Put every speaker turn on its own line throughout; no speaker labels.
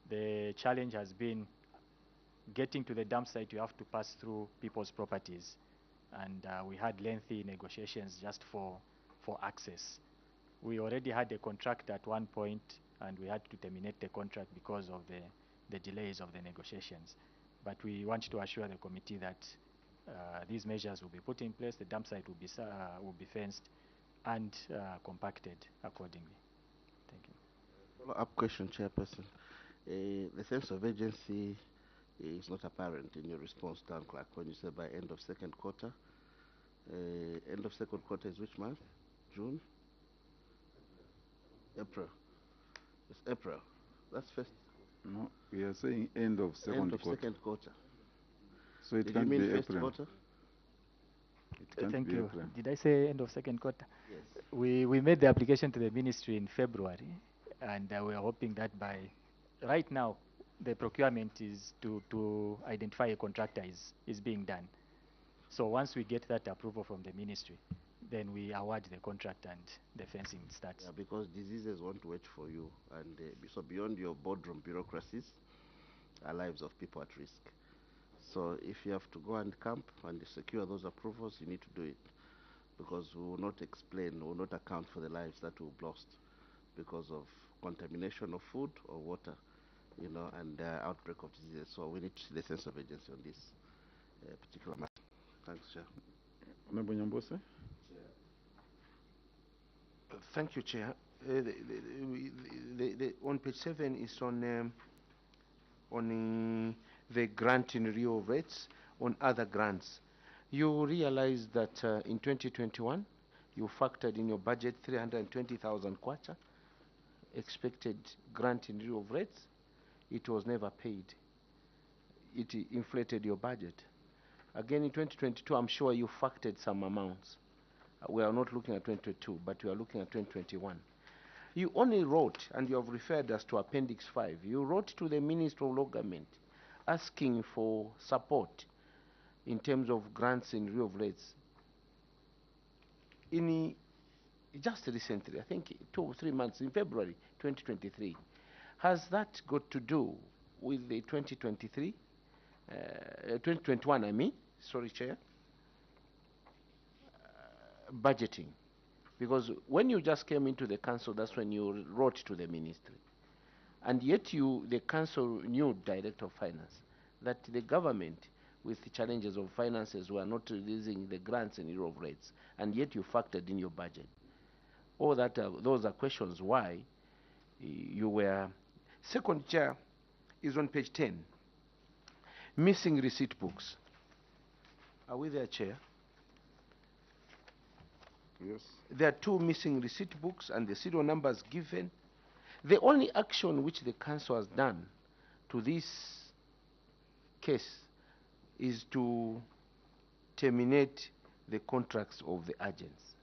The challenge has been getting to the dump site. You have to pass through people's properties, and we had lengthy negotiations just for access. We already had a contract at one point, and we had to terminate the contract because of the delays of the negotiations. But we want to assure the committee that these measures will be put in place. The dump site will be fenced and compacted accordingly. Thank you.
Follow-up question, Chairperson. The sense of urgency is not apparent in your response, Town Clerk, when you say by end of second quarter. End of second quarter is which month? June? April. It's April. That's first.
No, we are saying end of second quarter.
Second quarter.
So it
Did
can't
you mean
be
first
April.
quarter?
It can't
Thank
be
you.
April.
Did I say end of second quarter?
Yes.
We made the application to the ministry in February, and we are hoping that by right now the procurement is to identify a contractor is being done. So once we get that approval from the ministry, then we award the contract and the fencing starts.
Yeah, because diseases won't wait for you, and so beyond your boardroom bureaucracies are lives of people at risk. So if you have to go and camp and secure those approvals, you need to do it, because we will not explain, we will not account for the lives that we've lost because of contamination of food or water, you know, and outbreak of diseases. So we need to see the sense of urgency on this particular matter. Thanks, Chair.
Honorable Nyambose?
Thank you, Chair. On page 7 is on the grant in lieu of rates on other grants. You realize that in 2021, you factored in your budget 320,000 kwacha expected grant in lieu of rates. It was never paid. It inflated your budget. Again, in 2022, I'm sure you factored some amounts. We are not looking at 2022, but we are looking at 2021. You only wrote, and you have referred us to Appendix 5, you wrote to the Minister of Law Government asking for support in terms of grants in lieu of rates. Just recently, I think 2 or 3 months, in February 2023, has that got to do with the 2023, 2021, I mean, sorry, Chair, budgeting? Because when you just came into the council, that's when you wrote to the ministry. And yet the council knew, Director of Finance, that the government, with the challenges of finances, were not releasing the grants in lieu of rates, and yet you factored in your budget. All that, those are questions why you were. Second, Chair, is on page 10. Missing receipt books. Are we there, Chair?
Yes.
There are 2 missing receipt books and the serial numbers given. The only action which the council has done to this case is to terminate the contracts of the agents.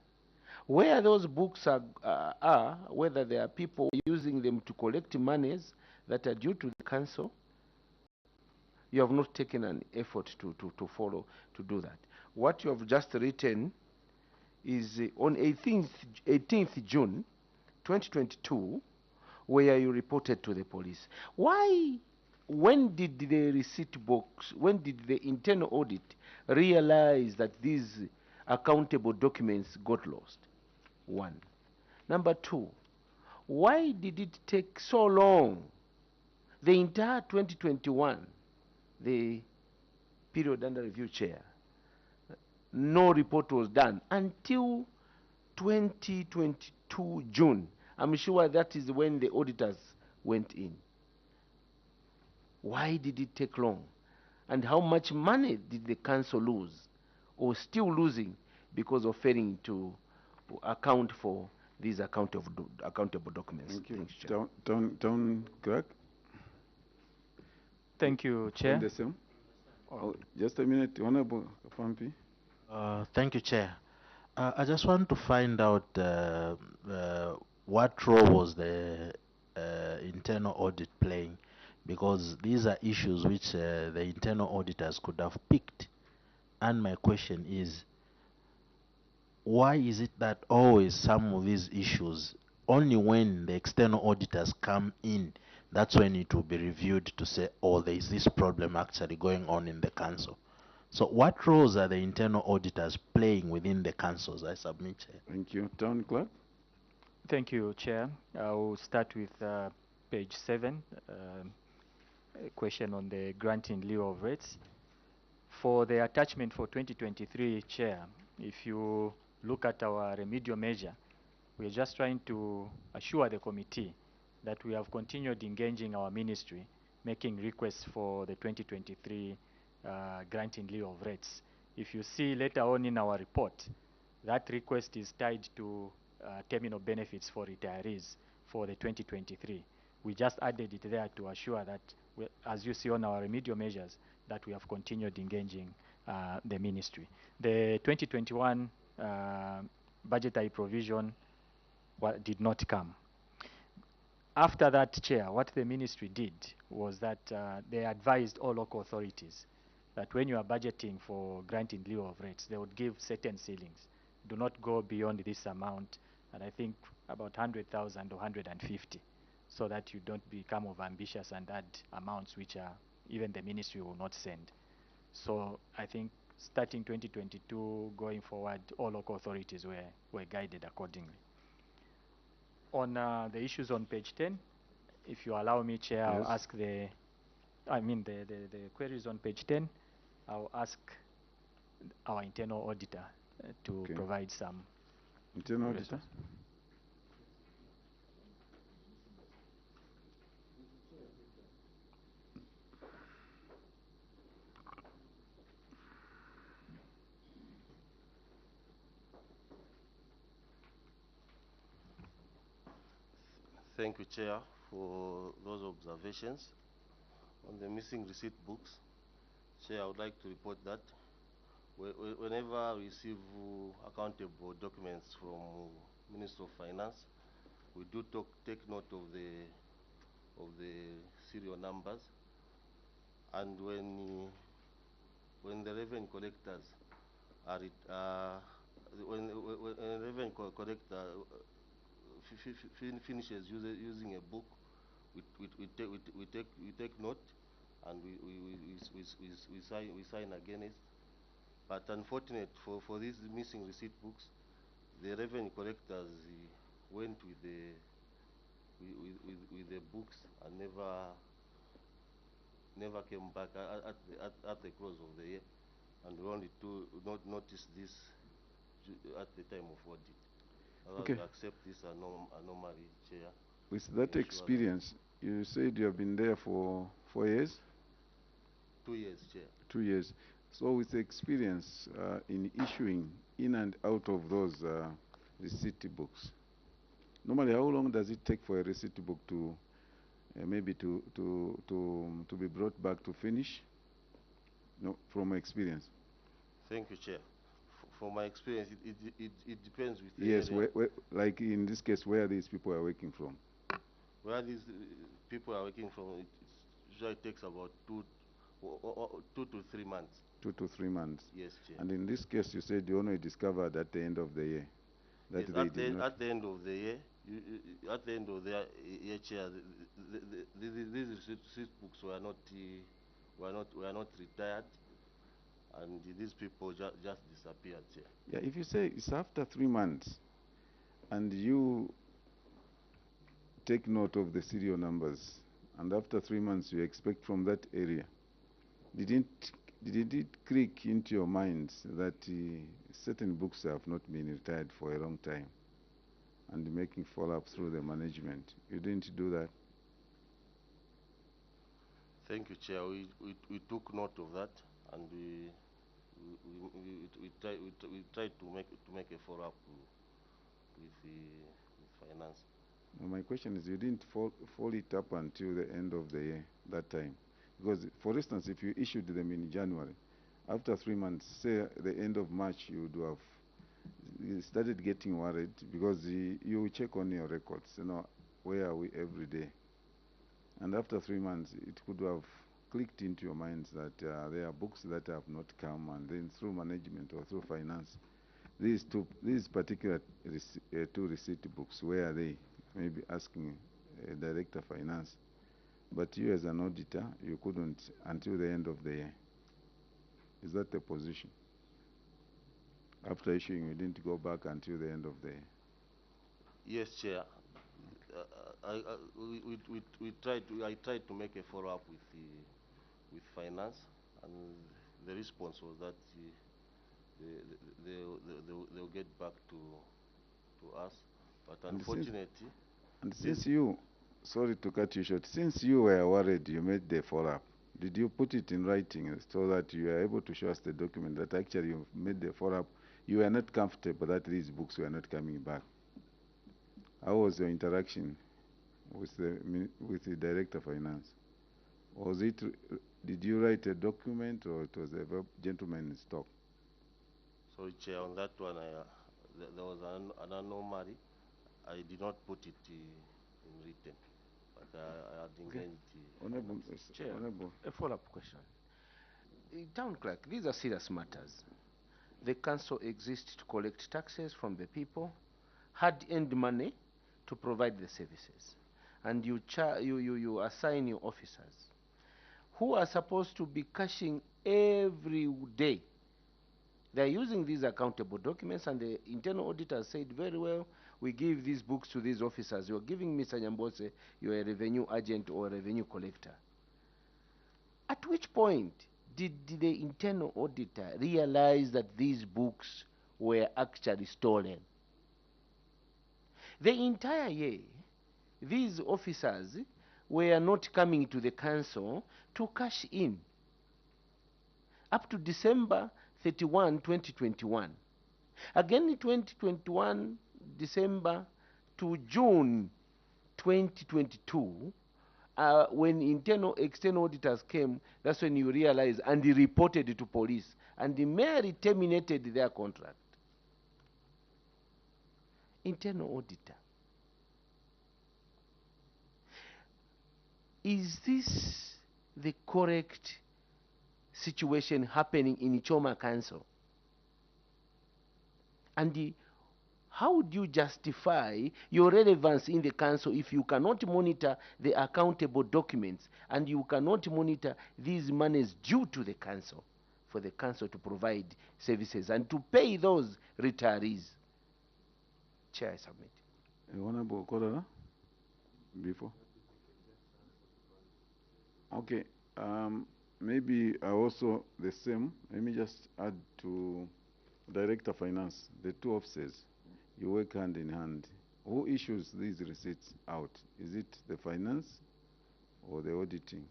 Where those books are, whether there are people using them to collect monies that are due to the council, you have not taken an effort to follow, to do that. What you have just written is on 18th June 2022, where you reported to the police. Why, when did the receipt box, when did the internal audit realize that these accountable documents got lost? 1. Number 2, why did it take so long, the entire 2021, the period under review, Chair? No report was done until 2022 June. I'm sure that is when the auditors went in. Why did it take long? And how much money did the council lose, or still losing, because of failing to account for these accountable documents?
Thank you.
Thanks,
Town Clerk?
Thank you, Chair.
The same. Oh, just a minute, Honorable Pampi.
Thank you, Chair. I just want to find out what role was the internal audit playing, because these are issues which the internal auditors could have picked. And my question is, why is it that always some of these issues, only when the external auditors come in, that's when it will be reviewed to say, oh, there is this problem actually going on in the council. So what roles are the internal auditors playing within the councils? I submit, Chair.
Thank you. Town Clerk?
Thank you, Chair. I will start with page 7, a question on the grant in lieu of rates. For the attachment for 2023, Chair, if you look at our remedial measure, we're just trying to assure the committee that we have continued engaging our ministry, making requests for the 2023 grant in lieu of rates. If you see later on in our report, that request is tied to terminal benefits for retirees for the 2023. We just added it there to assure that, as you see on our remedial measures, that we have continued engaging the ministry. The 2021 budgetary provision did not come. After that, Chair, what the ministry did was that they advised all local authorities that when you are budgeting for grant in lieu of rates, they would give certain ceilings. Do not go beyond this amount, and I think about 100,000 or 150, so that you don't become overambitious and add amounts which are even the ministry will not send. So I think starting 2022 going forward, all local authorities were guided accordingly. On the issues on page 10, if you allow me, Chair,
Yes.
I'll ask the queries on page 10. I'll ask our internal auditor to
Okay.
provide some.
Internal Auditor?
Thank you, Chair, for those observations. On the missing receipt books, Chair, I would like to report that whenever we receive accountable documents from Minister of Finance, we do take note of the serial numbers, and when the revenue collectors are when a revenue collector finishes using a book, we take note, and we sign against. But unfortunate for these missing receipt books, the revenue collectors went with the books and never came back at the close of the year, and we only not notice this at the time of audit.
Okay.
We accept this anomaly, Chair.
With that experience, you said you have been there for 4 years?
2 years, Chair.
2 years. So with the experience in issuing in and out of those receipt books, normally how long does it take for a receipt book to maybe to be brought back to finish? No, from my experience.
Thank you, Chair. For my experience, it depends with the
yes,
area.
like in this case, where these people are working from.
Where these people are working from, it usually takes about 2 to 3 months.
2 to 3 months.
Yes, Chair.
And in this case, you said you only discovered at the end of the year that
yes,
they did not.
at the end of the year, at the end of the year, Chair, these receipt books were not retired, and these people just disappeared, Chair.
Yeah, if you say it's after 3 months, and you take note of the serial numbers, and after 3 months you expect from that area, did it click into your minds that certain books have not been retired for a long time, and making follow-up through the management? You didn't do that?
Thank you, Chair. We took note of that, and we tried to make a follow-up with finance.
Well, my question is, you didn't follow it up until the end of the year, that time? Because, for instance, if you issued them in January, after 3 months, say the end of March, you would have started getting worried, because you check on your records, where are we every day? And after 3 months, it could have clicked into your minds that there are books that have not come, and then through management or through finance, these particular 2 receipt books, where are they? Maybe asking Director Finance but you as an auditor, you couldn't until the end of the year. Is that the position? After issuing, you didn't go back until the end of the year.
Yes, Chair. We tried I tried to make a follow-up with finance, and the response was that they'll get back to us. But unfortunately,
Since you, sorry to cut you short, since you were worried you made the follow-up, did you put it in writing so that you are able to show us the document that actually you made the follow-up? You were not comfortable that these books were not coming back. How was your interaction with the Director of Finance? Was it, did you write a document, or it was a gentleman's talk?
sorry, Chair, on that one, there was an anomaly. I did not put it in written, but I had engaged
Honorable,
Chair,
Honorable.
a follow-up question. Town clerk, these are serious matters. The council exists to collect taxes from the people, hard-earned money to provide the services, and you assign your officers who are supposed to be cashing every day. They're using these accountable documents, and the internal auditor said very well, we give these books to these officers. You're giving Mr. Nyambose, you're a revenue agent or a revenue collector. At which point did the internal auditor realize that these books were actually stolen? The entire year, these officers were not coming to the council to cash in. Up to December 31, 2021. Again in 2021, December to June 2022, when external auditors came, that's when you realize, and he reported it to police, and the mayor terminated their contract. Internal auditor. Is this the correct situation happening in Choma Council? And how would you justify your relevance in the council if you cannot monitor the accountable documents and you cannot monitor these monies due to the council for the council to provide services and to pay those retirees? Chair, I submit.
Honorable Kodara, before. Okay, maybe also the same. Let me just add to Director Finance, the two officers. You work hand in hand. Who issues these receipts out? Is it the finance or the auditing?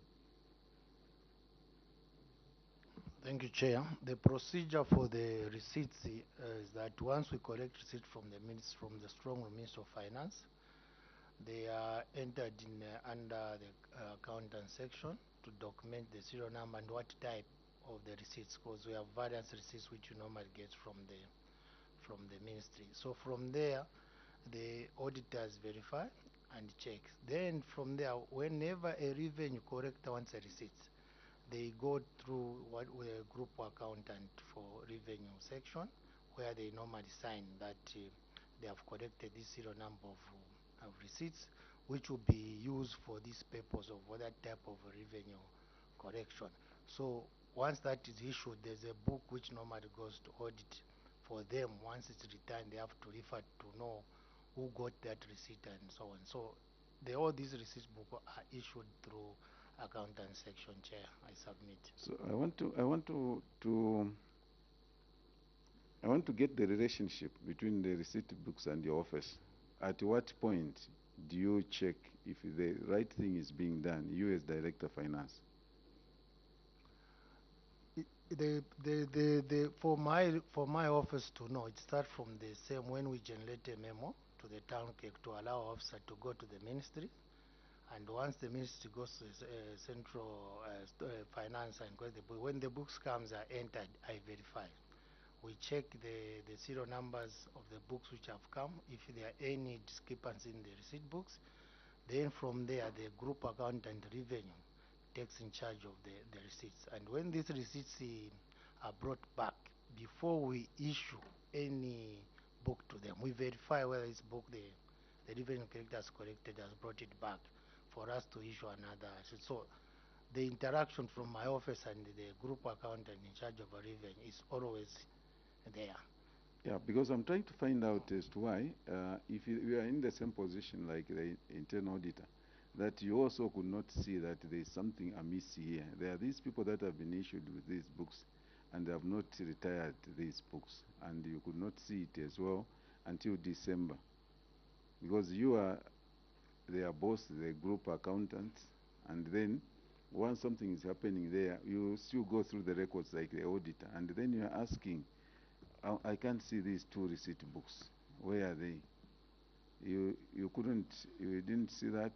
Thank you, Chair. The procedure for the receipts is that once we collect receipts from the strong room Minister of Finance, they are entered in under the accountant section to document the serial number and what type of the receipts, because we have various receipts which you normally get from the ministry. So from there, the auditors verify and check. Then from there, whenever a revenue collector wants a receipt, they go through what we group accountant for revenue section, where they normally sign that they have collected this serial number of receipts, which will be used for this purpose of what type of revenue collection. So once that is issued, there's a book which normally goes to audit for them. Once it's returned, they have to refer to know who got that receipt and so on. So all these receipts book are issued through accountant section. Chair, I submit.
So I want to get the relationship between the receipt books and your office. At what point do you check if the right thing is being done, you as Director of Finance?
For my office to know, it starts from the same when we generate a memo to the town clerk to allow officer to go to the ministry, and once the ministry goes to central finance and goes when the books comes are entered, I verify. We check the serial numbers of the books which have come. If there are any discrepancies in the receipt books, then from there the group accountant revenue takes in charge of the receipts. And when these receipts are brought back, before we issue any book to them, we verify whether this book the revenue collector has collected has brought it back for us to issue another. So the interaction from my office and the group accountant in charge of revenue is always there.
Yeah, because I'm trying to find out as to why, if you are in the same position like the internal auditor, that you also could not see that there is something amiss here. There are these people that have been issued with these books and have not retired these books, and you could not see it as well until December. Because you are their boss, the group accountant, and then once something is happening there, you still go through the records like the auditor, and then you are asking, I can't see these 2 receipt books. Where are they? You didn't see that?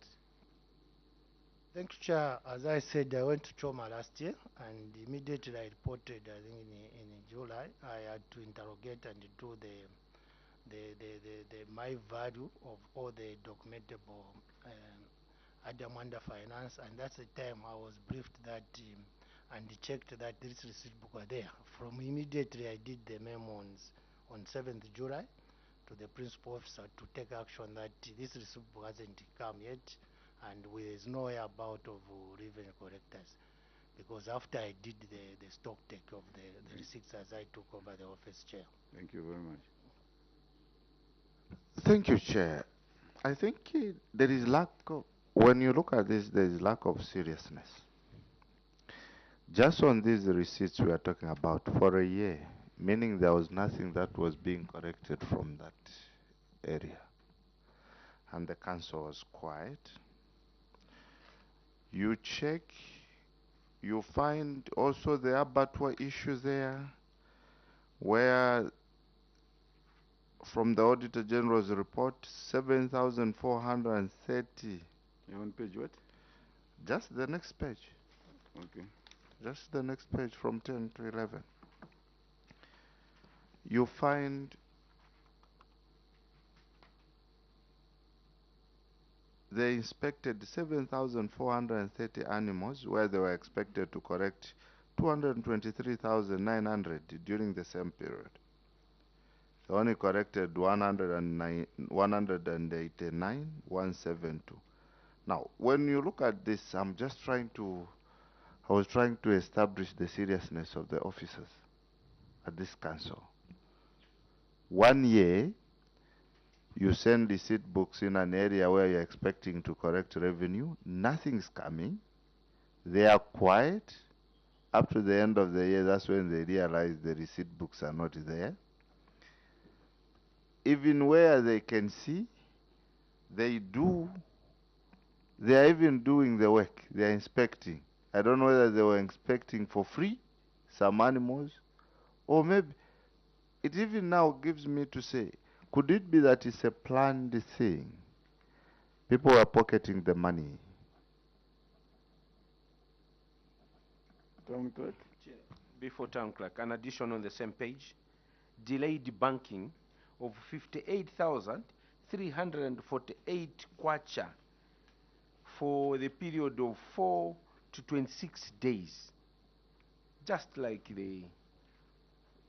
Thank you, Chair. As I said, I went to Choma last year, and immediately I reported, I think in July, I had to interrogate and do the my value of all the documentable item under finance, and that's the time I was briefed that and checked that this receipt book were there. From immediately I did the memo on 7th July to the principal officer to take action that this receipt book hasn't come yet, and there is no way about of revenue collectors, because after I did the stock take of the receipts as I took over the office, Chair.
Thank you very much.
Thank you, Chair. I think there is lack of, when you look at this, there is lack of seriousness. Just on these receipts we are talking about for a year, meaning there was nothing that was being corrected from that area. And the council was quiet. You check, you find also the abattoir issue there, where from the Auditor General's report, 7,430.
You're on page what?
Just the next page.
Okay.
Just the next page from 10 to 11. You find they inspected 7,430 animals where they were expected to correct 223,900 during the same period. They only corrected 189,172. Now, when you look at this, I was trying to establish the seriousness of the officers at this council. 1 year, you send receipt books in an area where you're expecting to correct revenue, nothing's coming, they are quiet. Up to the end of the year, that's when they realize the receipt books are not there. Even where they can see, they are even doing the work, they are inspecting. I don't know whether they were inspecting for free, some animals, or maybe it even now gives me to say, could it be that it's a planned thing? People are pocketing the money.
Town clerk?
Before Town Clerk, an addition on the same page, delayed banking of 58,348 kwacha for the period of 4 to 26 days, just like the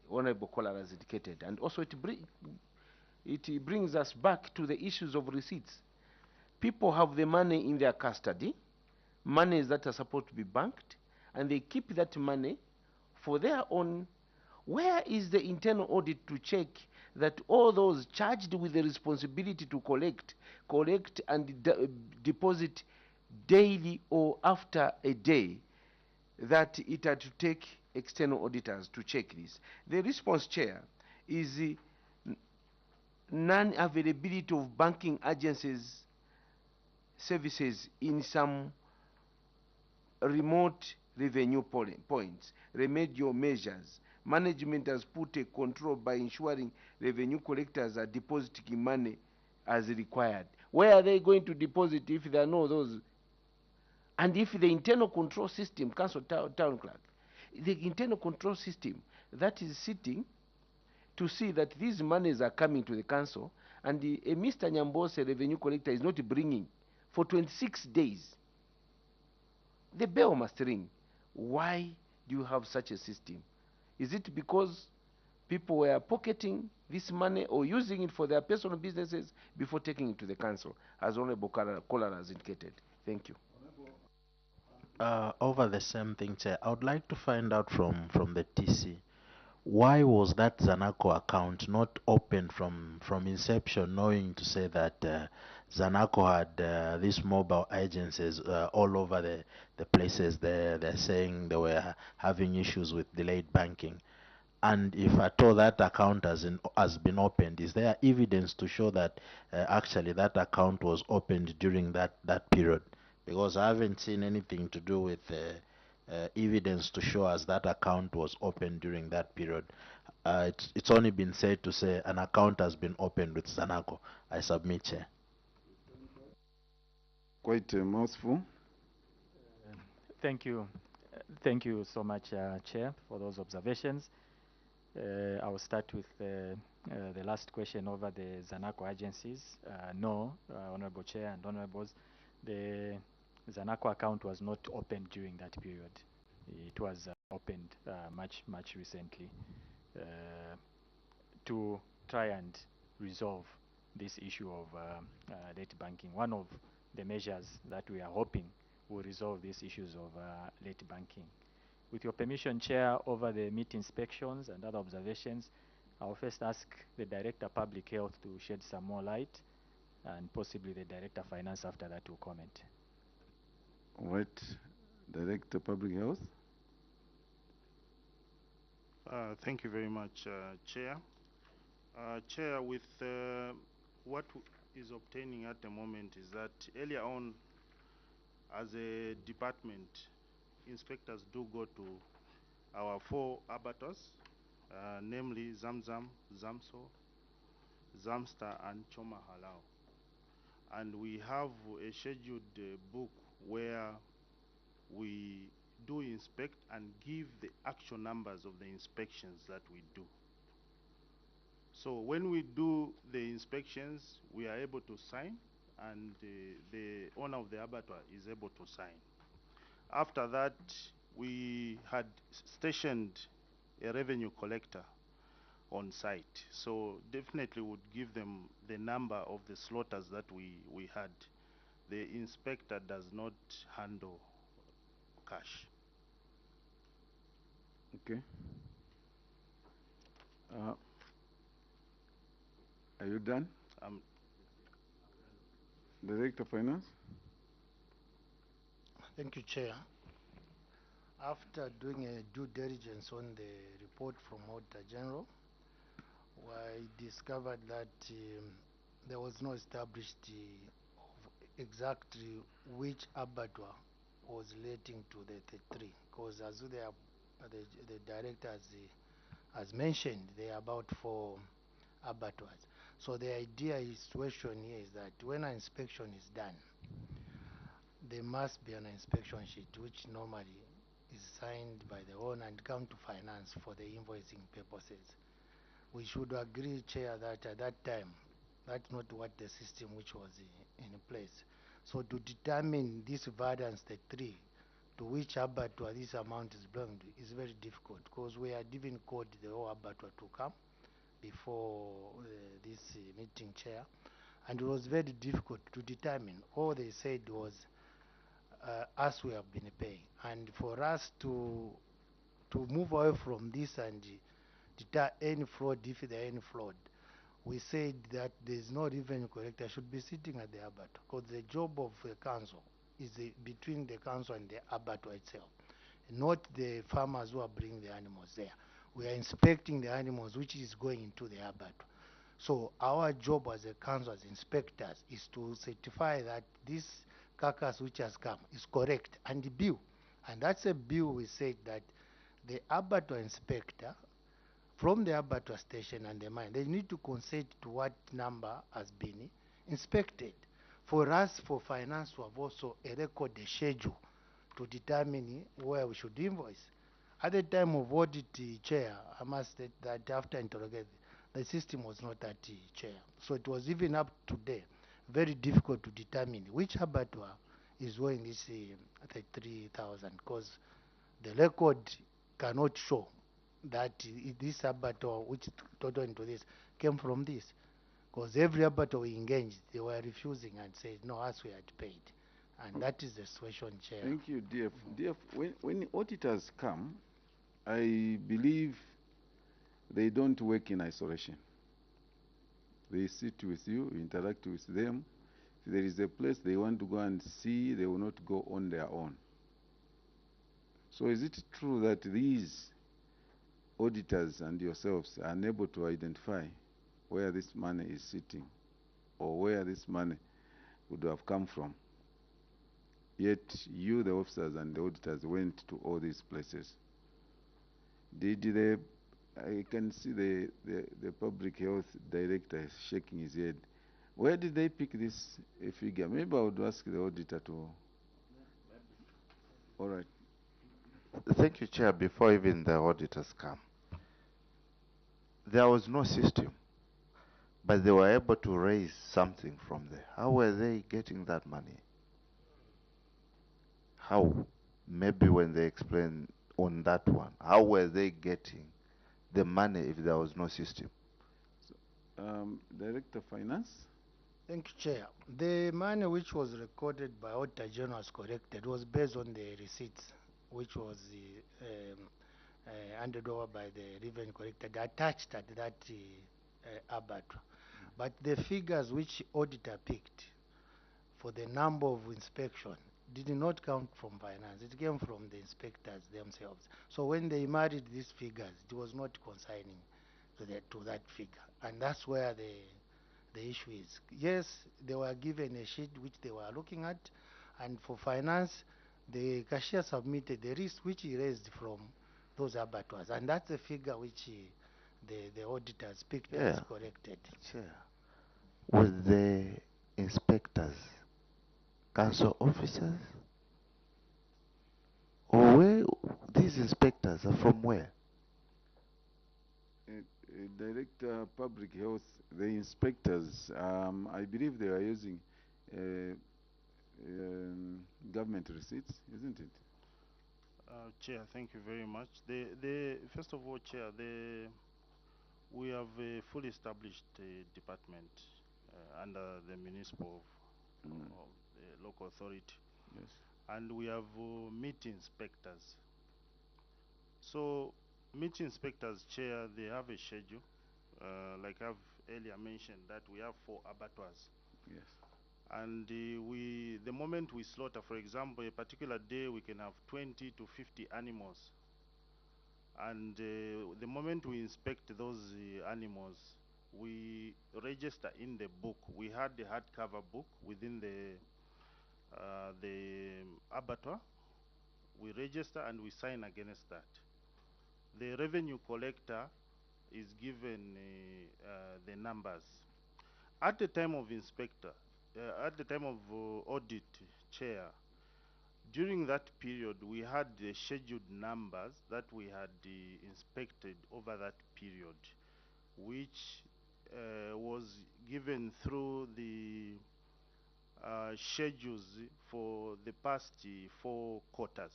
Honorable Caller has indicated. And also it brings us back to the issues of receipts. People have the money in their custody, monies that are supposed to be banked, and they keep that money for their own. Where is the internal audit to check that all those charged with the responsibility to collect and deposit daily or after a day, that it had to take external auditors to check this? The response, Chair, is the non-availability of banking agencies services in some remote revenue points, remedial measures. Management has put a control by ensuring revenue collectors are depositing money as required. Where are they going to deposit if there are no those? And if the internal control system, Council Town Clerk, the internal control system that is sitting to see that these monies are coming to the council, and a Mr. Nyambose revenue collector is not bringing for 26 days, the bell must ring. Why do you have such a system? Is it because people were pocketing this money or using it for their personal businesses before taking it to the council, as Honorable Kolar has indicated? Thank you.
Over the same thing, Chair, I would like to find out from the TC, why was that Zanaco account not opened from inception, knowing to say that Zanaco had these mobile agencies all over the places they're saying they were having issues with delayed banking? And if at all that account has been opened, is there evidence to show that actually that account was opened during that period? Because I haven't seen anything to do with evidence to show us that account was opened during that period. It's only been said to say an account has been opened with Zanaco. I submit, Chair.
Quite a mouthful.
Thank you. Thank you so much, Chair, for those observations. I will start with the last question over the Zanaco agencies. No, Honorable Chair and Honorables, the Zanaco account was not opened during that period. It was opened much recently to try and resolve this issue of late banking. One of the measures that we are hoping will resolve these issues of late banking. With your permission, Chair, over the meat inspections and other observations, I'll first ask the Director of Public Health to shed some more light, and possibly the Director of Finance after that will comment.
All right, Director Public Health.
Thank you very much, Chair. Chair, with what is obtaining at the moment is that earlier on, as a department, inspectors do go to our 4 abattoirs, namely Zamzam, Zamso, Zamstar, and Choma Halal. And we have a scheduled book where we do inspect and give the actual numbers of the inspections that we do. So when we do the inspections, we are able to sign, and the owner of the abattoir is able to sign. After that, we had stationed a revenue collector on site. So definitely would give them the number of the slaughters that we had. The inspector does not handle cash.
Okay. Are you done? Director of Finance?
Thank you, Chair. After doing a due diligence on the report from Auditor General, I discovered that there was no established of exactly which abattoir was relating to the 3, because as the director has mentioned, there are about 4 abattoirs. So the situation here is that when an inspection is done, there must be an inspection sheet which normally is signed by the owner and come to finance for the invoicing purposes. We should agree, Chair, that at that time, that's not what the system which was in place. So to determine this variance, the 3, to which abattoir this amount is belonged to, is very difficult, because we had even called the whole abattoir to come before this meeting, Chair, and it was very difficult to determine. All they said was, us we have been paying, and for us to move away from this and deter any fraud, if there any fraud, we said that there's no revenue collector should be sitting at the abattoir, because the job of the council is between the council and the abattoir itself, not the farmers who are bringing the animals there. We are inspecting the animals which is going into the abattoir. So our job as a council, as inspectors, is to certify that this carcass which has come is correct, and the bill. And that's a bill we said that the abattoir inspector from the abattoir station and the mine, they need to consent to what number has been inspected. For us, for finance, we have also a record, a schedule to determine where we should invoice. At the time of audit, Chair, I must state that after interrogating, the system was not at Chair. So it was even up today very difficult to determine which abattoir is owing this 3,000, because the record cannot show that this abattoir which total into this came from this, because every abattoir we engaged, they were refusing and said, no, us we had paid. And that is the situation, Chair.
Thank you, DF. DF, when auditors come, I believe they don't work in isolation. They sit with you, interact with them. If there is a place they want to go and see, they will not go on their own. So is it true that these auditors and yourselves are unable to identify where this money is sitting or where this money would have come from? Yet you, the officers and the auditors, went to all these places. Did they, I can see the public health director shaking his head. Where did they pick this figure? Maybe I would ask the auditor to. All right.
Thank you, Chair. Before even the auditors come, there was no system, but they were able to raise something from there. How were they getting that money? How? Maybe when they explain on that one, how were they getting the money if there was no system?
Director Finance?
Thank you, Chair. The money which was recorded by Auditor General as corrected was based on the receipts, which was handed over by the revenue collector, attached at that abattoir. But the figures which auditor picked for the number of inspection did not come from finance. It came from the inspectors themselves. So when they married these figures, it was not consigning to that figure. And that's where the issue is. Yes, they were given a sheet which they were looking at, and for finance, the cashier submitted the risk which he raised from those abattoirs, and that's the figure which the auditors picked as corrected.
Chair, with the inspectors, council officers, or where these inspectors are from? Where?
Director Public Health, the inspectors, I believe they are using government receipts, isn't it?
Chair, thank you very much. First of all, Chair, we have a fully established department under the municipal the local authority.
Yes.
And we have meat inspectors. So meat inspectors, Chair, they have a schedule. Like I've earlier mentioned that we have 4 abattoirs.
Yes.
And the moment we slaughter, for example, a particular day we can have 20 to 50 animals. And the moment we inspect those animals, we register in the book. We had the hardcover book within the abattoir. We register and we sign against that. The revenue collector is given the numbers. At the time of audit, Chair, during that period, we had the scheduled numbers that we had inspected over that period, which was given through the schedules for the past 4 quarters.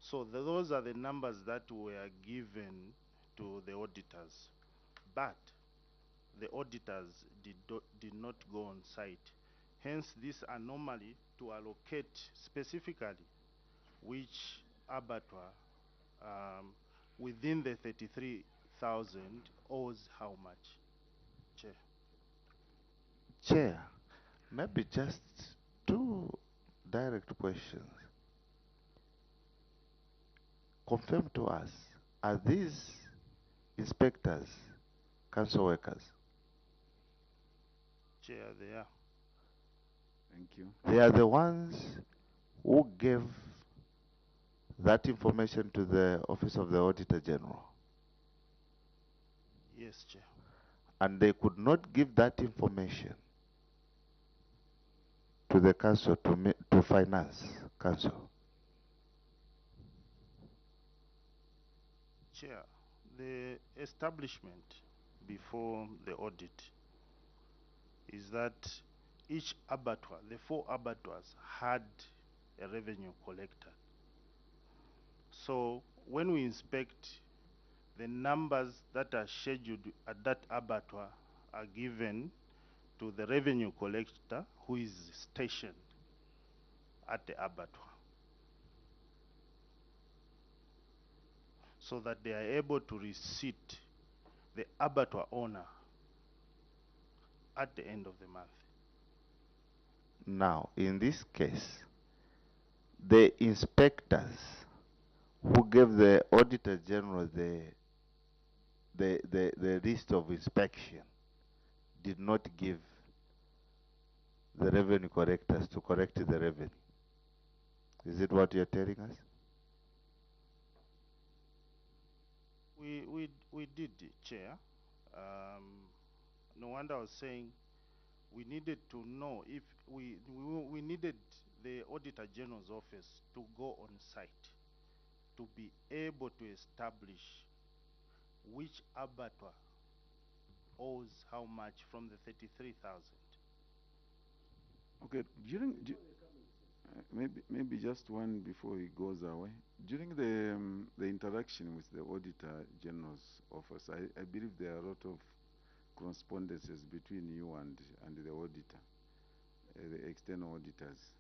So those are the numbers that were given to the auditors. But the auditors did not go on site. Hence this anomaly to allocate specifically which abattoir within the 33,000 owes how much. Chair.
Chair, maybe just 2 direct questions. Confirm to us, are these inspectors council workers?
Chair, they are.
Thank you.
They are the ones who gave that information to the Office of the Auditor General.
Yes, Chair.
And they could not give that information to the council, to finance council.
Chair, the establishment before the audit is that each abattoir, the 4 abattoirs, had a revenue collector. So when we inspect, the numbers that are scheduled at that abattoir are given to the revenue collector who is stationed at the abattoir, so that they are able to receipt the abattoir owner at the end of the month.
Now, in this case, the inspectors who gave the Auditor General the list of inspection did not give the revenue collectors to correct the revenue. Is it what you're telling us?
We did, Chair. No wonder I was saying we needed to know if we needed the Auditor General's office to go on site to be able to establish which abattoir owes how much from the 33,000.
Okay, maybe just one before he goes away. During the interaction with the Auditor General's office, I believe there are a lot of correspondences between you and the auditor, the external auditors.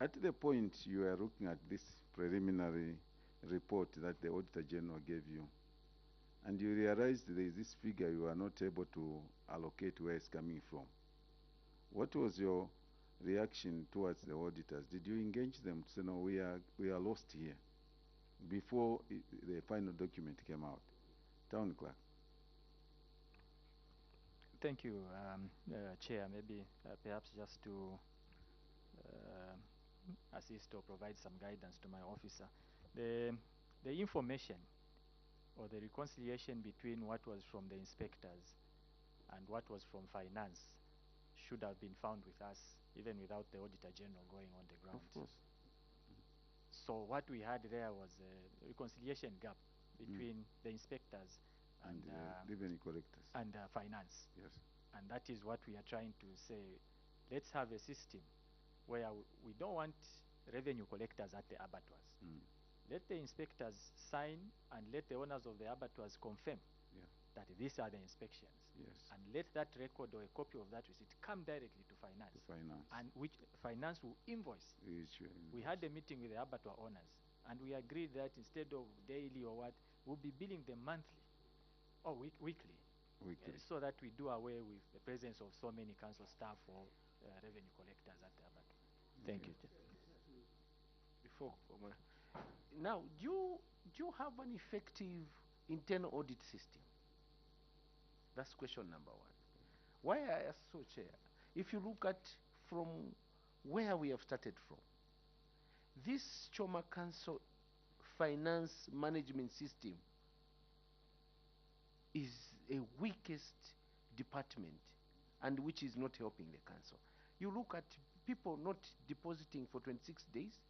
At the point you are looking at this preliminary report that the Auditor General gave you, and you realized there is this figure you are not able to allocate where it's coming from, what was your reaction towards the auditors? Did you engage them to say, no, we are lost here, before the final document came out? Town Clerk.
Thank you, Chair. Maybe perhaps just to assist or provide some guidance to my officer. The information or the reconciliation between what was from the inspectors and what was from finance should have been found with us, even without the Auditor General going on the ground.
Of course.
So what we had there was a reconciliation gap between the inspectors and
revenue collectors
and finance.
Yes.
And that is what we are trying to say. Let's have a system where we don't want revenue collectors at the abattoirs. Let the inspectors sign and let the owners of the abattoirs confirm that these are the inspections.
Yes.
And let that record or a copy of that receipt come directly to finance. And which finance will invoice. We had a meeting with the abattoir owners, and we agreed that instead of daily or what, we'll be billing them monthly or weekly. So that we do away with the presence of so many council staff or revenue collectors at the abattoir. Thank you.
Before now, do you have an effective internal audit system? That's question number one. Why I ask so, Chair? If you look at from where we have started from, this Choma Council finance management system is a weakest department, and which is not helping the council. You look at people not depositing for 26 days.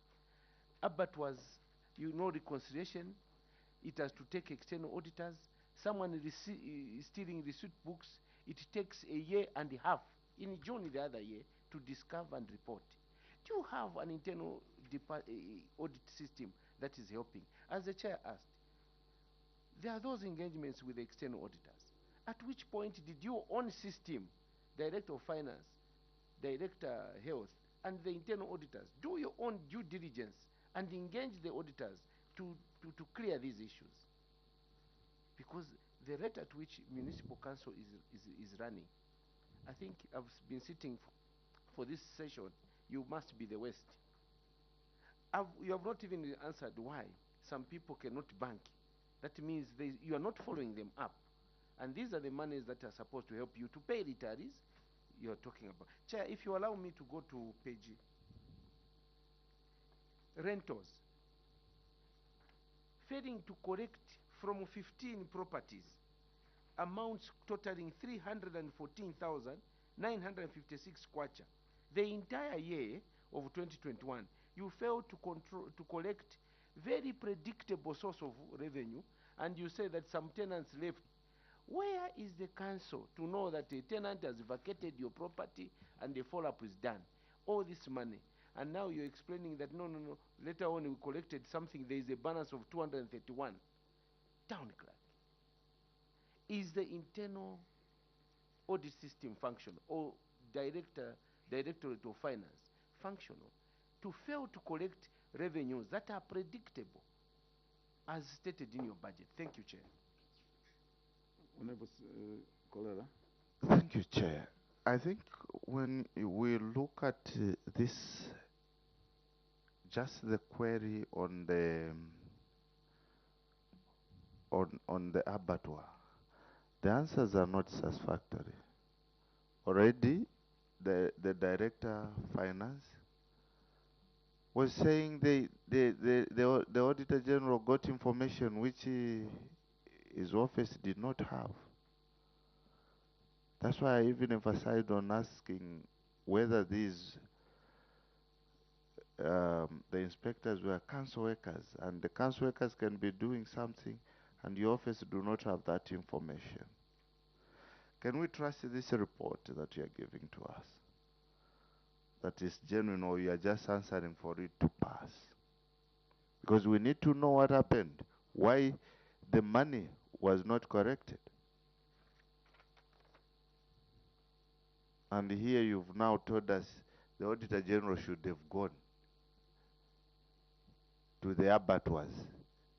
Abattoirs, reconciliation. It has to take external auditors. Someone is stealing receipt books. It takes a year and a half, in June the other year, to discover and report. Do you have an internal audit system that is helping? As the chair asked, there are those engagements with the external auditors. At which point did your own system, Director of Finance, Director Health, and the internal auditors do your own due diligence and engage the auditors to clear these issues? Because the rate at which municipal council is running, I think I've been sitting for this session, you must be the worst. You have not even answered why some people cannot bank. That means you are not following them up. And these are the monies that are supposed to help you to pay retirees you are talking about. Chair, if you allow me to go to page rentals. Failing to correct from 15 properties, amounts totaling 314,956 kwacha. The entire year of 2021, you failed to collect very predictable source of revenue, and you say that some tenants left. Where is the council to know that a tenant has vacated your property and the follow-up is done? All this money. And now you're explaining that no. Later on we collected something. There is a balance of 231. Town clerk. Is the internal audit system functional, or directorate of finance functional? to fail to collect revenues that are predictable, as stated in your budget. Thank you, Chair.
Honorable Kolera.
Thank you, Chair. I think when we look at this, just the query on the on the abattoir, the answers are not satisfactory. Already, the director finance was saying the auditor general got information which his office did not have. That's why I even emphasized on asking whether these the inspectors were council workers, and the council workers can be doing something and the office do not have that information. Can we trust this report that you are giving to us? That is genuine, or you are just answering for it to pass? Because we need to know what happened, why the money was not corrected. And here you've now told us the Auditor General should have gone to the abattoirs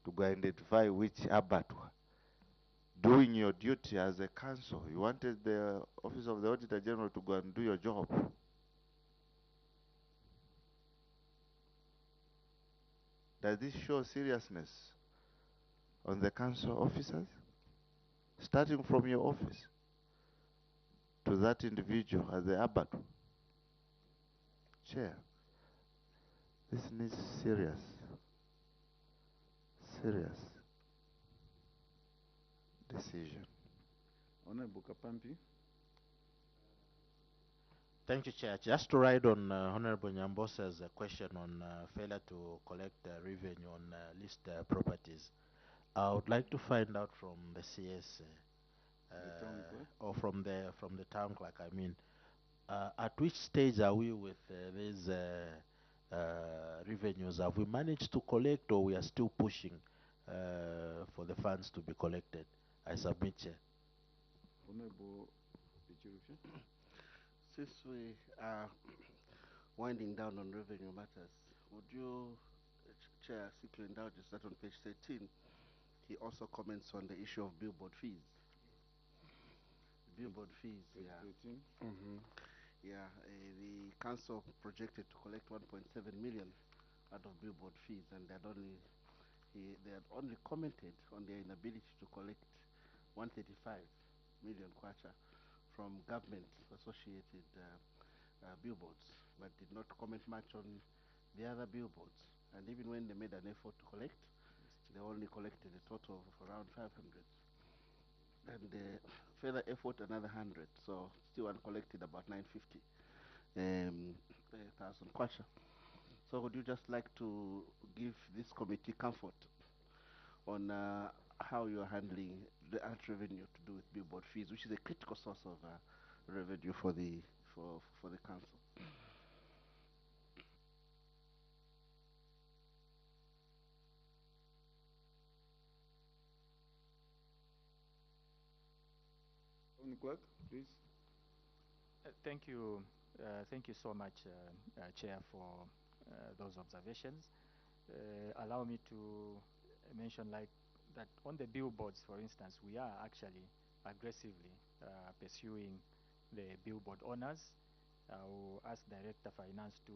to go identify which abattoir. Doing your duty as a council, you wanted the Office of the Auditor General to go and do your job. Does this show seriousness on the council officers? Starting from your office to that individual at the abattoir. Chair, this needs serious decision.
Honorable Kapampi.
Thank you, Chair. Just to ride on Honorable Nyambosa's question on failure to collect revenue on list properties, I would like to find out from the CS or from the town clerk. I mean, at which stage are we with these revenues? Have we managed to collect, or we are still pushing for the funds to be collected? I submit, Chair.
Honorable Ichirufya.
Since we are winding down on revenue matters, would you, Chair, seek your indulgence that on page 13, he also comments on the issue of billboard fees. Billboard fees,
Page
yeah.
13.
Yeah, the council projected to collect 1.7 million out of billboard fees, and they had only commented on their inability to collect 135 million kwacha from government associated billboards, but did not comment much on the other billboards. And even when they made an effort to collect, they only collected a total of around 500. And further effort, another 100. So still uncollected about 950 thousand kwacha. So would you just like to give this committee comfort on how you are handling the art revenue to do with billboard fees, which is a critical source of revenue for the council?
Town clerk, please.
Thank you so much, Chair, for those observations. Allow me to mention like that on the billboards, for instance, we are actually aggressively pursuing the billboard owners. I will ask Director Finance to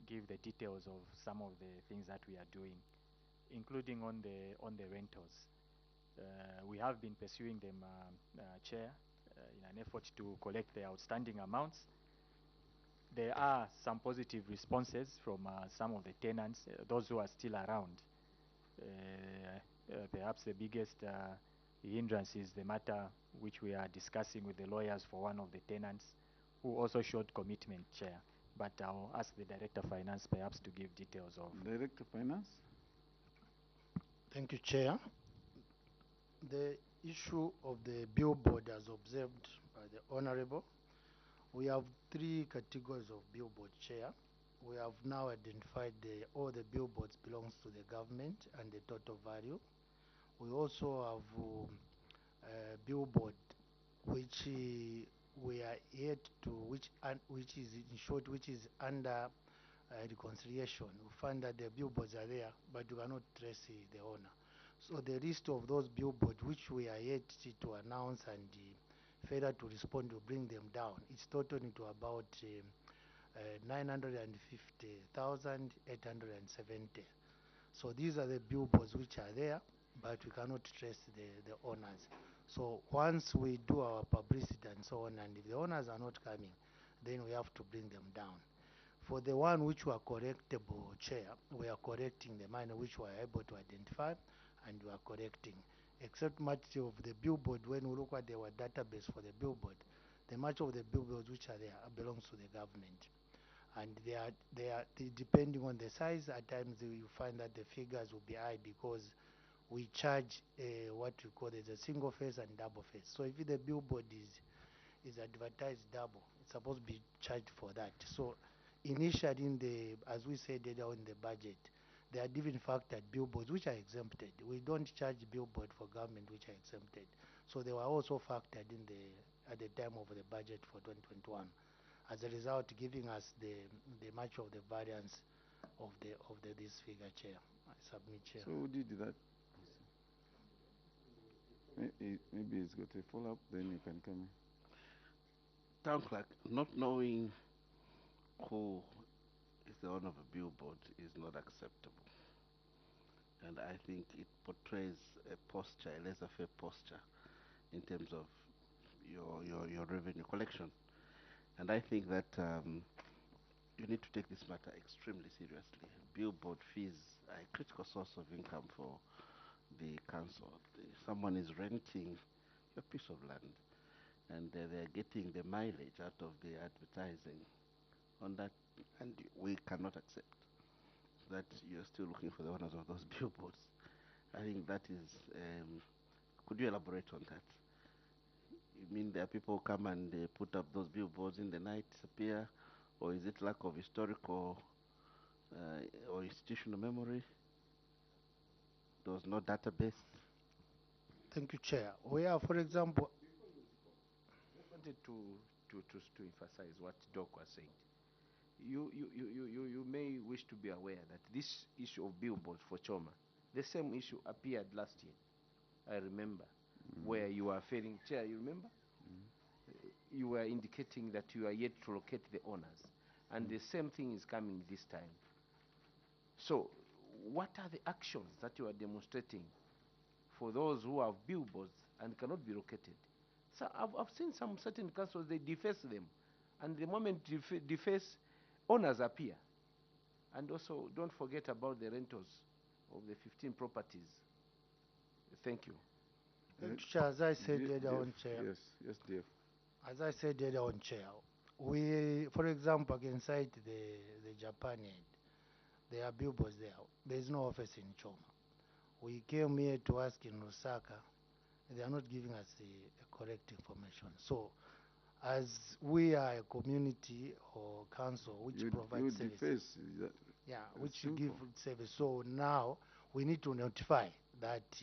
give the details of some of the things that we are doing, including on the rentals. We have been pursuing them, Chair, in an effort to collect the outstanding amounts. There are some positive responses from some of the tenants, those who are still around. Perhaps the biggest hindrance is the matter which we are discussing with the lawyers for one of the tenants, who also showed commitment, Chair. But I'll ask the Director of Finance perhaps to give details of.
Director of Finance.
Thank you, Chair. The issue of the billboard, as observed by the Honorable, we have three categories of billboard, Chair. We have now identified all the billboards belongs to the government and the total value. We also have a billboard which we are yet to, which is in short, which is under reconciliation, we find that the billboards are there, but you cannot trace the owner. So the list of those billboards which we are yet to announce and failure to respond to bring them down, it's totaling to about 950,870. So these are the billboards which are there, but we cannot trace the owners. So once we do our publicity and so on, and if the owners are not coming, then we have to bring them down. For the one which were correctable, Chair, we are correcting the minor which we are able to identify, and we are correcting. Except much of the billboard, when we look at our database for the billboard, the much of the billboards which are there belongs to the government. And depending on the size, at times you find that the figures will be high because we charge what we call as a single phase and double phase. So if the billboard is advertised double, it's supposed to be charged for that. So initially, as we said earlier in the budget, they are even factored billboards which are exempted. We don't charge billboard for government which are exempted. So they were also factored at the time of the budget for 2021. As a result, giving us the much of the variance of this figure, Chair. I submit, Chair.
So who did that? Maybe it's got a follow-up, then you can come in.
Town clerk, not knowing who is the owner of a billboard is not acceptable. And I think it portrays a posture, a laissez-faire posture in terms of your revenue collection. And I think that you need to take this matter extremely seriously. Billboard fees are a critical source of income for the council. Someone is renting a piece of land, and they're getting the mileage out of the advertising on that, and we cannot accept that you're still looking for the owners of those billboards. I think that is, could you elaborate on that? You mean there are people who come and they put up those billboards in the night, disappear, or is it lack of historical or institutional memory? There was no database?
Thank you, Chair. We are, for example,
I wanted to emphasize what Doc was saying. You may wish to be aware that this issue of billboards for Choma, the same issue appeared last year. I remember where you were failing. Chair, you remember? You were indicating that you are yet to locate the owners, and the same thing is coming this time. So, what are the actions that you are demonstrating for those who have billboards and cannot be located? So I've seen some certain councils, they deface them, and the moment deface, owners appear. And also, don't forget about the rentals of the 15 properties. Thank you.
Thank you, Chair. As I said earlier on, Chair.
Yes, dear.
As I said earlier on, Chair, we, for example, can cite the Japan aid. There are billboards there. There is no office in Choma. We came here to ask in Lusaka. They are not giving us the correct information. So, as we are a community or council which provides service, which give service. So now we need to notify that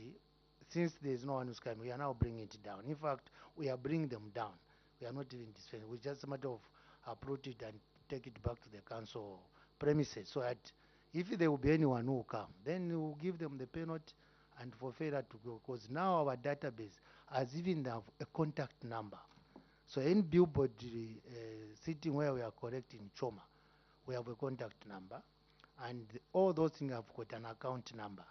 since there is no one who's coming, we are now bringing it down. In fact, we are bringing them down. We are not even dispensing. It's just a matter of uproot it and take it back to the council premises, so that if there will be anyone who will come, then we will give them the penalty and for failure to go. Because now our database has even a contact number. So in billboard sitting where we are correcting Choma, we have a contact number, and all those things have got an account number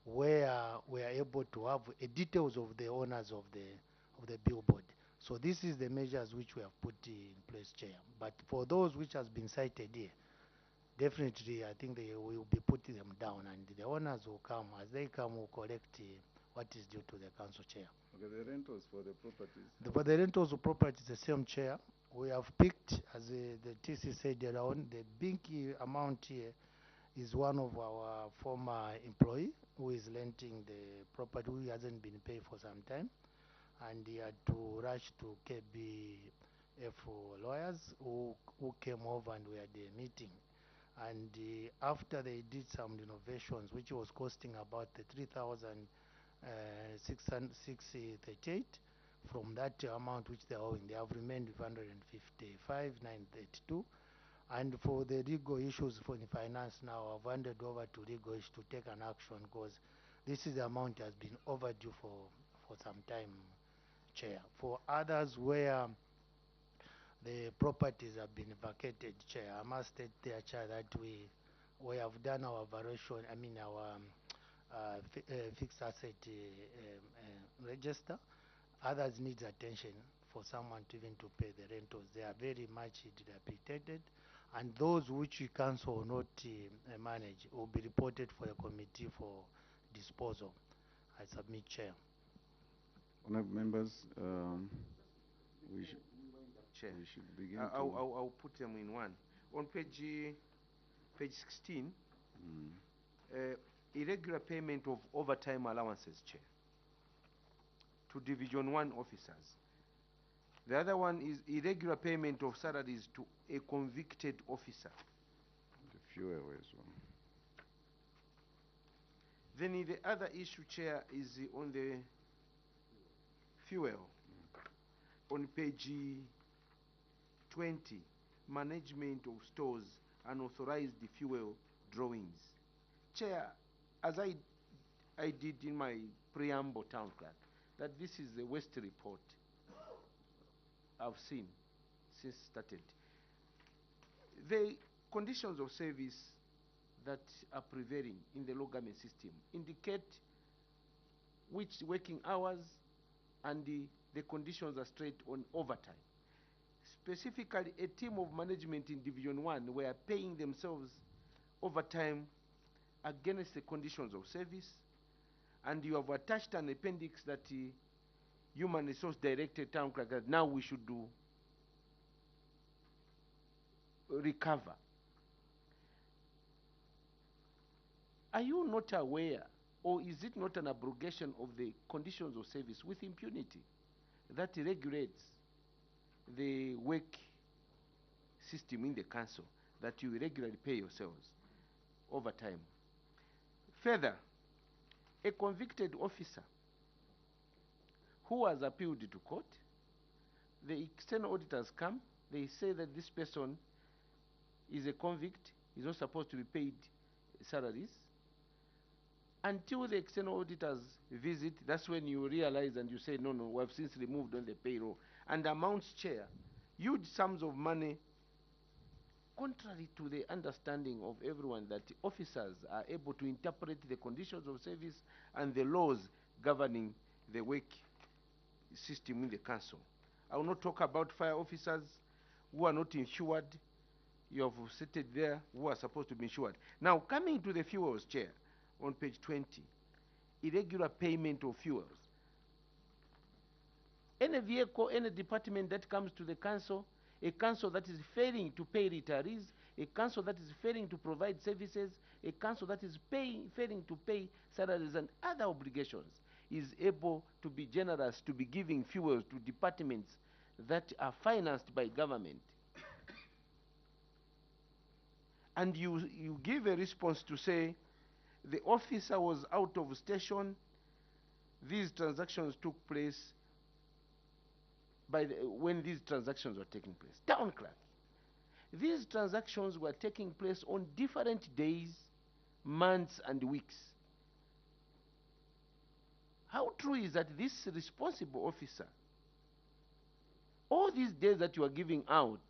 where we are able to have details of the owners of the billboard. So this is the measures which we have put in place, Chair. But for those which has been cited here, definitely I think they will be putting them down, and the owners will come. As they come, will collect what is due to the council, Chair.
Okay, the rentals for the properties.
For the rentals of properties, the same, Chair. We have picked, as the TC said earlier on, the big amount here is one of our former employee who is renting the property, who hasn't been paid for some time, and he had to rush to KBF lawyers who came over and we had a meeting. And after they did some renovations, which was costing about 3,638, from that amount which they are owing, they have remained with 155,932. And for the legal issues for the finance now, I've handed over to legal issues to take an action because this is the amount has been overdue for some time, Chair. For others where the properties have been vacated, Chair, I must state there, Chair, that we have done our valuation, I mean our fixed asset register. Others need attention for someone to even to pay the rentals. They are very much dilapidated, and those which we council will not manage will be reported for a committee for disposal. I submit, Chair.
Honourable members, we should
Chair.
begin
I'll put them in one. On page 16, irregular payment of overtime allowances, Chair, to Division 1 officers. The other one is irregular payment of salaries to a convicted officer.
the fuel as well.
Then the other issue, Chair, is on the fuel. On page 20, management of stores and authorized fuel drawings. Chair, as I did in my preamble, town clerk, that this is the worst report I've seen since started. The conditions of service that are prevailing in the local government system indicate which working hours and the conditions are straight on overtime. Specifically, a team of management in Division 1 were paying themselves overtime against the conditions of service, and you have attached an appendix that Human Resource Director Town Clerk that now we should do recover. Are you not aware, or is it not an abrogation of the conditions of service with impunity that regulates the work system in the council, that you regularly pay yourselves overtime? Further, a convicted officer who has appealed to court, the external auditors come, they say that this person is a convict, is not supposed to be paid salaries. Until the external auditors visit, that's when you realize and you say, no, we have since removed on the payroll. And amounts, Chair, huge sums of money, contrary to the understanding of everyone that officers are able to interpret the conditions of service and the laws governing the work system in the council. I will not talk about fire officers who are not insured. You have stated there who are supposed to be insured. Now, coming to the fuels, Chair, on page 20, irregular payment of fuels. Any vehicle, any department that comes to the council, a council that is failing to pay retirees, a council that is failing to provide services, a council that is failing to pay salaries and other obligations, is able to be generous, to be giving fuels to departments that are financed by government. And you give a response to say, the officer was out of station, these transactions took place when these transactions were taking place. Town clerk, these transactions were taking place on different days, months, and weeks. How true is that this responsible officer, all these days that you are giving out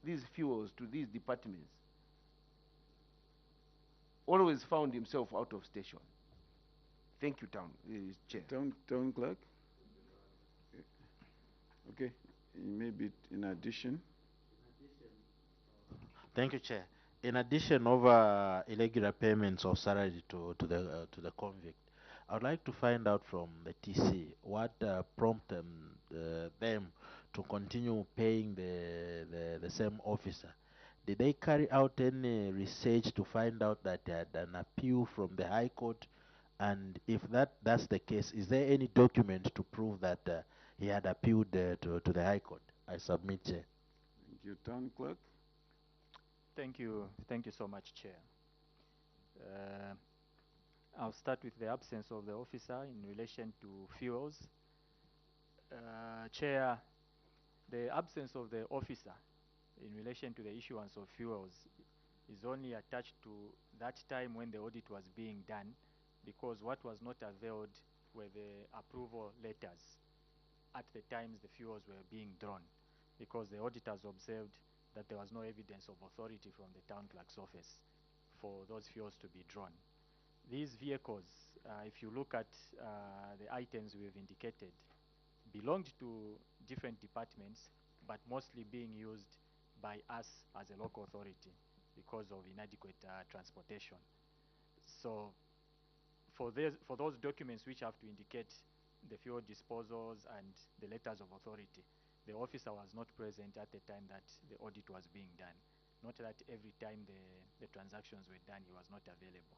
these fuels to these departments, always found himself out of station? Thank you, Chair.
Town clerk? Okay, maybe in addition.
Thank you, Chair. In addition of irregular payments of salary to the convict, I would like to find out from the TC what prompted them to continue paying the same officer. Did they carry out any research to find out that they had an appeal from the High Court? And if that's the case, is there any document to prove that he had appealed to the High Court? I submit, Chair.
Thank you, Town Clerk.
Thank you so much, Chair. I'll start with the absence of the officer in relation to fuels. Chair, the absence of the officer in relation to the issuance of fuels is only attached to that time when the audit was being done, because what was not availed were the approval letters at the times the fuels were being drawn, because the auditors observed that there was no evidence of authority from the town clerk's office for those fuels to be drawn. These vehicles, if you look at the items we've indicated, belonged to different departments, but mostly being used by us as a local authority because of inadequate transportation. So for those documents which have to indicate the fuel disposals and the letters of authority, the officer was not present at the time that the audit was being done. Not that every time the transactions were done, he was not available.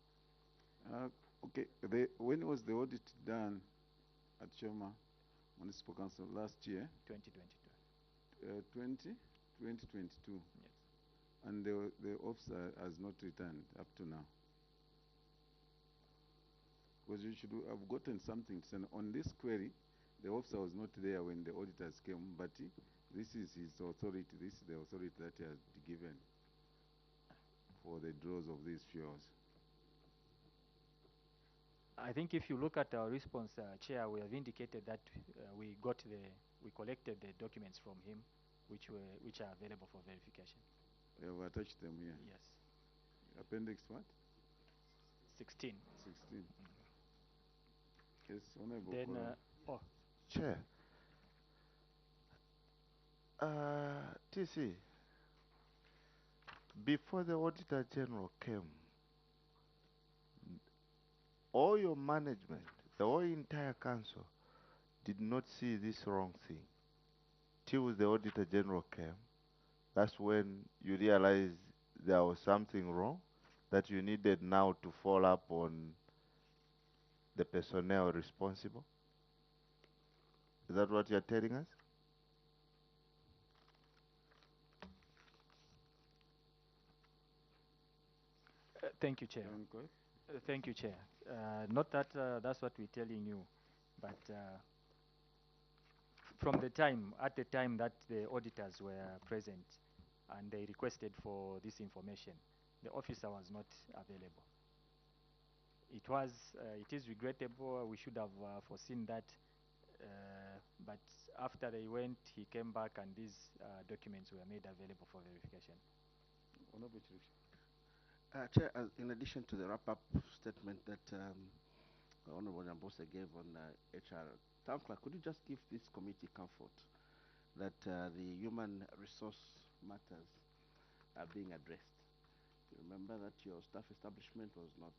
Okay, when was the audit done at Choma Municipal Council? Last year?
2022.
2022.
Yes.
And the officer has not returned up to now. Because you should have gotten something to send. On this query, the officer was not there when the auditors came, but this is his authority. This is the authority that he has given for the draws of these fuels.
I think if you look at our response, Chair, we have indicated that we collected the documents from him, which are available for verification.
We have attached them here.
Yes.
Appendix what?
16.
16. Yes, Honorable.
Then,
Chair. TC, before the Auditor General came, all your management, the whole entire council, did not see this wrong thing. Till the Auditor General came, that's when you realized there was something wrong, that you needed now to follow up on the personnel responsible. Is that what you're telling us?
Thank you, Chair. Thank you, Chair. Not that that's what we're telling you, but at the time that the auditors were present and they requested for this information, the officer was not available. It is regrettable. We should have foreseen that, but after they went, he came back and these documents were made available for verification.
Chair, in addition to the wrap-up statement that Honorable Nyambose gave on HR, Town Clerk, could you just give this committee comfort that the human resource matters are being addressed? You remember that your staff establishment was not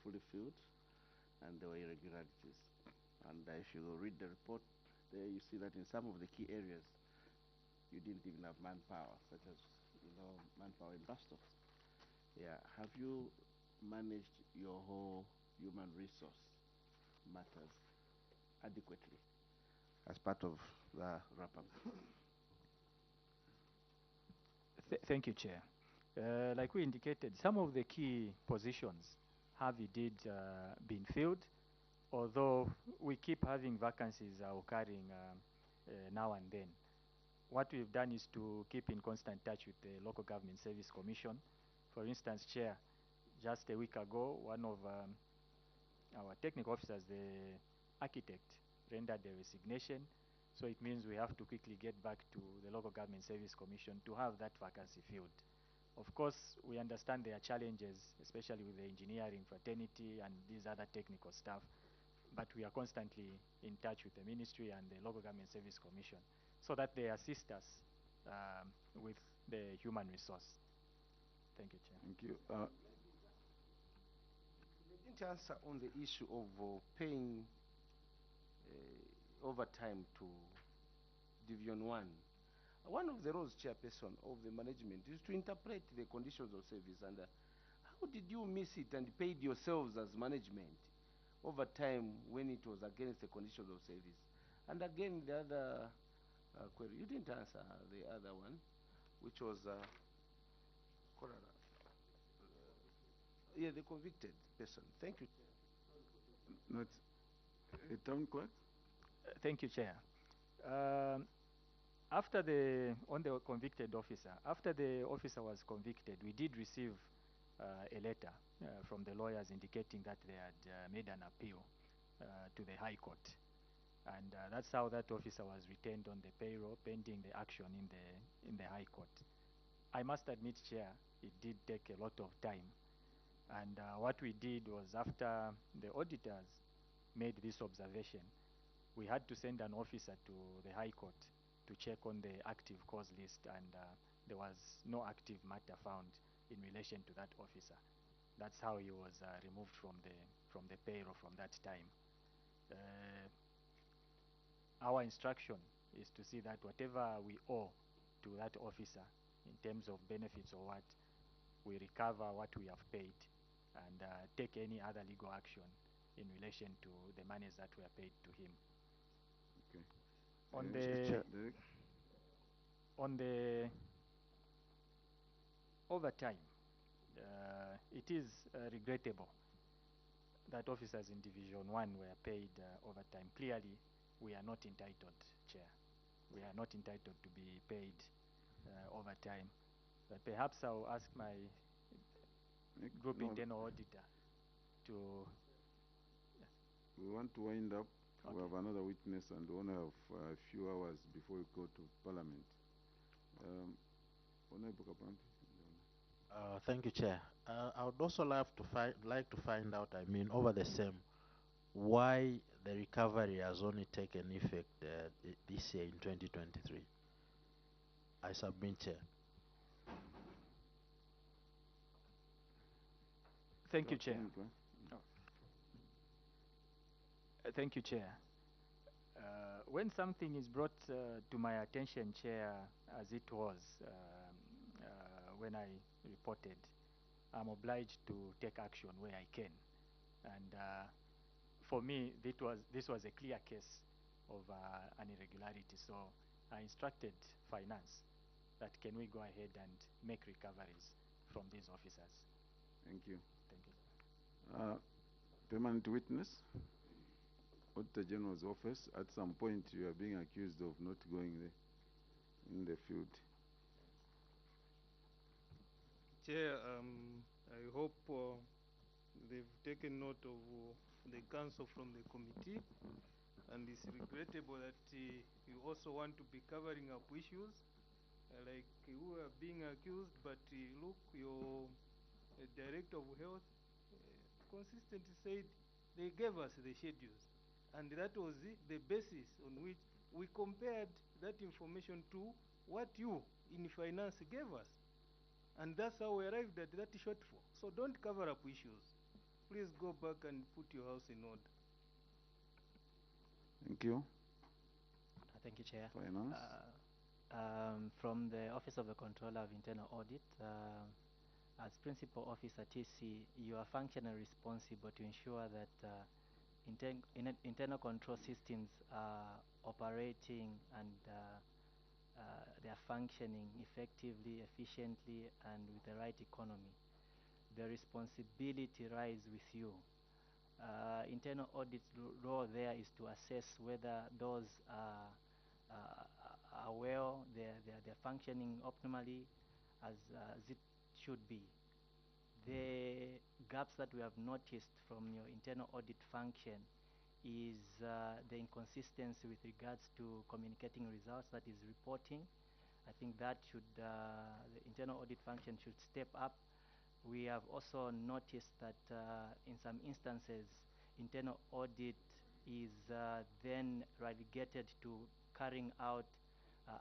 fully filled and there were irregularities. And if you read the report, there you see that in some of the key areas, you didn't even have manpower, such as, manpower in bus stops. Yeah, have you managed your whole human resource matters adequately as part of the wrap-up?
Thank you, Chair. Like we indicated, some of the key positions have indeed been filled, although we keep having vacancies occurring now and then. What we've done is to keep in constant touch with the Local Government Service Commission. For instance, Chair, just a week ago, one of our technical officers, the architect, rendered a resignation. So it means we have to quickly get back to the Local Government Service Commission to have that vacancy filled. Of course, we understand there are challenges, especially with the engineering fraternity and these other technical staff, but we are constantly in touch with the ministry and the Local Government Service Commission so that they assist us with the human resource. Thank you, Chair.
Thank you.
You didn't answer on the issue of paying overtime to Division 1. One of the roles, Chairperson, of the management is to interpret the conditions of service. And how did you miss it and paid yourselves as management overtime when it was against the conditions of service? And again, the other query, you didn't answer the other one, which was the convicted person. Thank you.
Not Town Clerk?
Thank you, Chair. After on the convicted officer, after the officer was convicted, we did receive a letter from the lawyers indicating that they had made an appeal to the High Court. And that's how that officer was retained on the payroll pending the action in the High Court. I must admit, Chair, it did take a lot of time. And what we did was, after the auditors made this observation, we had to send an officer to the High Court to check on the active cause list, and there was no active matter found in relation to that officer. That's how he was removed from the payroll from that time. Our instruction is to see that whatever we owe to that officer in terms of benefits or what, we recover what we have paid and take any other legal action in relation to the monies that were paid to him.
Okay.
On the overtime, it is regrettable that officers in Division 1 were paid overtime. Clearly, we are not entitled, Chair. We are not entitled to be paid overtime. But perhaps I'll ask my group internal auditor to... Yes.
We want to wind up.
Okay.
We have another witness and we only have a few hours before we go to Parliament.
Thank you, Chair. I would also like to find out, I mean, over the same, why the recovery has only taken effect this year in 2023. I submit, Chair.
Thank you, Chair. Thank you, Chair. When something is brought to my attention, Chair, as it was when I reported, I'm obliged to take action where I can. And for me, this was a clear case of an irregularity. So I instructed Finance that can we go ahead and make recoveries from these officers.
Thank you.
Thank you.
Permanent witness, Auditor General's office. At some point, you are being accused of not going there in the field.
Chair, I hope they've taken note of the counsel from the committee, and it's regrettable that you also want to be covering up issues like who are being accused, but look, your Director of Health consistently said they gave us the schedules, and that was the basis on which we compared that information to what you in Finance gave us. And that's how we arrived at that shortfall. So don't cover up issues. Please go back and put your house in order.
Thank you.
Thank you, Chair.
Finance.
From the Office of the Controller of Internal Audit, as Principal Officer TC, you are functionally responsible to ensure that internal control systems are operating and they are functioning effectively, efficiently, and with the right economy. The responsibility lies with you. Internal audit's role there is to assess whether those are well, they're functioning optimally as it should be. The gaps that we have noticed from your internal audit function is the inconsistency with regards to communicating results, that is reporting. I think that should, the internal audit function should step up. We have also noticed that in some instances, internal audit is then relegated to carrying out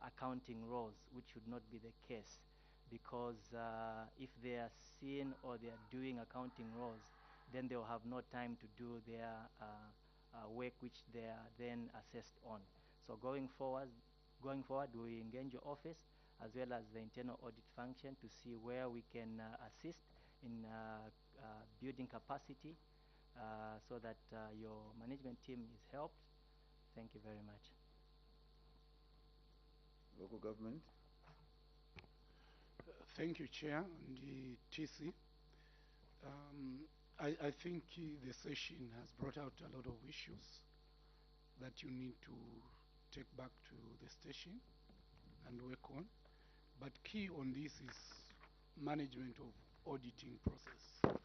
accounting roles, which should not be the case, because if they are seen or they are doing accounting roles, then they will have no time to do their work which they are then assessed on. So going forward, we engage your office as well as the internal audit function to see where we can assist in building capacity so that your management team is helped. Thank you very much.
Local government.
Thank you, Chair and the TC. I think the session has brought out a lot of issues that you need to take back to the station. and work on. But key on this is management of auditing process.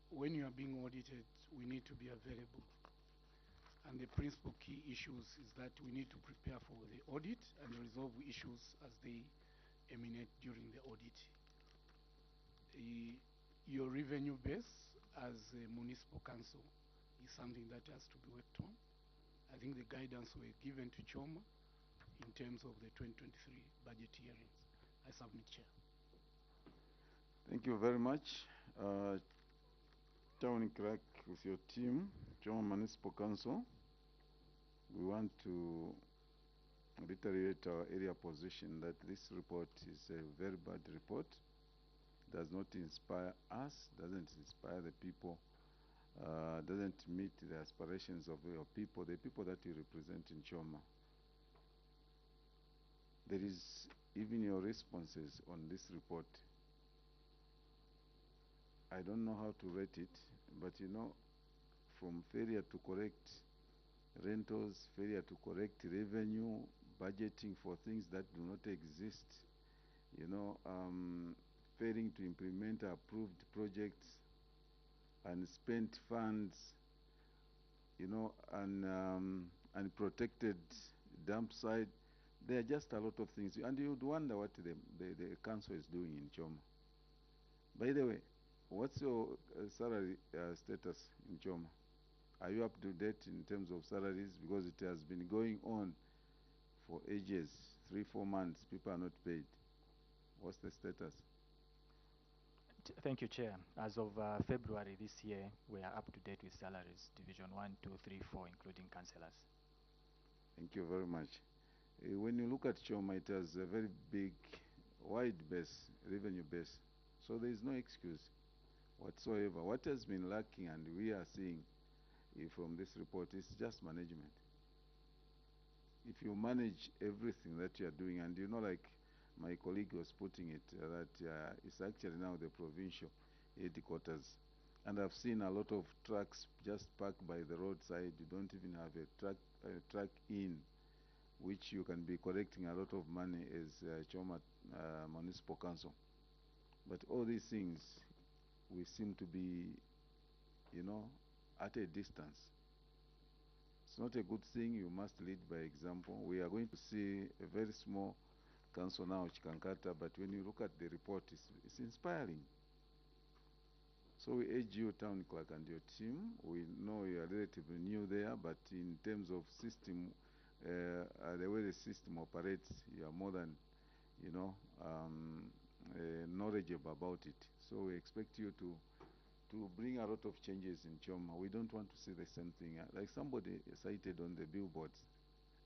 When you are being audited, we need to be available. And the principal key issues is that we need to prepare for the audit and resolve issues as they emanate during the audit. Your revenue base as a municipal council is something that has to be worked on. I think the guidance were given to Choma in terms of the 2023 budget hearings. I submit, Chair.
Thank you very much. Town Clerk, with your team, Choma Municipal Council, we want to reiterate our area position that this report is a very bad report. Does not inspire us, doesn't inspire the people, doesn't meet the aspirations of your people, the people that you represent in Choma. There is even your responses on this report. I don't know how to rate it, but you know, from failure to correct rentals, failure to correct revenue, budgeting for things that do not exist, you know, failing to implement approved projects and spent funds, you know, and unprotected dump site. There are just a lot of things. And you'd wonder what the council is doing in Choma. By the way, what's your salary status in Choma? Are you up to date in terms of salaries? Because it has been going on for ages, 3-4 months, people are not paid. What's the status?
Thank you, Chair. As of February this year, we are up to date with salaries, Division 1, 2, 3, 4, including councillors.
Thank you very much. When you look at Choma, it has a very big, wide base, revenue base. So there is no excuse whatsoever. What has been lacking, and we are seeing from this report, is just management. If you manage everything that you are doing, and you know, like my colleague was putting it, that it's actually now the provincial headquarters. And I've seen a lot of trucks just parked by the roadside. You don't even have a truck in, which you can be collecting a lot of money as Choma Municipal Council. But all these things, we seem to be, you know, at a distance. It's not a good thing. You must lead by example. We are going to see a very small council now, Chikankata, but when you look at the report, it's inspiring. So we urge you, Town Clerk, and your team. We know you are relatively new there, but in terms of system, the way the system operates, you are more than, you know, knowledgeable about it. So we expect you to bring a lot of changes in Choma. We don't want to see the same thing. Like somebody cited on the billboards,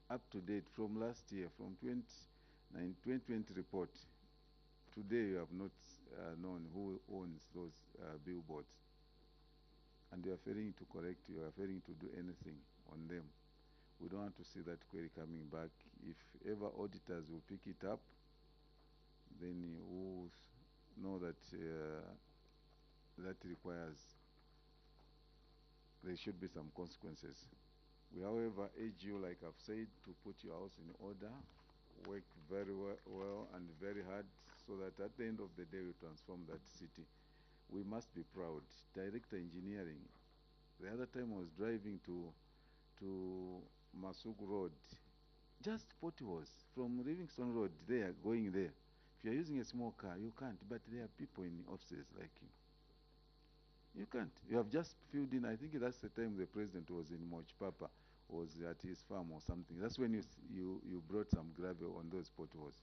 up to date from last year, from 2020 report, today you have not known who owns those billboards. And you are failing to correct, you are failing to do anything on them. We don't want to see that query coming back. If ever auditors will pick it up, then you will know that that requires, there should be some consequences. We, however, urge you, like I've said, to put your house in order, work very well and very hard, so that at the end of the day we transform that city. We must be proud. Director Engineering, the other time I was driving to Masuk Road, just potholes from Livingston Road there, going there. If you're using a small car, you can't, but there are people in offices like you. You can't. You have just filled in. I think that's the time the president was in Moch Papa, was at his farm or something. That's when you brought some gravel on those potholes.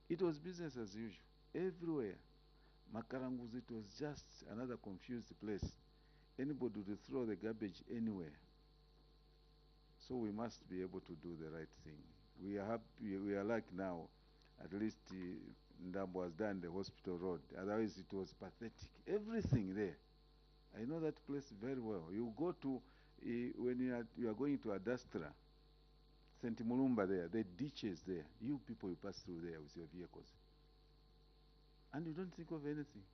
It was business as usual everywhere. Makarangus, it was just another confused place. Anybody would throw the garbage anywhere. So we must be able to do the right thing. We are happy. We are like now, at least Ndambo has done the hospital road. Otherwise, it was pathetic. Everything there. I know that place very well. You go to, when you are going to Adastra, St. Mulumba there, the ditches there. You people, you pass through there with your vehicles. And you don't think of anything.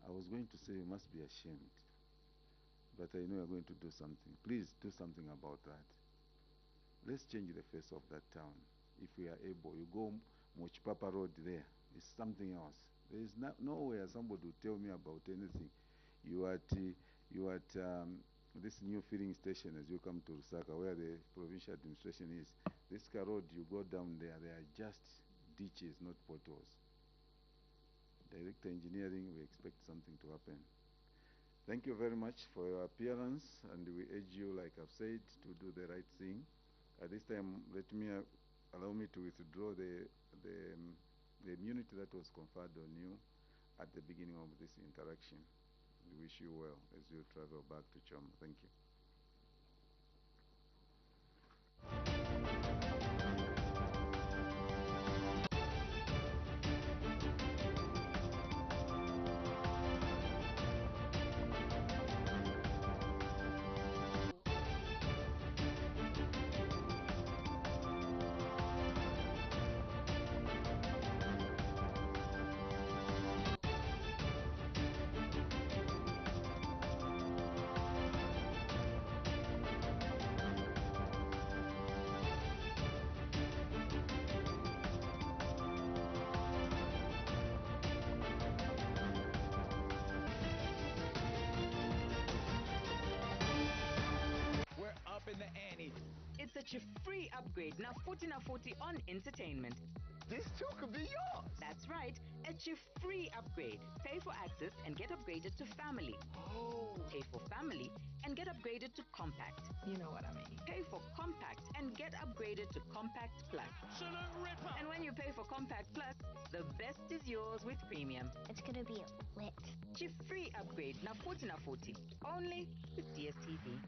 I was going to say you must be ashamed. But I know you're going to do something. Please do something about that. let's change the face of that town. If we are able, you go Mochipapa Road there, it's something else. There is nowhere somebody will tell me about anything. You are at this new filling station as you come to Lusaka, where the provincial administration is. This road, you go down there, they are just ditches, not potholes. Director Engineering, we expect something to happen. Thank you very much for your appearance, and we urge you, like I've said, to do the right thing. At this time, allow me to withdraw the immunity that was conferred on you at the beginning of this interaction. We wish you well as you travel back to Choma. Thank you.
It's such a free upgrade. Now 40 on entertainment.
This too could be yours.
That's right. It's your free upgrade. Pay for access and get upgraded to family.
Oh.
Pay for family and get upgraded to compact.
You know what I mean.
Pay for compact and get upgraded to compact plus.
Absolute ripper.
And when you pay for compact plus, the best is yours with premium.
It's gonna be lit.
It's your free upgrade. Now 40 only with DSTV.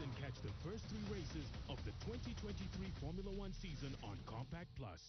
And catch the first 3 races of the 2023 Formula One season on Compact Plus.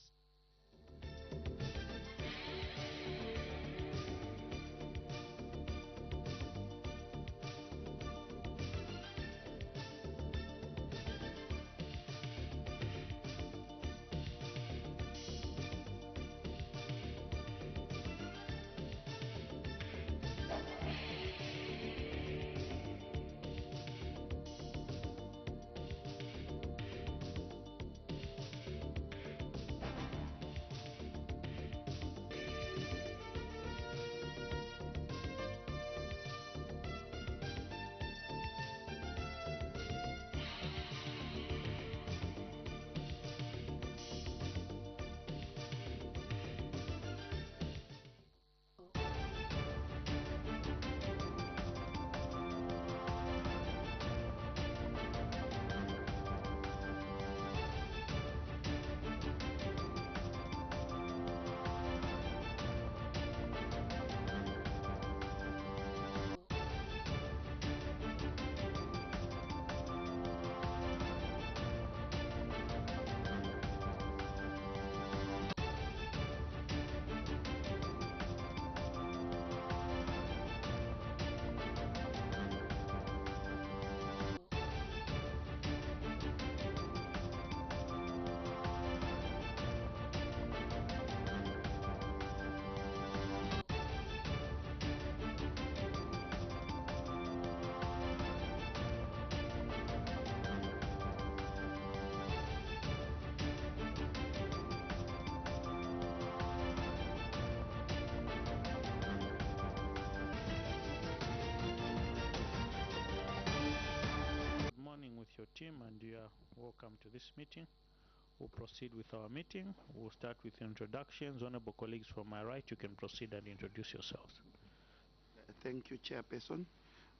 Your team, and you are welcome to this meeting. We'll proceed with our meeting. We'll start with introductions. Honorable colleagues from my right, you can proceed and introduce yourselves.
Thank you, Chairperson.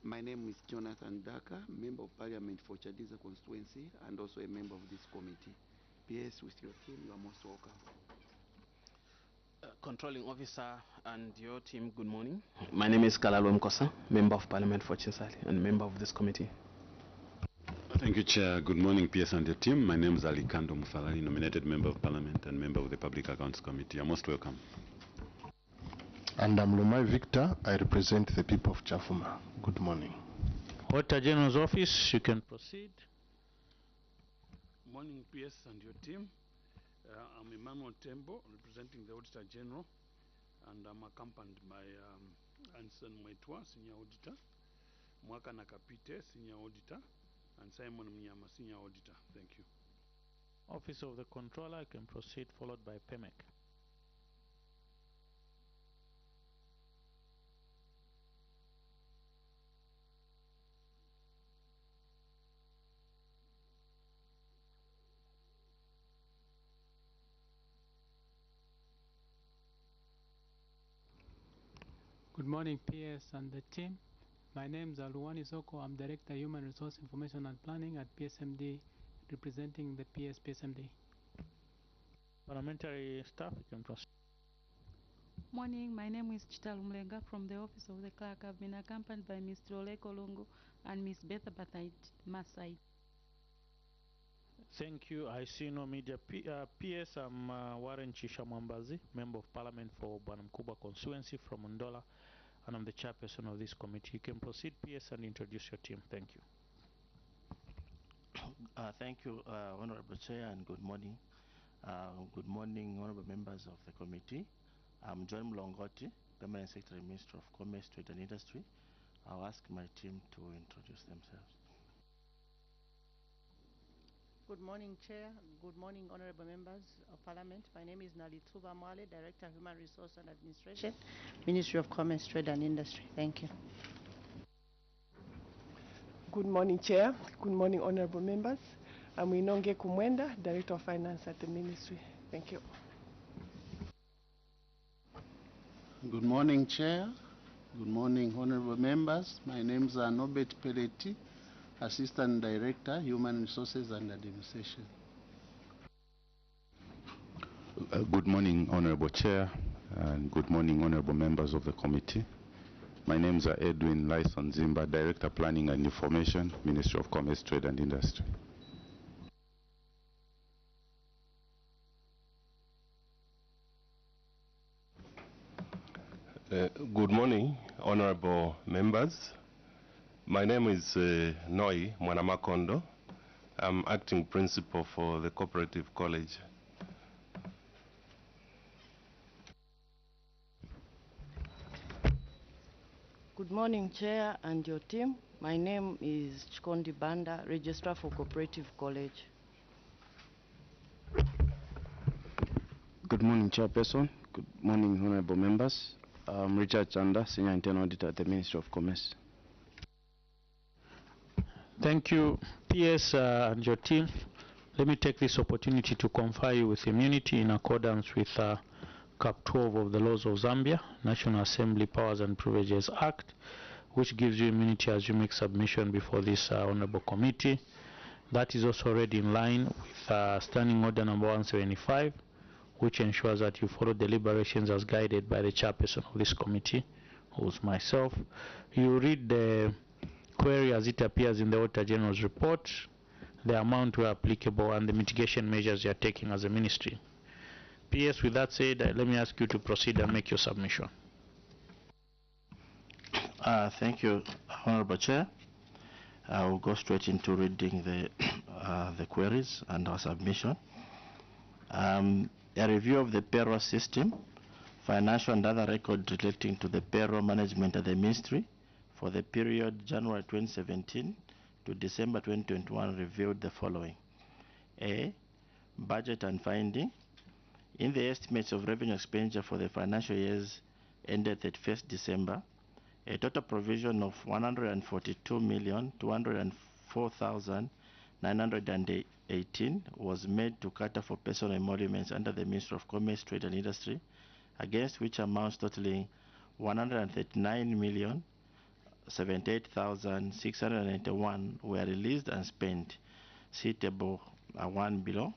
My name is Jonathan Daka, Member of Parliament for Chadiza constituency and also a member of this committee. PS, with your team, you are most welcome.
Controlling Officer and your team, good morning. My name is Kalalo Mkosa, Member of Parliament for Chinsali and member of this committee.
Thank you, Chair. Good morning, PS and your team. My name is Ali Kando Mufalani, nominated Member of Parliament and member of the Public Accounts Committee. You're most welcome.
And I'm Lumai Victor. I represent the people of Chafuma. Good morning.
Auditor General's Office, you can proceed.
Morning, PS and your team. I'm Emmanuel Tembo, representing the Auditor General, and I'm accompanied by Anson Mwetwa, Senior Auditor, Mwaka Nakapite, Senior Auditor, and Simon Mnyama, Senior Auditor. Thank you.
Office of the Controller, you can proceed, followed by PEMEC.
Good morning, PS and the team. My name is Aluwani Soko. I'm Director Human Resource Information and Planning at PSMD, representing the PSMD.
Parliamentary staff, you can proceed.
Morning, my name is Chita Lumlenga from the Office of the Clerk. I've been accompanied by Mr. Ole Kolungu and Ms. Betha Batait Masai.
Thank you. I see no media. PS, I'm Warren Chisha Mwambazi, Member of Parliament for Bwanamkubwa constituency from Ndola, and I'm the chairperson of this committee. You can proceed, PS, and introduce your team. Thank you.
Thank you, Honorable Chair, and good morning. Good morning, honorable members of the committee. I'm John Mlongoti, Permanent Secretary, Minister of Commerce, Trade and Industry. I'll ask my team to introduce themselves.
Good morning, Chair. Good morning, honorable members of Parliament. My name is Nalitsuba Mwale, Director, Human Resource and Administration, Ministry of Commerce, Trade and Industry. Thank you.
Good morning, Chair. Good morning, honorable members. I'm Inonge Kumwenda, Director of Finance at the Ministry. Thank you.
Good morning, Chair. Good morning, honorable members. My name is Nobet Peleti, Assistant Director, Human Resources and Administration.
Good morning, Honorable Chair, and good morning, honorable members of the committee. My name is Edwin Lyson Zimba, Director, Planning and Information, Ministry of Commerce, Trade and Industry.
Good morning, honorable members. My name is Noi Mwanamakondo. I'm acting principal for the Cooperative College.
Good morning, Chair and your team. My name is Chikondi Banda, Registrar for Cooperative College.
Good morning, Chairperson. Good morning, honorable members. I'm Richard Chanda, Senior Internal Auditor at the Ministry of Commerce.
Thank you, PS and your team. Let me take this opportunity to confer you with immunity in accordance with Cap 12 of the laws of Zambia, National Assembly Powers and Privileges Act, which gives you immunity as you make submission before this honorable committee. That is also already in line with Standing Order number 175, which ensures that you follow deliberations as guided by the chairperson of this committee, who is myself. You read the query as it appears in the Auditor General's report, the amount where applicable, and the mitigation measures you are taking as a ministry. PS, with that said, let me ask you to proceed and make your submission.
Thank you, Honorable Chair. I will go straight into reading the queries and our submission. A review of the payroll system, financial and other records relating to the payroll management at the ministry for the period January 2017 to December 2021 revealed the following. A, budget and finding. In the estimates of revenue expenditure for the financial years ended 31st December, a total provision of 142,204,918 was made to cater for personal emoluments under the Ministry of Commerce, Trade and Industry, against which amounts totaling 139,078,691 were released and spent. See table 1 below.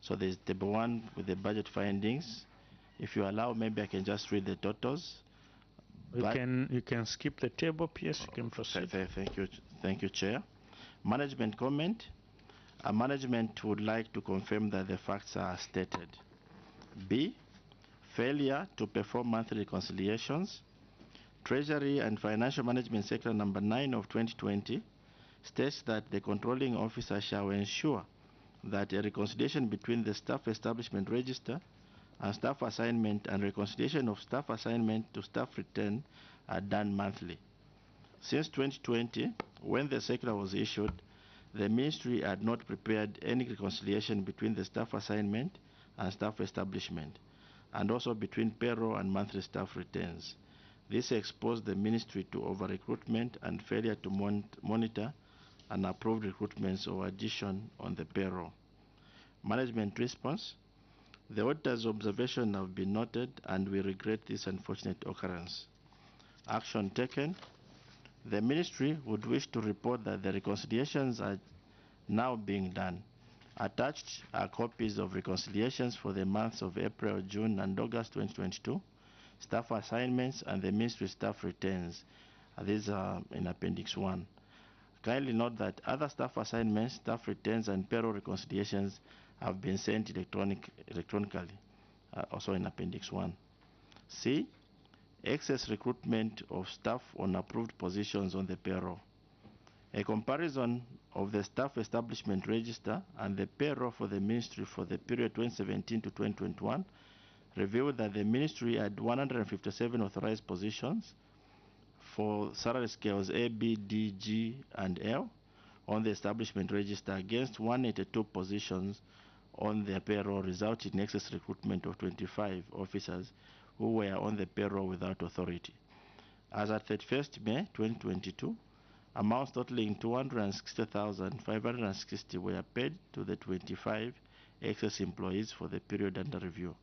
So there's table 1 with the budget findings. If you allow, maybe I can just read the totals.
You can skip the table, PS. You can proceed.
Thank you, Chair. Management comment. Management would like to confirm that the facts are stated. B,
failure to perform monthly reconciliations. Treasury and Financial Management Circular number 9 of 2020 states that the controlling officer shall ensure that a reconciliation between the staff establishment register and staff assignment and reconciliation of staff assignment to staff return are done monthly. Since 2020, when the circular was issued, the ministry had not prepared any reconciliation between the staff assignment and staff establishment, and also between payroll and monthly staff returns. This exposed the ministry to over-recruitment and failure to monitor and approve recruitments or addition on the payroll. Management response. The auditor's observation have been noted and we regret this unfortunate occurrence. Action taken. The ministry would wish to report that the reconciliations are now being done. Attached are copies of reconciliations for the months of April, June, and August 2022, staff assignments, and the ministry staff returns. These are in Appendix 1. Kindly note that other staff assignments, staff returns, and payroll reconciliations have been sent electronically, also in Appendix 1. C. Excess recruitment of staff on approved positions on the payroll. A comparison of the staff establishment register and the payroll for the ministry for the period 2017 to 2021 revealed that the ministry had 157 authorized positions for salary scales A, B, D, G, and L on the establishment register against 182 positions on their payroll, resulting in excess recruitment of 25 officers who were on the payroll without authority. As at 31st May 2022, amounts totaling 260,560 were paid to the 25 excess employees for the period under review.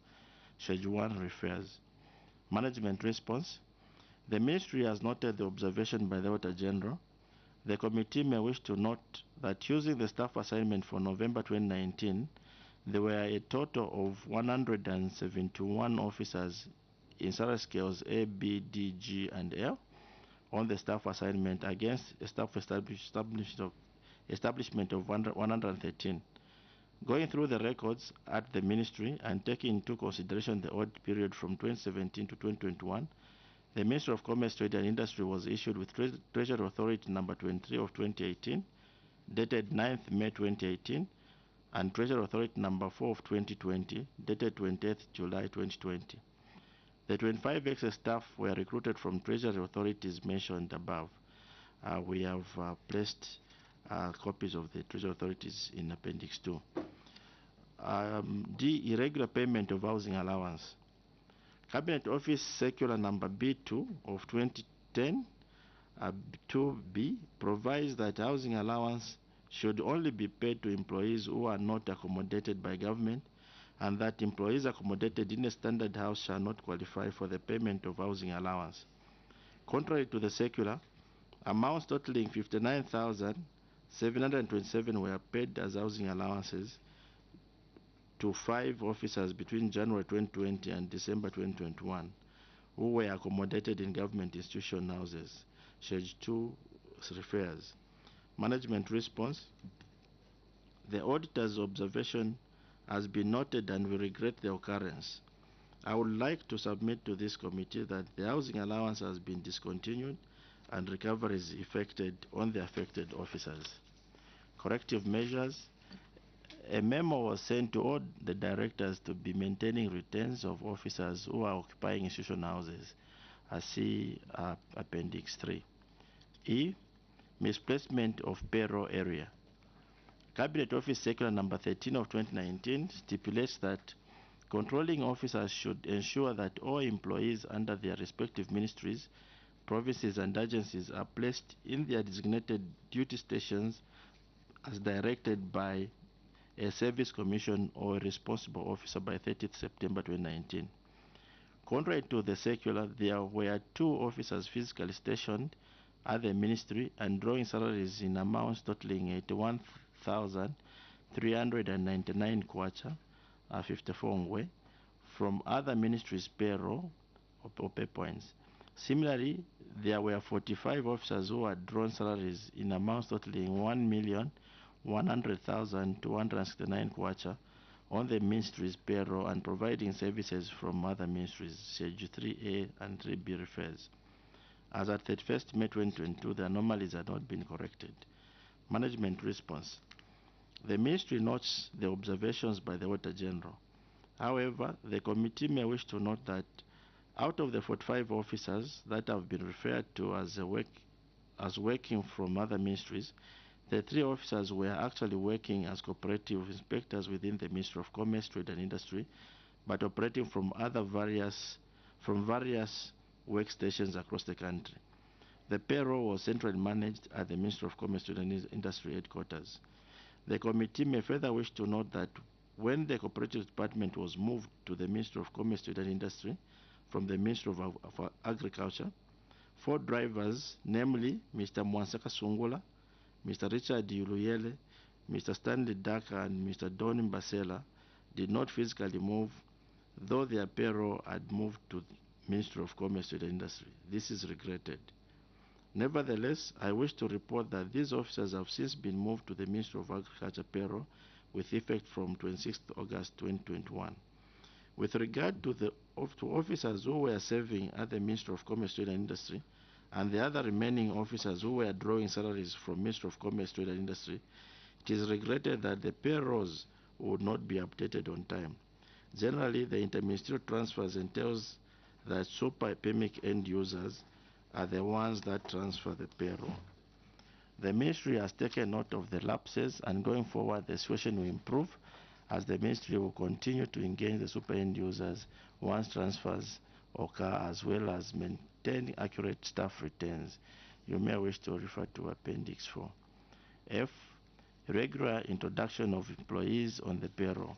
Schedule 1 refers. Management response. The ministry has noted the observation by the Auditor General. The committee may wish to note that using the staff assignment for November 2019, there were a total of 171 officers in salary scales A, B, D, G, and L on the staff assignment against a staff establishment of 113. Going through the records at the ministry and taking into consideration the audit period from 2017 to 2021, the Ministry of Commerce, Trade and Industry was issued with Treasury Authority number 23 of 2018, dated 9th May 2018, and Treasury Authority number 4 of 2020, dated 20th July 2020. The 25 excess staff were recruited from Treasury authorities mentioned above. We have placed copies of the Treasury authorities in Appendix 2. D. Irregular payment of housing allowance. Cabinet Office Circular number B2 of 2010, 2B, provides that housing allowance should only be paid to employees who are not accommodated by government, and that employees accommodated in a standard house shall not qualify for the payment of housing allowance. Contrary to the circular, amounts totaling 59,727 were paid as housing allowances to 5 officers between January 2020 and December 2021 who were accommodated in government institution houses. Schedule 2 refers. Management response. The auditor's observation has been noted and we regret the occurrence. I would like to submit to this committee that the housing allowance has been discontinued and recovery is effected on the affected officers. Corrective measures. A memo was sent to all the directors to be maintaining returns of officers who are occupying institution houses. I see Appendix 3. E. Misplacement of payroll area. Cabinet Office Circular number 13 of 2019 stipulates that controlling officers should ensure that all employees under their respective ministries, provinces, and agencies are placed in their designated duty stations as directed by a service commission or a responsible officer by 30th September 2019. Contrary to the circular, there were 2 officers physically stationed at the ministry and drawing salaries in amounts totaling 81,399 kwacha, 54 ngwe, from other ministries' payroll or pay points. Similarly, there were 45 officers who had drawn salaries in amounts totaling 1,100,269 kwacha
on the ministry's payroll and providing services from other ministries, Schedule 3A and 3B refers. As at 31st May 2022, the anomalies had not been corrected. Management response. The ministry notes the observations by the Auditor General. However, the committee may wish to note that out of the 45 officers that have been referred to as working from other ministries, the 3 officers were actually working as cooperative inspectors within the Ministry of Commerce, Trade and Industry, but operating from various workstations across the country. The payroll was centrally managed at the Ministry of Commerce, Trade and Industry headquarters. The committee may further wish to note that when the cooperative department was moved to the Ministry of Commerce, Trade and Industry from the Ministry of Agriculture, 4 drivers, namely Mr. Mwansaka Sungula, Mr. Richard Yuluyele, Mr. Stanley Daka, and Mr. Donny Mbasela, did not physically move, though their payroll had moved to the Ministry of Commerce, Trade and Industry. This is regretted. Nevertheless, I wish to report that these officers have since been moved to the Ministry of Agriculture payroll with effect from 26 August 2021. With regard to officers who were serving at the Ministry of Commerce, Trade and Industry, and the other remaining officers who were drawing salaries from Ministry of Commerce, Trade and Industry, it is regretted that the payrolls would not be updated on time. Generally, the interministerial transfers entails that super PEMIC end users are the ones that transfer the payroll. The ministry has taken note of the lapses, and going forward the situation will improve as the ministry will continue to engage the super end users once transfers occur, as well as maintain accurate staff returns. You may wish to refer to Appendix 4. F. Regular introduction of employees on the payroll.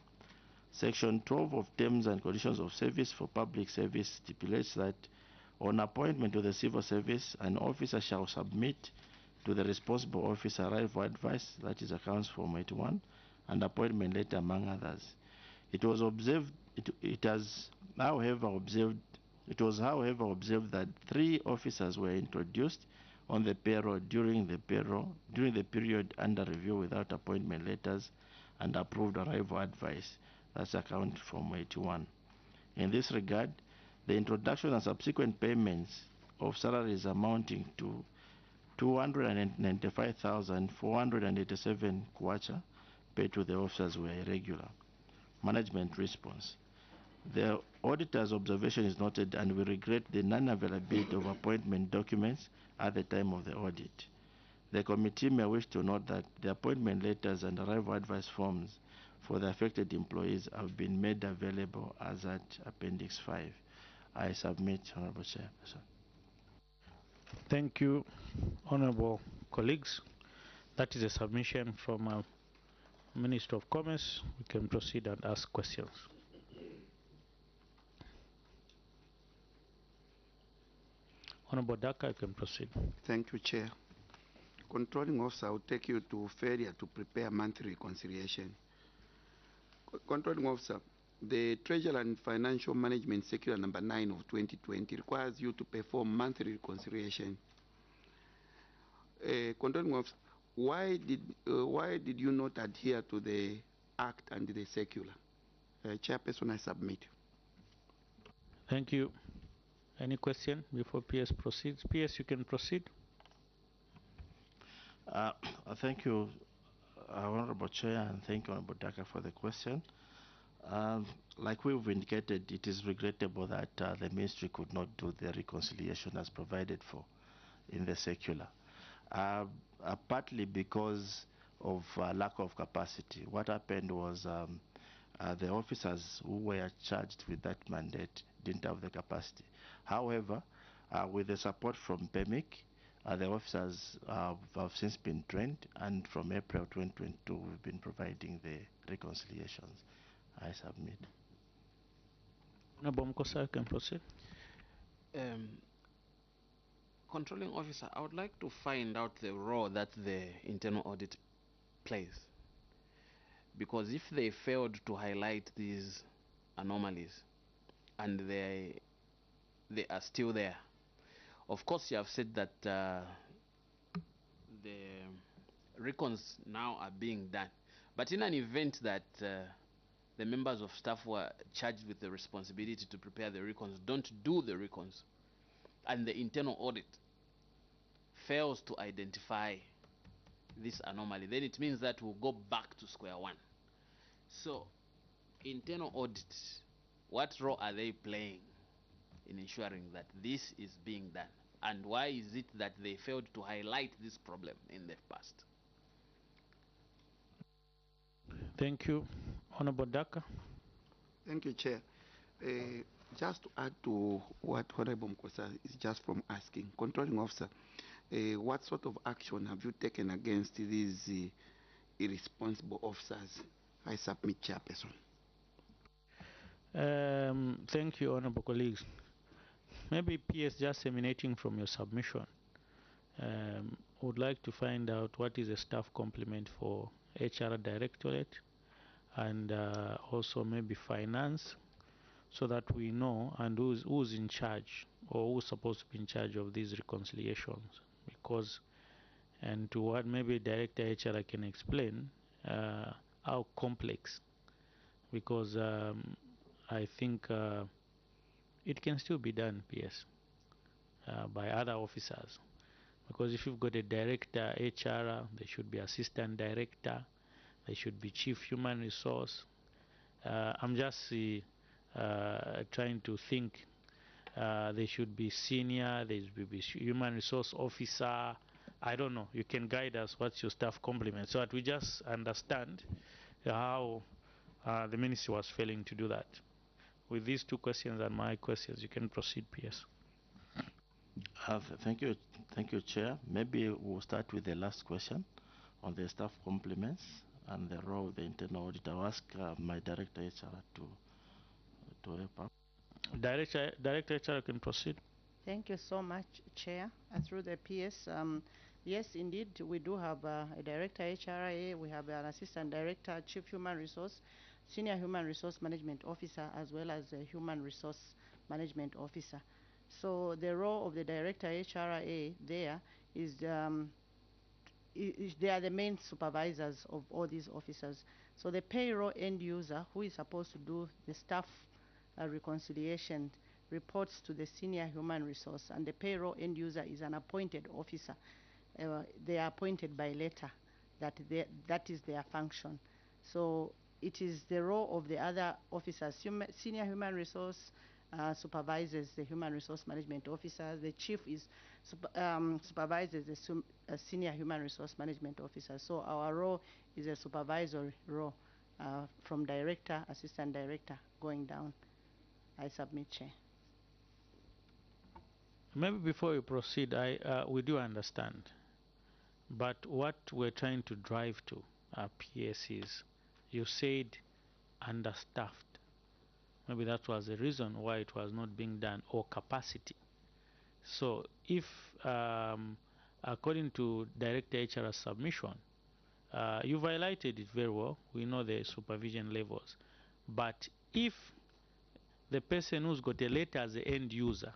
Section 12 of Terms and Conditions of Service for Public Service stipulates that on appointment to the civil service, an officer shall submit to the responsible officer arrival advice, that is accounts form 81, and appointment letter, among others. It was however observed that 3 officers were introduced on the payroll during the period under review without appointment letters and approved arrival advice. That's account form 81. In this regard, the introduction and subsequent payments of salaries amounting to 295,487 kwacha paid to the officers were irregular. Management response. The auditor's observation is noted, and we regret the non-availability of appointment documents at the time of the audit. The committee may wish to note that the appointment letters and arrival advice forms for the affected employees have been made available as at Appendix 5. I submit, Honorable Chairperson.
Thank you, honorable colleagues. That is a submission from Minister of Commerce. We can proceed and ask questions. Honorable Daka, you can proceed.
Thank you, Chair. Controlling officer, I will take you to failure to prepare monthly reconciliation. Controlling officer, the Treasury and Financial Management Circular number 9 of 2020 requires you to perform monthly reconciliation. Controlling officer, why did you not adhere to the Act and the circular? Chairperson, I submit.
Thank you. Any question before PS proceeds? PS, you can proceed.
Thank you, Honorable Chair, and thank you, Honorable Daka, for the question. Like we've indicated, it is regrettable that the ministry could not do the reconciliation as provided for in the circular, partly because of lack of capacity. What happened was the officers who were charged with that mandate didn't have the capacity. However, with the support from PEMIC, the officers have since been trained, and from April 2022 we've been providing the reconciliations. I submit.
Honorable Mkosa, you can proceed.
Controlling officer, I would like to find out the role that the internal audit plays. Because if they failed to highlight these anomalies and they are still there, of course you have said that the recons now are being done. But in an event that the members of staff who are charged with the responsibility to prepare the recons don't do the recons, and the internal audit fails to identify this anomaly, then it means that we'll go back to square one. So, internal audit, what role are they playing in ensuring that this is being done? And why is it that they failed to highlight this problem in the past?
Thank you. Honorable Daka.
Thank you, Chair. Just to add to what Honorable Mkosa is just from asking, controlling officer, what sort of action have you taken against these irresponsible officers? I submit, Chairperson.
Thank you, honorable colleagues. Maybe PS, just emanating from your submission, would like to find out what is a staff complement for HR Directorate and also maybe finance, so that we know and who's in charge or who's supposed to be in charge of these reconciliations. Because, and to what maybe Director HR can explain how complex, because I think it can still be done, PS, by other officers. Because if you've got a director HR, there should be assistant director, there should be chief human resource. I'm just trying to think. There should be senior, there should be human resource officer. I don't know. You can guide us. What's your staff complement, so that we just understand how the ministry was failing to do that. With these two questions and my questions, you can proceed, PS.
Thank you, Chair. Maybe we'll start with the last question on the staff complements and the role of the internal audit. I'll ask my Director HR to help out.
Director HR can proceed.
Thank you so much, Chair. Through the PS, yes, indeed, we do have a Director HRA, we have an Assistant Director, Chief Human Resource, Senior Human Resource Management Officer, as well as a Human Resource Management Officer. So the role of the Director HRA there is they are the main supervisors of all these officers. So the payroll end user, who is supposed to do the staff reconciliation, reports to the senior human resource, and the payroll end user is an appointed officer. They are appointed by letter. That is their function. So it is the role of the other officers. Senior human resource supervises the human resource management officer. The chief is supervises the senior human resource management officer. So our role is a supervisory role from director, assistant director, going down. I submit, Chair.
Maybe before you proceed, we do understand. But what we're trying to drive to, PS, is you said understaffed. Maybe that was the reason why it was not being done, or capacity. So if, according to Director HR's submission, you've highlighted it very well. We know the supervision levels. But if the person who's got a letter as the end user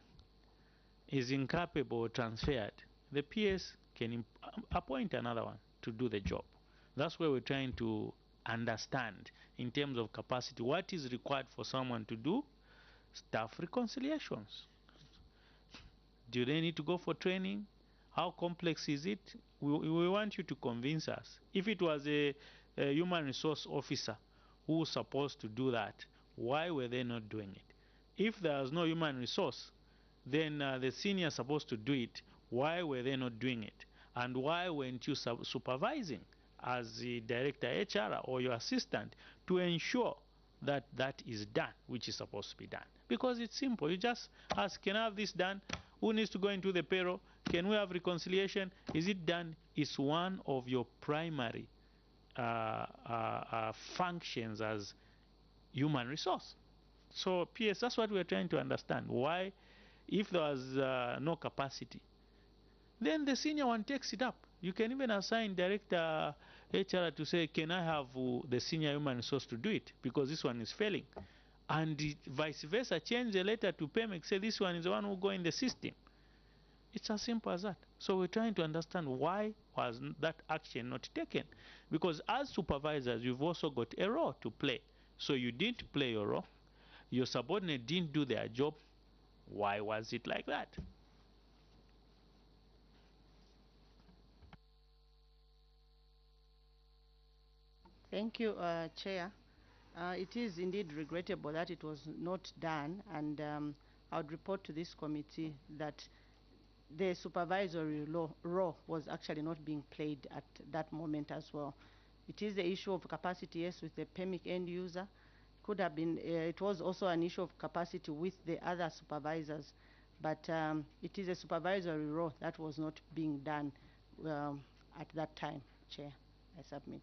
is incapable or transferred, the PS can appoint another one to do the job. That's where we're trying to understand, in terms of capacity, what is required for someone to do staff reconciliations. Do they need to go for training? How complex is it? We want you to convince us. If it was a human resource officer who was supposed to do that, why were they not doing it? If there was no human resource, then the senior supposed to do it. Why were they not doing it? And why weren't you supervising as the Director HR or your assistant to ensure that that is done, which is supposed to be done? Because it's simple. You just ask, can I have this done? Who needs to go into the payroll? Can we have reconciliation? Is it done? It's one of your primary functions as human resource. So, PS, that's what we're trying to understand. Why, if there was no capacity, then the senior one takes it up. You can even assign Director HR to say, can I have the senior human resource to do it, because this one is failing. And vice versa, change the letter to PEMEX, say this one is the one who will go in the system. It's as simple as that. So we're trying to understand why was that action not taken. Because as supervisors, you've also got a role to play. So you didn't play your role. Your subordinate didn't do their job. Why was it like that?
Thank you, Chair. It is indeed regrettable that it was not done, and I would report to this committee that the supervisory role was actually not being played at that moment as well. It is the issue of capacity, yes, with the PEMIC end user. Could have been, it was also an issue of capacity with the other supervisors, but it is a supervisory role that was not being done at that time, Chair. I submit.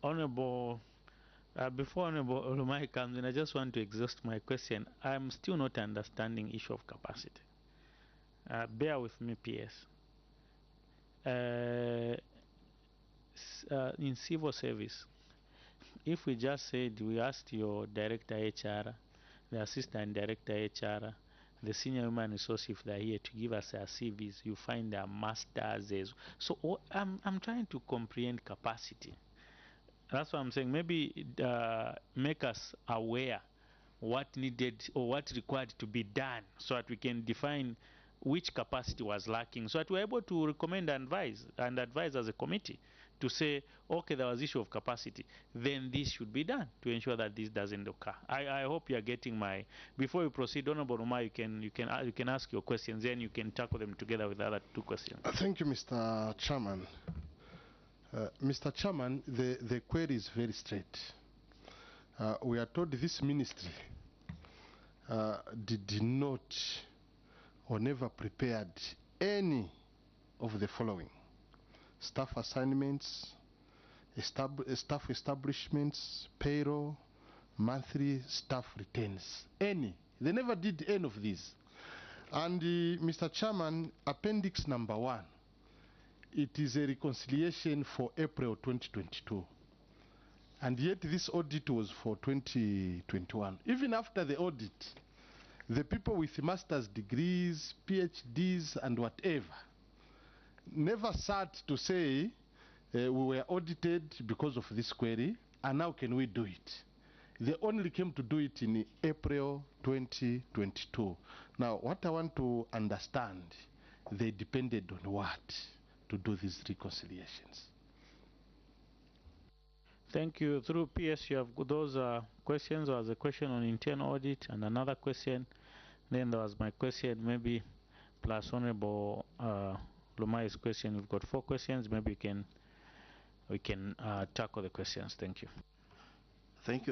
Honorable, before Honorable Olumai comes in, I just want to exhaust my question. I'm still not understanding issue of capacity. Bear with me, PS. In civil service, if we just said we asked your director HR, the assistant director HR, the senior human resource, if they're here to give us their CVs, you find their masters. So I'm trying to comprehend capacity. That's what I'm saying. Maybe make us aware what needed or what required to be done so that we can define which capacity was lacking, so that we're able to recommend and advise as a committee to say, okay, there was issue of capacity, then this should be done to ensure that this doesn't occur. I hope you are getting my. Before you proceed, Honorable Ruma, you can ask your questions, then you can tackle them together with the other two questions.
Thank you, Mr. Chairman. Mr. Chairman, the query is very straight. We are told this ministry did not or never prepared any of the following: staff assignments, staff establishments, payroll, monthly staff returns. Any. They never did any of these. And Mr. Chairman, appendix number 1, it is a reconciliation for April 2022. And yet this audit was for 2021. Even after the audit, the people with master's degrees, PhDs, and whatever never sat to say we were audited because of this query, and now can we do it? They only came to do it in April 2022. Now, what I want to understand, they depended on what to do these reconciliations?
Thank you. Through PS, you have those questions. There was a question on internal audit and another question. Then there was my question, maybe plus Honorable Lumai's question. We've got 4 questions. Maybe we can tackle the questions. Thank you.
Thank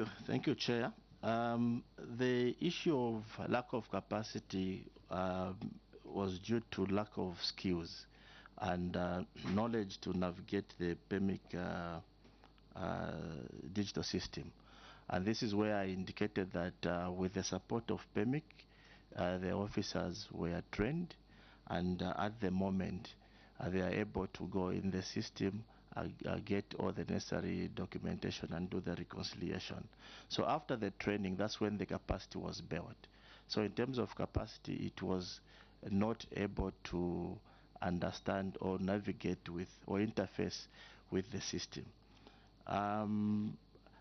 you, Chair. The issue of lack of capacity was due to lack of skills and knowledge to navigate the PEMIC digital system. And this is where I indicated that with the support of PEMIC, the officers were trained, and at the moment they are able to go in the system, get all the necessary documentation and do the reconciliation. So after the training, that's when the capacity was built. So in terms of capacity, it was not able to understand or navigate with or interface with the system.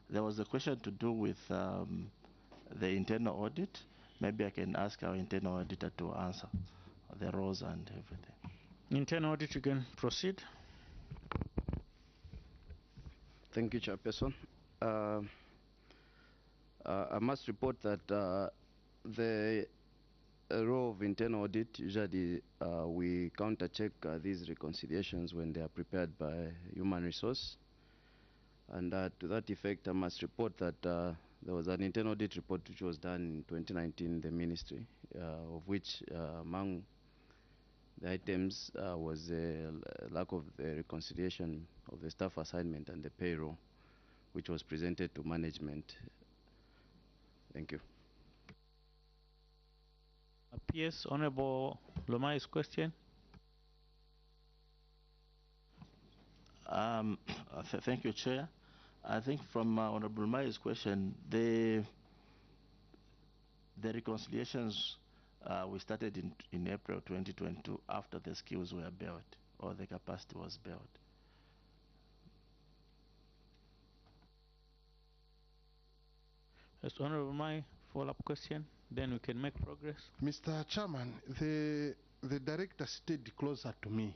There was a question to do with the internal audit. Maybe I can ask our internal auditor to answer the roles and everything.
Internal audit, you can proceed.
Thank you, Chairperson. I must report that the role of internal audit, usually we counter-check these reconciliations when they are prepared by human resource. And to that effect, I must report that there was an internal audit report which was done in 2019 in the ministry, of which among the items was a lack of the reconciliation of the staff assignment and the payroll, which was presented to management. Thank you.
PS, Honorable Lumai's question.
Thank you, Chair. I think from Honorable Lumai's question, the reconciliations we started in April 2022 after the skills were built or the capacity was built.
Yes, Honorable Mai, follow-up question, then we can make progress.
Mr. Chairman, the director stayed closer to me,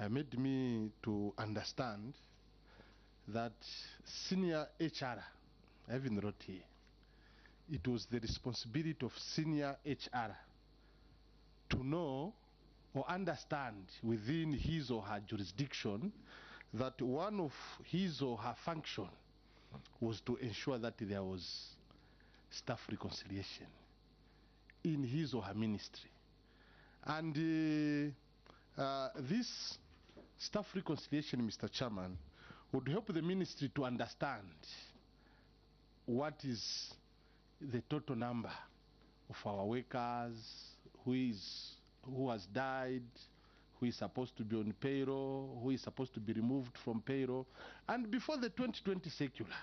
made me to understand that senior HR, I even wrote here, it was the responsibility of senior HR to know or understand within his or her jurisdiction that one of his or her function was to ensure that there was staff reconciliation in his or her ministry. And this staff reconciliation, Mr. Chairman, would help the ministry to understand what is the total number of our workers, who has died, who is supposed to be on payroll, who is supposed to be removed from payroll. And before the 2020 circular,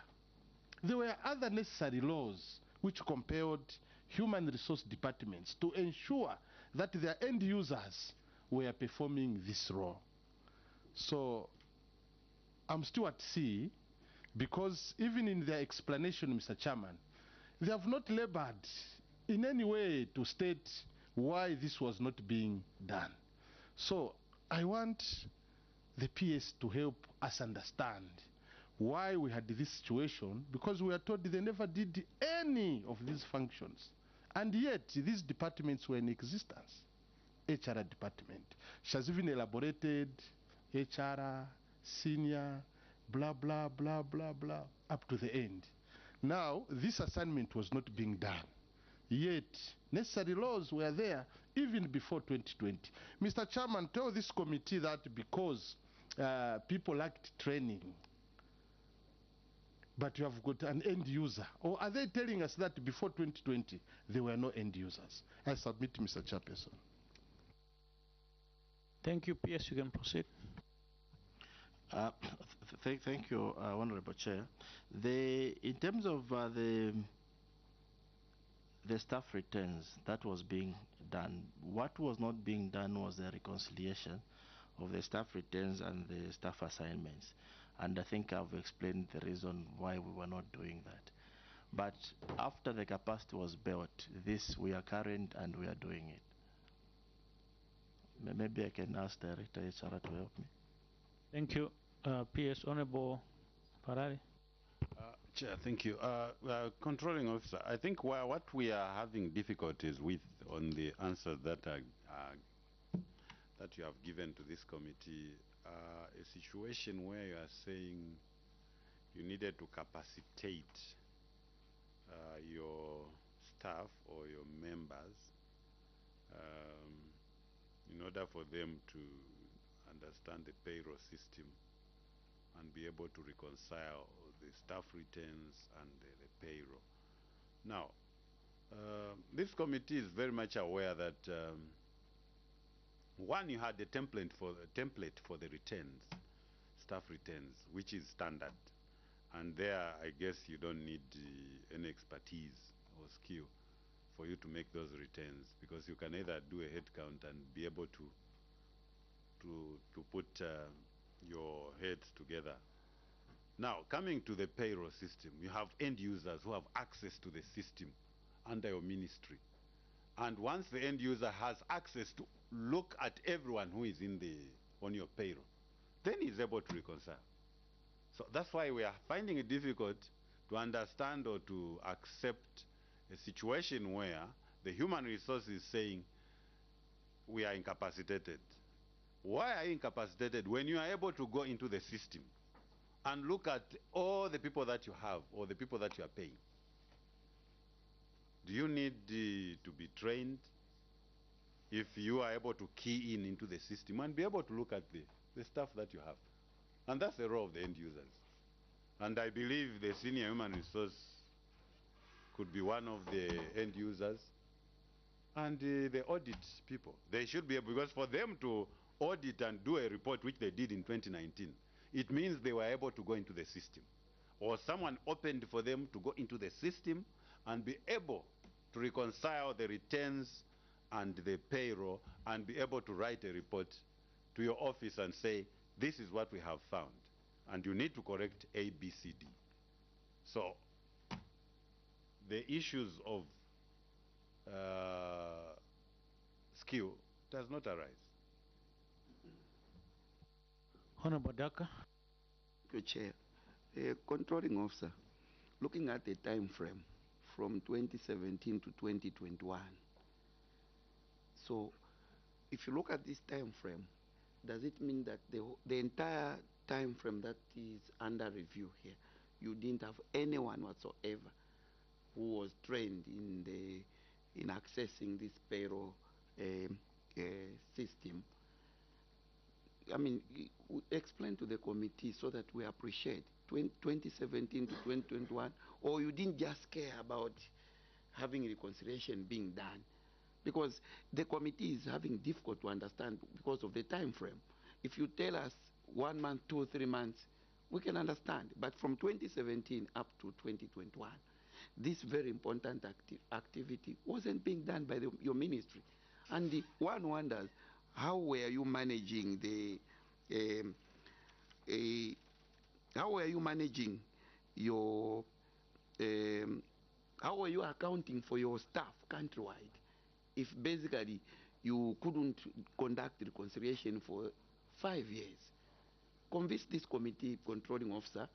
there were other necessary laws which compelled human resource departments to ensure that their end users were performing this role. So I'm still at sea, because even in their explanation, Mr. Chairman, they have not labored in any way to state why this was not being done. So I want the PS to help us understand why we had this situation, because we are told they never did any of these functions. And yet these departments were in existence. HR department. She has even elaborated HR, senior, blah, blah, blah, blah, blah, up to the end. Now, this assignment was not being done. Yet, necessary laws were there even before 2020. Mr. Chairman, tell this committee that because people lacked training, but you have got an end user. Or are they telling us that before 2020, there were no end users? I submit, Mr. Chairperson.
Thank you, PS. You can proceed.
Thank you, Honorable Chair. In terms of the staff returns that was being done, what was not being done was the reconciliation of the staff returns and the staff assignments. And I think I've explained the reason why we were not doing that. But after the capacity was built, we are current and we are doing it. Maybe I can ask Director HR to help me.
Thank you. PS Honorable Parari.
Chair, thank you. Controlling officer, I think what we are having difficulties with on the answers that you have given to this committee, a situation where you are saying you needed to capacitate your staff or your members in order for them to understand the payroll system and be able to reconcile the staff returns and the payroll. Now, this committee is very much aware that one, you had a template for the returns, staff returns, which is standard, and there I guess you don't need any expertise or skill for you to make those returns, because you can either do a head count and be able to put your heads together. Now, coming to the payroll system, you have end users who have access to the system under your ministry. And once the end user has access to look at everyone who is on your payroll, then he's able to reconcile. So that's why we are finding it difficult to understand or to accept a situation where the human resource is saying we are incapacitated. Why are you incapacitated when you are able to go into the system and look at all the people that you have or the people that you are paying? Do you need to be trained if you are able to key into the system and be able to look at the stuff that you have? And that's the role of the end users. And I believe the senior human resource could be one of the end users, and the audit people. They should be able, because for them to audit and do a report, which they did in 2019, it means they were able to go into the system. Or someone opened for them to go into the system and be able to reconcile the returns and the payroll and be able to write a report to your office and say, this is what we have found, and you need to correct A, B, C, D. So
the issues of skill does not arise.
Honorable Daka.
Thank you, Chair. Controlling officer, looking at the time frame from 2017 to 2021. So, if you look at this time frame, does it mean that the entire time frame that is under review here, you didn't have anyone whatsoever who was trained in accessing this payroll system? I mean, explain to the committee so that we appreciate 2017 to 2021, or you didn't just care about having reconciliation being done, because the committee is having difficult to understand because of the time frame. If you tell us 1 month, 2 or 3 months, we can understand. But from 2017 up to 2021, this very important activity wasn't being done by your ministry. And one wonders, how were you managing how were you managing your how were you accounting for your staff countrywide if basically you couldn't conduct reconciliation for 5 years? Convince this committee controlling officer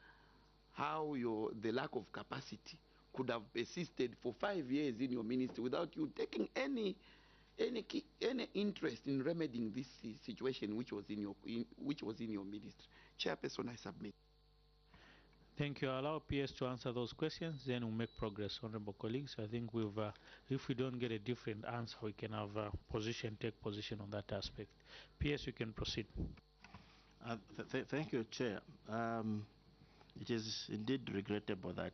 how the lack of capacity could have persisted for 5 years in your ministry without you taking any interest in remedying this situation which was in your ministry. Chairperson, I submit.
Thank you. I'll allow PS to answer those questions, then we'll make progress, honorable colleagues. I think we've, if we don't get a different answer, we can have take position on that aspect. PS, you can proceed.
Thank you, Chair. It is indeed regrettable that,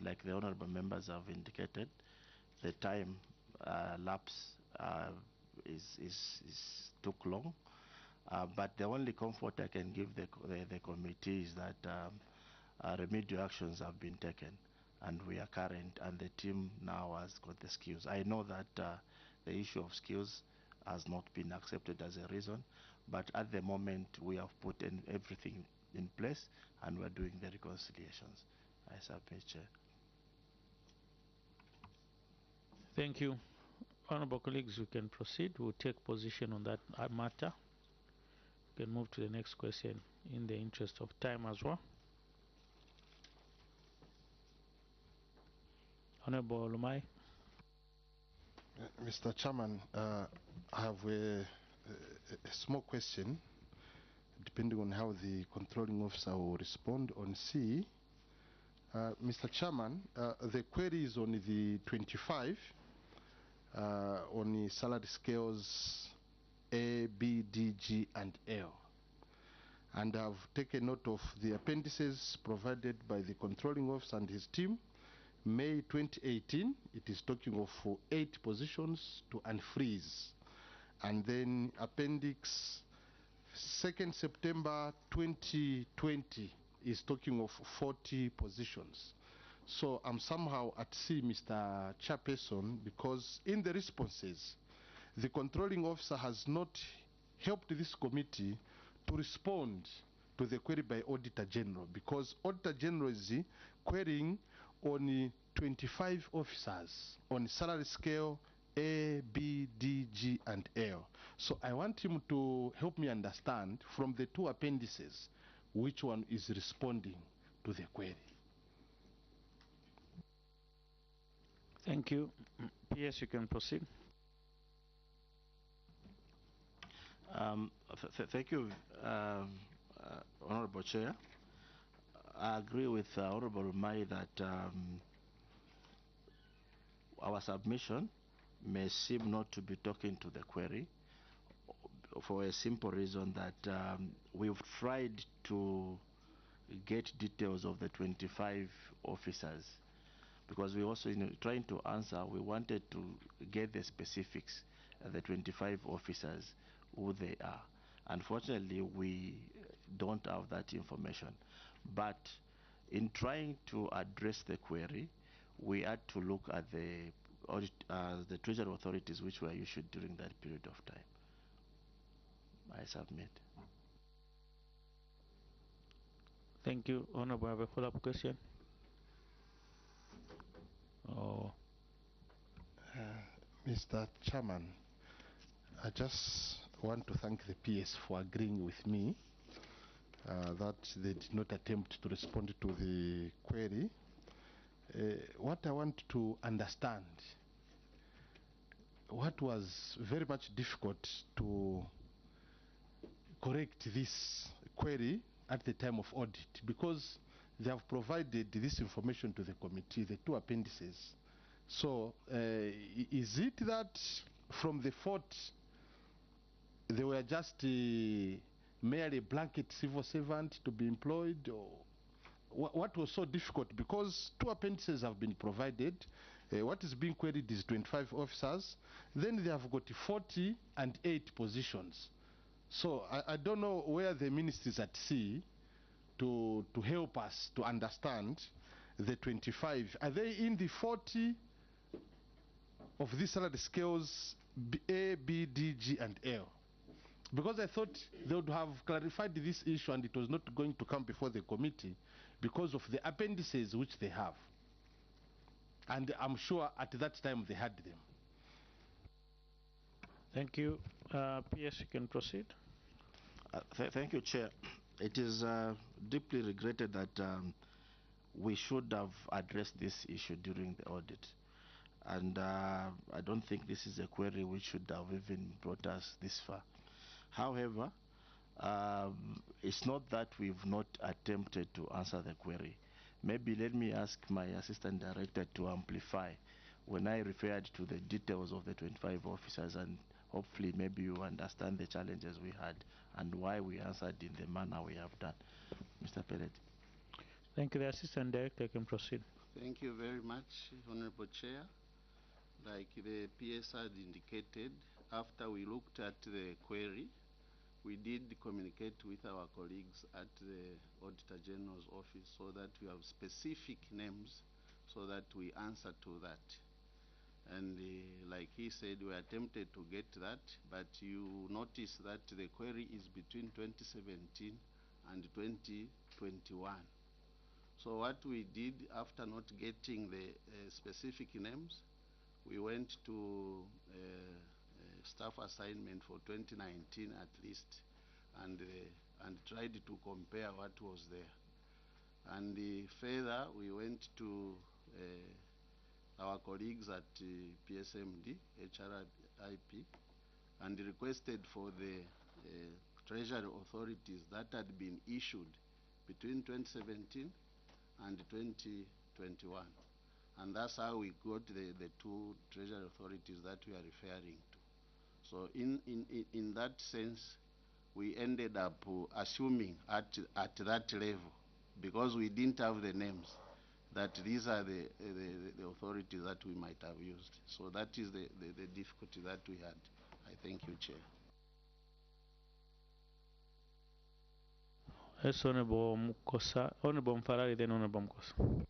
like the honorable members have indicated, the time lapse is took long. But the only comfort I can give the committee is that remedial actions have been taken, and we are current, and the team now has got the skills. I know that the issue of skills has not been accepted as a reason, but at the moment we have put everything in place, and we're doing the reconciliations. I submit, Chair.
Thank you. Honorable colleagues, we can proceed. We'll take position on that matter. We can move to the next question in the interest of time as well. Honorable Lumai.
Mr. Chairman, I have a small question, depending on how the controlling officer will respond on C. Mr. Chairman, the query is on the 25, on the salary scales A, B, D, G, and L. And I've taken note of the appendices provided by the controlling officer and his team. May 2018, it is talking of 8 positions to unfreeze. And then appendix 2nd September 2020 is talking of 40 positions. So I'm somehow at sea, Mr. Chairperson, because in the responses, the controlling officer has not helped this committee to respond to the query by Auditor General, because Auditor General is querying on 25 officers on salary scale A, B, D, G, and L. So I want him to help me understand from the 2 appendices which one is responding to the query.
Thank you. PS, you can proceed.
Thank you, Honorable Chair. I agree with Honorable Mai that our submission may seem not to be talking to the query for a simple reason that we've tried to get details of the 25 officers, because we also, trying to answer, we wanted to get the specifics of the 25 officers, who they are. Unfortunately, we don't have that information. But in trying to address the query, we had to look at the treasury authorities which were issued during that period of time. I submit.
Thank you. Honorable, I have a follow-up question. Or
Mr. Chairman, I just want to thank the PS for agreeing with me that they did not attempt to respond to the query. What I want to understand, what was very much difficult to correct this query at the time of audit, because they have provided this information to the committee, the two appendices. So is it that from the fort they were just merely a blanket civil servant to be employed, or what was so difficult? Because two appendices have been provided. What is being queried is 25 officers. Then they have got 40 and 8 positions. So I don't know where the ministry is at sea to help us to understand the 25. Are they in the 40 of these salary scales A, B, D, G, and L? Because I thought they would have clarified this issue and it was not going to come before the committee because of the appendices which they have. And I'm sure at that time they had them.
Thank you. PS, you can proceed.
Thank you, Chair. It is deeply regretted that we should have addressed this issue during the audit. And I don't think this is a query which should have even brought us this far. However, it's not that we've not attempted to answer the query. Maybe let me ask my assistant director to amplify when I referred to the details of the 25 officers, and hopefully maybe you understand the challenges we had and why we answered in the manner we have done. Mr. Pellet.
Thank you. The assistant director can proceed.
Thank you very much, Honorable Chair. Like the PS had indicated, after we looked at the query, we did communicate with our colleagues at the Auditor General's office so that we have specific names so that we answer to that. And like he said, we attempted to get that, but you notice that the query is between 2017 and 2021. So what we did after not getting the specific names, we went to staff assignment for 2019 at least, and tried to compare what was there. And further, we went to our colleagues at PSMD, HRIP, and requested for the treasury authorities that had been issued between 2017 and 2021. And that's how we got the two treasury authorities that we are referring to. So in that sense, we ended up assuming at that level, because we didn't have the names, that these are the authorities that we might have used. So that is the difficulty that we had. I thank you, Chair.
Yes, Honorable Mukosa. Honorable Mfarari, then Honorable Mukosa.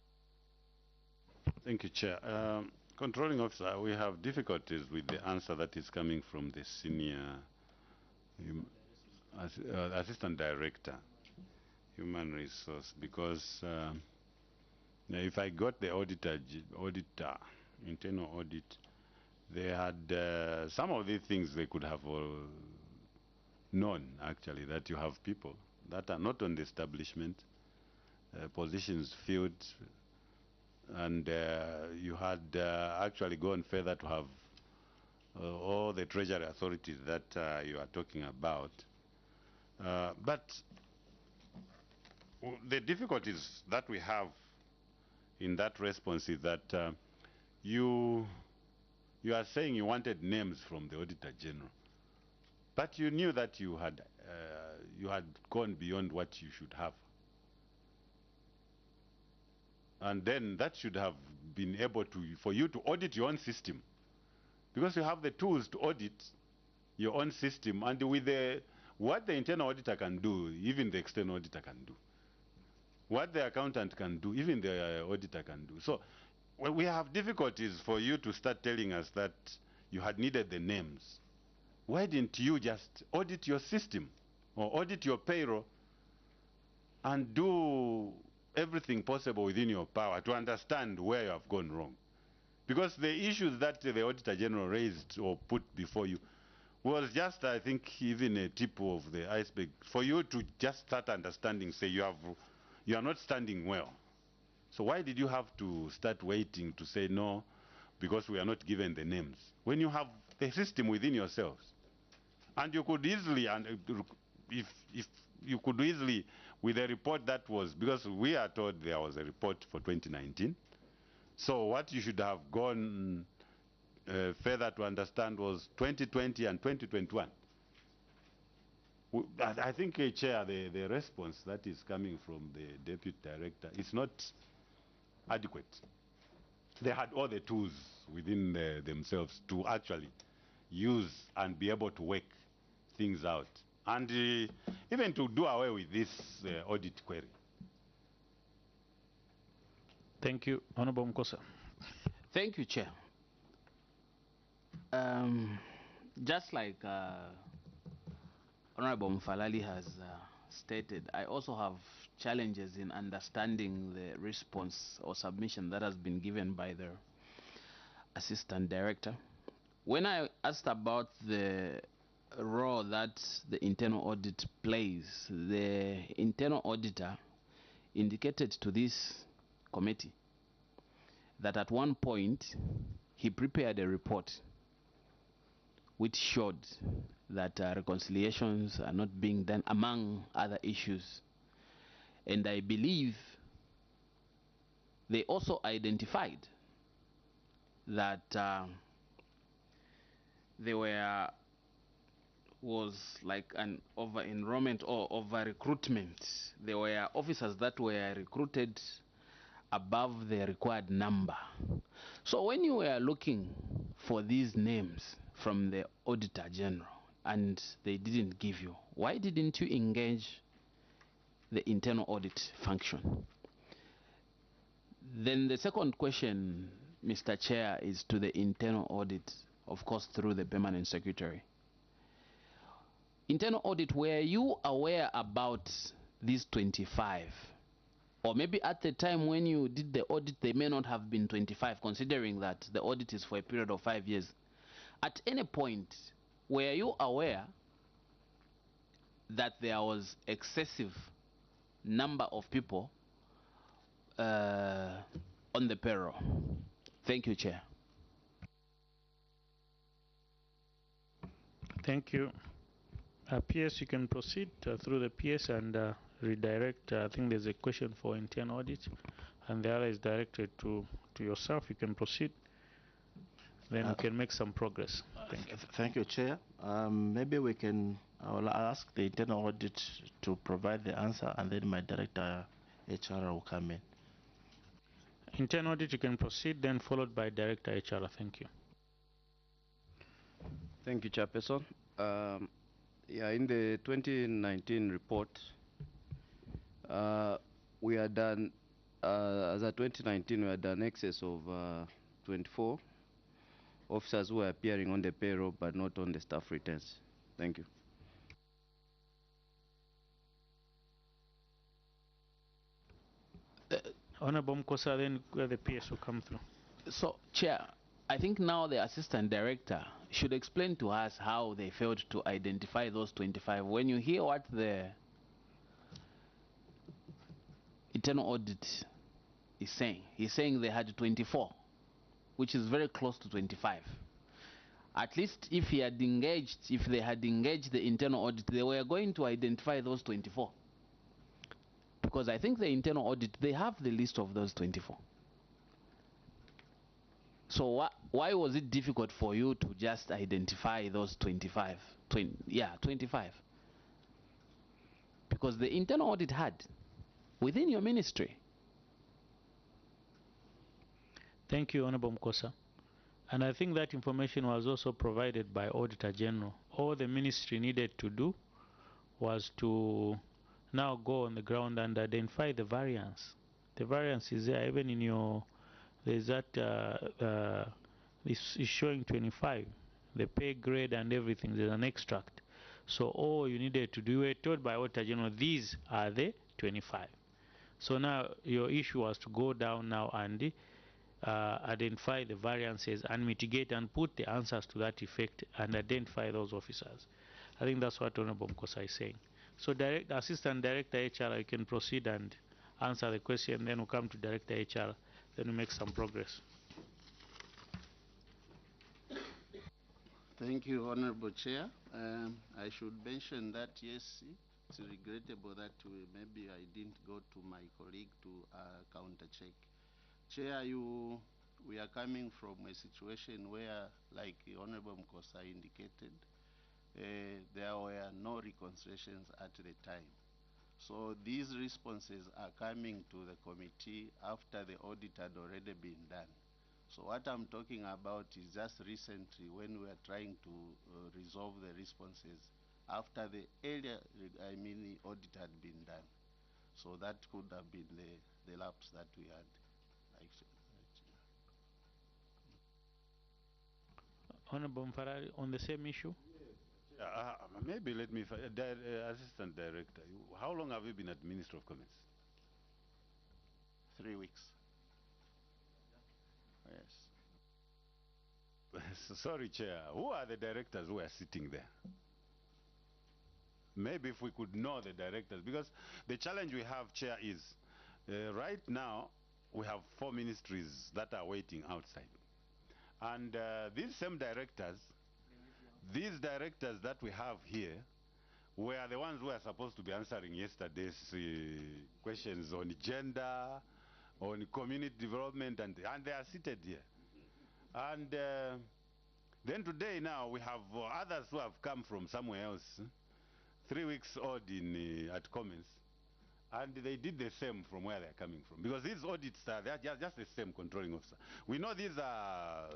Thank you, Chair. Controlling officer, we have difficulties with the answer that is coming from the senior assistant director, human resource, because if I got the auditor, internal audit, they had some of these things they could have known, actually, that you have people that are not on the establishment, positions filled, and you had actually gone further to have all the treasury authorities that you are talking about. But the difficulties that we have in that response is that you are saying you wanted names from the Auditor General, but you knew that you had gone beyond what you should have. And then that should have been able to, for you to audit your own system, because you have the tools to audit your own system, and with what the internal auditor can do, even the external auditor can do. What the accountant can do, even the auditor can do. So well, we have difficulties for you to start telling us that you had needed the names. Why didn't you just audit your system or audit your payroll and do everything possible within your power to understand where you have gone wrong?
Because the issues that the Auditor General raised or put before you was just, I think, even a tip of the iceberg for you to just start understanding, say you are not standing well. So why did you have to start waiting to say no, because we are not given the names, when you have the system within yourselves? And you could easily, and if you could easily, with a report that was, because we are told there was a report for 2019, so what you should have gone further to understand was 2020 and 2021. I think, Chair, the response that is coming from the Deputy Director is not adequate. They had all the tools within themselves to actually use and be able to work things out, and even to do away with this audit query.
Thank you. Honorable Mkosa.
Thank you, Chair. Just like Honorable Mfalali has stated, I also have challenges in understanding the response or submission that has been given by the Assistant Director. When I asked about the role that the internal audit plays, the internal auditor indicated to this committee that at one point he prepared a report which showed that reconciliations are not being done, among other issues. And I believe they also identified that there was like an over-enrollment or over-recruitment. There were officers that were recruited above the required number. So when you were looking for these names from the Auditor General and they didn't give you, why didn't you engage the internal audit function? Then the second question, Mr. Chair, is to the internal audit, of course, through the permanent secretary. Internal audit, were you aware about these 25? Or maybe at the time when you did the audit, they may not have been 25, considering that the audit is for a period of 5 years. At any point, were you aware that there was excessive number of people on the payroll? Thank you, Chair.
Thank you. PS, you can proceed through the PS and redirect. I think there's a question for internal audit, and the other is directed to yourself. You can proceed. Then we can make some progress. Thank you.
Thank you, Chair. Maybe I will ask the internal audit to provide the answer, and then my director HR will come in.
Internal audit, you can proceed, then followed by director HR. Thank you.
Thank you, Chairperson. Yeah, in the 2019 report, we had done, as of 2019, we had done excess of 24 officers who were appearing on the payroll but not on the staff returns. Thank you.
Honorable Mkosa, then the PS will come through.
So, Chair, I think now the Assistant Director should explain to us how they failed to identify those 25. When you hear what the internal audit is saying, he's saying they had 24, which is very close to 25. At least if they had engaged the internal audit, they were going to identify those 24. Because I think the internal audit, they have the list of those 24. So why was it difficult for you to just identify those 25? 25. Because the internal audit had within your ministry.
Thank you, Honorable Mkosa. And I think that information was also provided by Auditor General. All the ministry needed to do was to now go on the ground and identify the variance. The variance is there, even in your, there's that, this is showing 25, the pay grade and everything, there's an extract. So all you needed to do, you were told by Auditor General, these are the 25. So now your issue was to go down now and identify the variances and mitigate and put the answers to that effect and identify those officers. I think that's what Honorable Mkosa is saying. So Assistant Director HR, you can proceed and answer the question, then we'll come to Director HR, then we make some progress.
Thank you, Honorable Chair. I should mention that, yes, it's regrettable that maybe I didn't go to my colleague to counter-check. Chair, we are coming from a situation where, like Honorable Mkosa indicated, there were no reconciliations at the time. So these responses are coming to the committee after the audit had already been done. So what I'm talking about is just recently when we are trying to resolve the responses after the earlier, the audit had been done. So that could have been the lapse that we had.
Honorable Mfarari, on the same issue?
Maybe let me, Assistant Director, how long have you been at Ministry of Commerce?
3 weeks. Yes.
Sorry, Chair. Who are the directors who are sitting there? Maybe if we could know the directors, because the challenge we have, Chair, is right now we have 4 ministries that are waiting outside. And these same directors, that we have here, were the ones who are supposed to be answering yesterday's questions on gender, on community development, and they are seated here. And then today now we have others who have come from somewhere else, 3 weeks old at Commons, and they did the same from where they're coming from. Because these audits, they're just the same controlling officer. We know these are...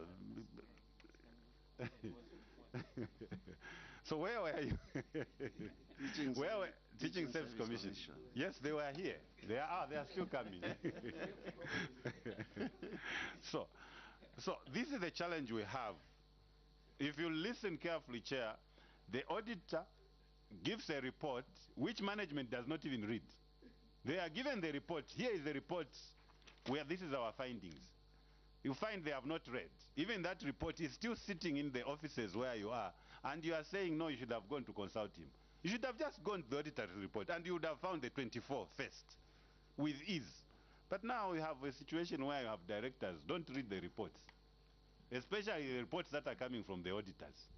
So where were you? Teaching Service Commission. Yes, they were here. They are still coming. So this is the challenge we have. If you listen carefully, Chair, the auditor gives a report which management does not even read. They are given the report. Here is the report where this is our findings. You find they have not read. Even that report is still sitting in the offices where you are, and you are saying, no, you should have gone to consult him. You should have just gone to the auditor's report, and you would have found the 24 first, with ease. But now we have a situation where you have directors don't read the reports, especially the reports that are coming from the auditors,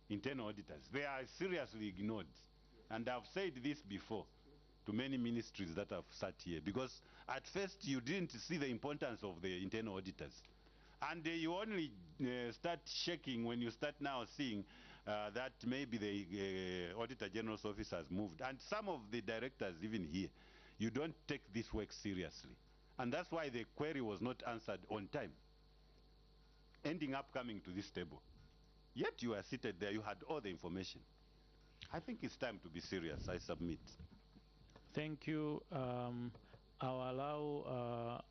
internal auditors. They are seriously ignored. And I've said this before to many ministries that have sat here, because at first you didn't see the importance of the internal auditors. And you only start shaking when you start now seeing that maybe the Auditor General's office has moved. And some of the directors even here, you don't take this work seriously. And that's why the query was not answered on time, ending up coming to this table. Yet you are seated there, you had all the information. I think it's time to be serious. I submit.
Thank you. I'll allow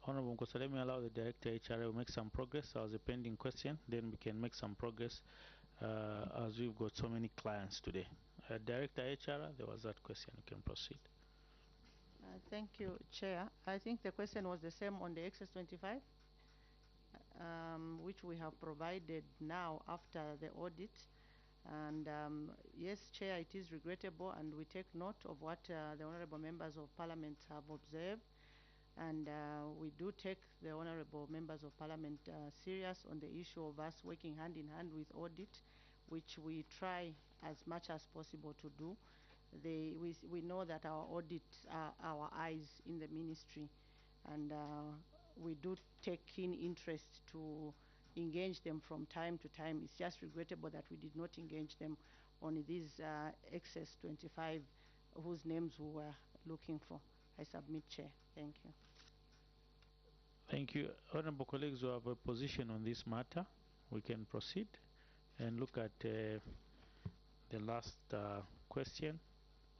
Honorable Mkosa, let me allow the Director HR to make some progress. That was a pending question. Then we can make some progress as we've got so many clients today. Director HR, there was that question. You can proceed.
Thank you, Chair. I think the question was the same on the Excess 25, which we have provided now after the audit. And yes, Chair, it is regrettable, and we take note of what the Honorable Members of Parliament have observed. And we do take the Honorable Members of Parliament serious on the issue of us working hand in hand with audit, which we try as much as possible to do. We know that our audits are our eyes in the ministry, and we do take keen interest to engage them from time to time. It's just regrettable that we did not engage them on these Excess 25 whose names we were looking for. I submit, Chair. Thank you.
Thank you. Honorable colleagues who have a position on this matter, we can proceed and look at the last question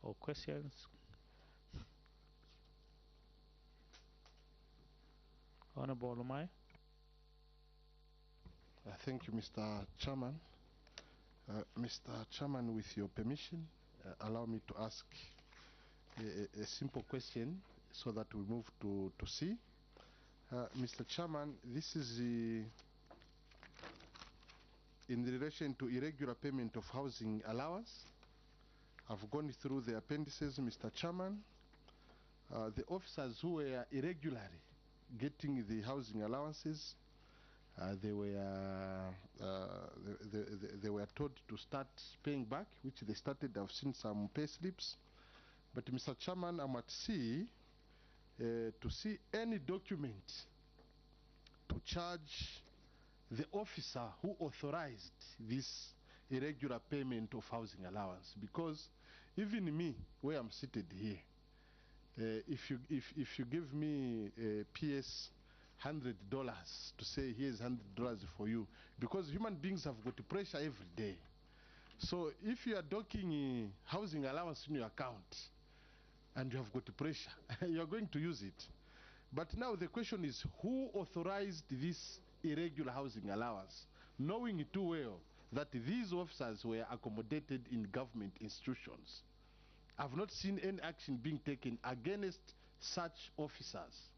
or questions. Honorable Olumai.
Thank you, Mr. Chairman. Mr. Chairman, with your permission, allow me to ask a simple question so that we move to C. Mr. Chairman, this is in relation to irregular payment of housing allowance. I've gone through the appendices, Mr. Chairman. The officers who were irregularly getting the housing allowances, they were told to start paying back, which they started. I've seen some pay slips. But Mr. Chairman, I'm at sea to see any document to charge the officer who authorized this irregular payment of housing allowance. Because even me, where I'm seated here, if you give me PS $100 to say here's $100 for you, because human beings have got pressure every day. So if you are docking housing allowance in your account and you have got pressure, you are going to use it. But now the question is, who authorized this irregular housing allowance, knowing too well that these officers were accommodated in government institutions? I've not seen any action being taken against such officers.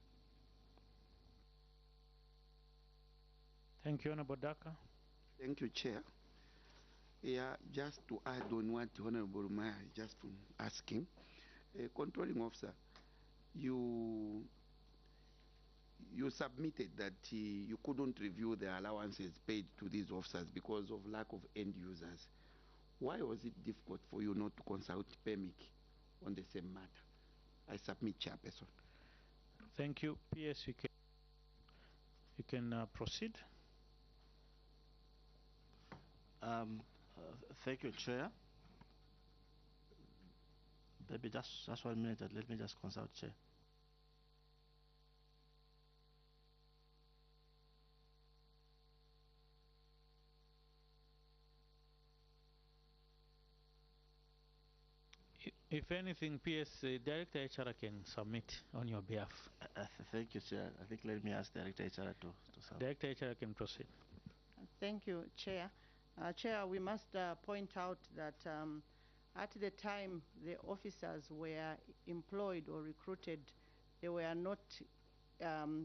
Thank you, Honorable Daka.
Thank you, Chair. Yeah, just to add on what Honorable Maya is just asking, controlling officer, you submitted that you couldn't review the allowances paid to these officers because of lack of end users. Why was it difficult for you not to consult PEMIC on the same matter? I submit, Chairperson.
Thank you. PS, you can proceed.
Thank you, Chair. Maybe just 1 minute, and let me just consult Chair.
If anything, PS, Director HR can submit on your behalf.
Thank you, Chair. I think let me ask Director HR to submit.
Director HR can proceed.
Thank you, Chair. Chair, we must point out that at the time the officers were employed or recruited, they were not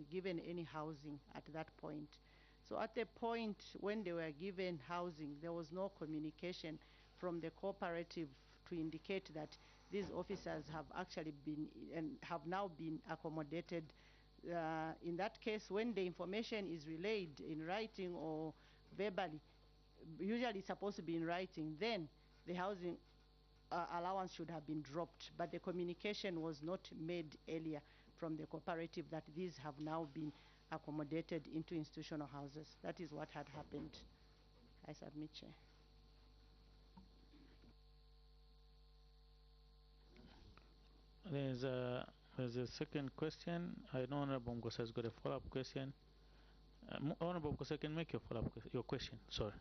given any housing at that point. So at the point when they were given housing, there was no communication from the cooperative to indicate that these officers have actually been and have now been accommodated. In that case, when the information is relayed in writing or verbally, usually it's supposed to be in writing, then the housing allowance should have been dropped. But the communication was not made earlier from the cooperative that these have now been accommodated into institutional houses. That is what had happened. I submit, Chair.
There's a second question. I know Honorable Ngosa has got a follow-up question. Honorable Ngosa, can make your follow-up your question. Sorry.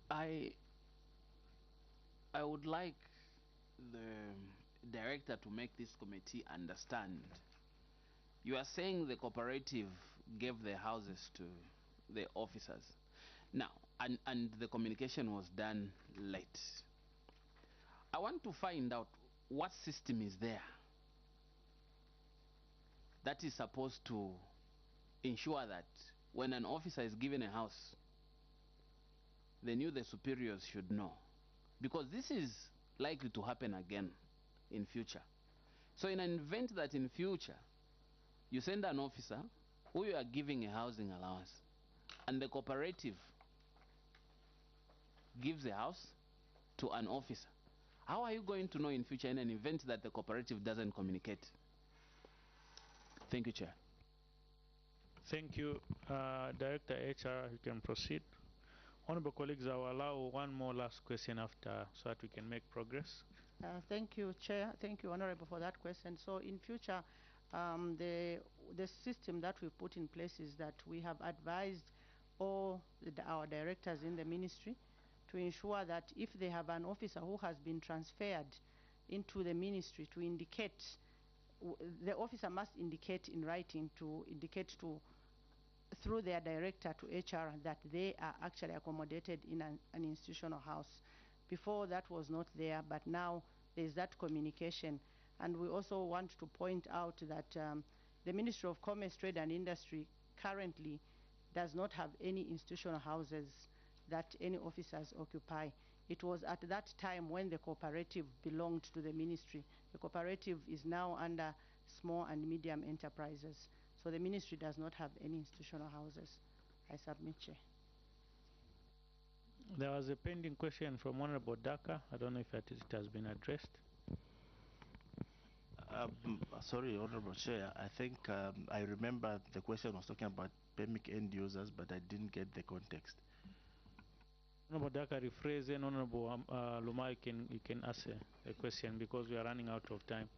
I would like the director to make this committee understand. You are saying the cooperative gave the houses to the officers. Now, and the communication was done late. I want to find out what system is there that is supposed to ensure that when an officer is given a house, they knew the superiors should know. Because this is likely to happen again in future. So in an event that in future, you send an officer who you are giving a housing allowance, and the cooperative gives a house to an officer, how are you going to know in future in an event that the cooperative doesn't communicate? Thank you, Chair.
Thank you. Director HR, you can proceed. Honorable colleagues, I will allow one more last question after so that we can make progress.
Thank you, Chair. Thank you, Honorable, for that question. So in future, the system that we put in place is that we have advised all our directors in the ministry to ensure that if they have an officer who has been transferred into the ministry, to indicate, the officer must indicate in writing, to indicate to through their director to HR that they are actually accommodated in an institutional house. Before that was not there, but now there is that communication And we also want to point out that the Ministry of Commerce, Trade and Industry currently does not have any institutional houses that any officers occupy. It was at that time when the cooperative belonged to the ministry. The cooperative is now under small and medium enterprises. So the ministry does not have any institutional houses. I submit, Chair.
There was a pending question from Honorable Daka. I don't know if it has been addressed.
Sorry, Honorable Chair. I think I remember the question was talking about PEMIC end users, but I didn't get the context.
Honorable Daka, rephrase, and Honorable Lumai, you can answer the question because we are running out of time.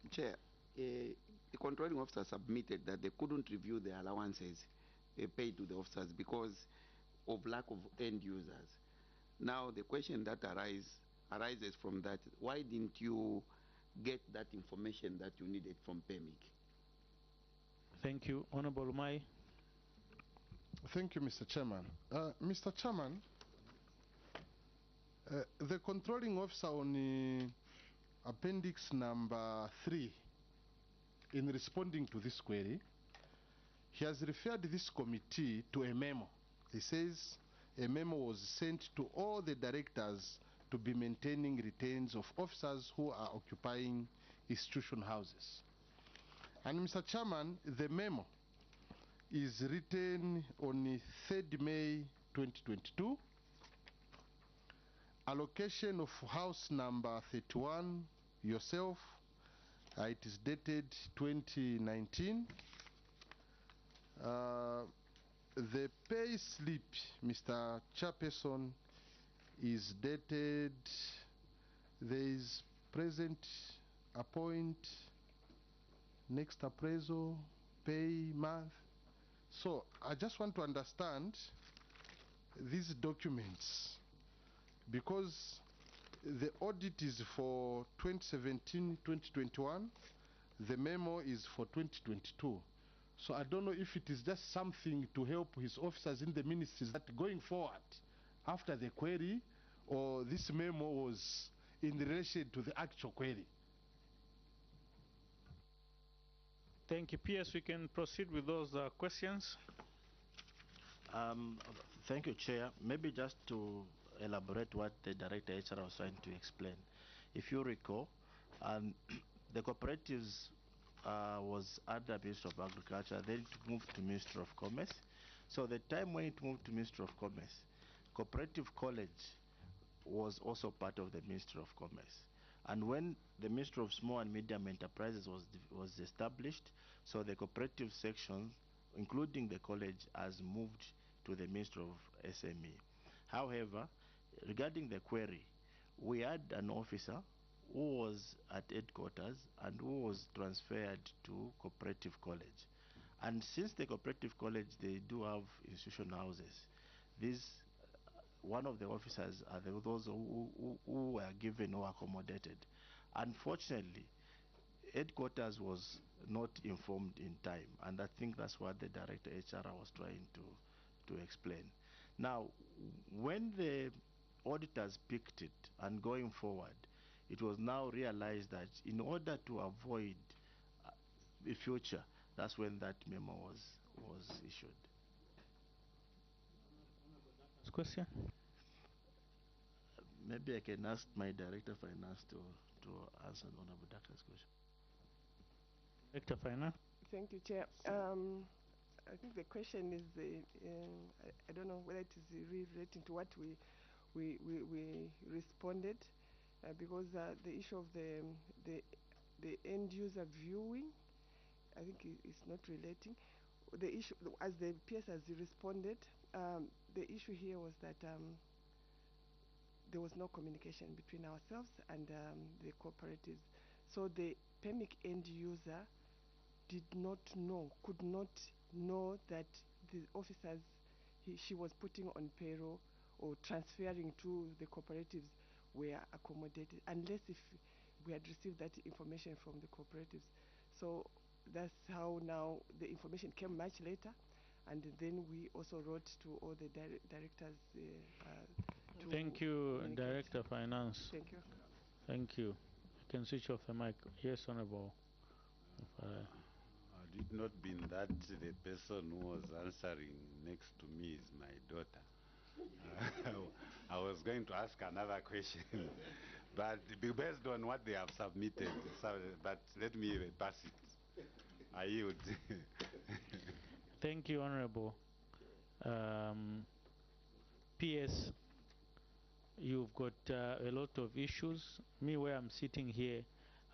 Chair, the controlling officer submitted that they couldn't review the allowances paid to the officers because of lack of end users. Now the question that arises from that, why didn't you get that information that you needed from PEMIC?
Thank you. Honorable Lumai.
Thank you, Mr. Chairman. Mr. Chairman, the controlling officer on appendix number 3, in responding to this query, he has referred this committee to a memo. He says a memo was sent to all the directors to be maintaining retains of officers who are occupying institution houses. And Mr. Chairman, the memo is written on 3rd May 2022. Allocation of house number 31, yourself, it is dated 2019. The pay slip, Mr. Chairperson, is dated, there is present appoint, next appraisal, pay month. So I just want to understand these documents because the audit is for 2017-2021, the memo is for 2022. So I don't know if it is just something to help his officers in the ministries that going forward after the query, or this memo was in relation to the actual query.
Thank you. PS, we can proceed with those questions.
Thank you, Chair. Maybe just to elaborate what the Director HR was trying to explain. If you recall, the cooperatives was under Ministry of Agriculture, then it moved to Ministry of Commerce. So the time when it moved to Ministry of Commerce, Cooperative College was also part of the Ministry of Commerce. And when the Ministry of Small and Medium Enterprises was established, so the cooperative section, including the college, has moved to the Ministry of SME. However, regarding the query, we had an officer who was at headquarters and who was transferred to Cooperative College. And since the Cooperative College, they do have institutional houses, one of the officers are those who were given or accommodated. Unfortunately, headquarters was not informed in time, and I think that's what the Director HR was trying to explain. Now, when the auditors picked it and going forward, it was now realized that in order to avoid the future, that's when that memo was issued.
Question?
Maybe I can ask my Director of Finance to answer Honorable Daka's question.
Director of Finance.
Thank you, Chair. I think the question is, I don't know whether it is relating to what we responded, because the issue of the end user viewing, I think it's not relating. The issue, as the PS has responded, the issue here was that there was no communication between ourselves and the cooperatives. So the PEMIC end user did not know, could not know that the officers she was putting on payroll or transferring to the cooperatives were accommodated, unless if we had received that information from the cooperatives. So that's how now the information came much later, and then we also wrote to all the directors.
Thank you, Director of Finance.
Thank you.
Thank you. can switch off the mic. Yes, Honorable.
Had it not been that the person who was answering next to me is my daughter, I was going to ask another question, but based on what they have submitted, but let me pass it. I yield.
Thank you, Honorable. PS, you've got a lot of issues. Me, where I'm sitting here,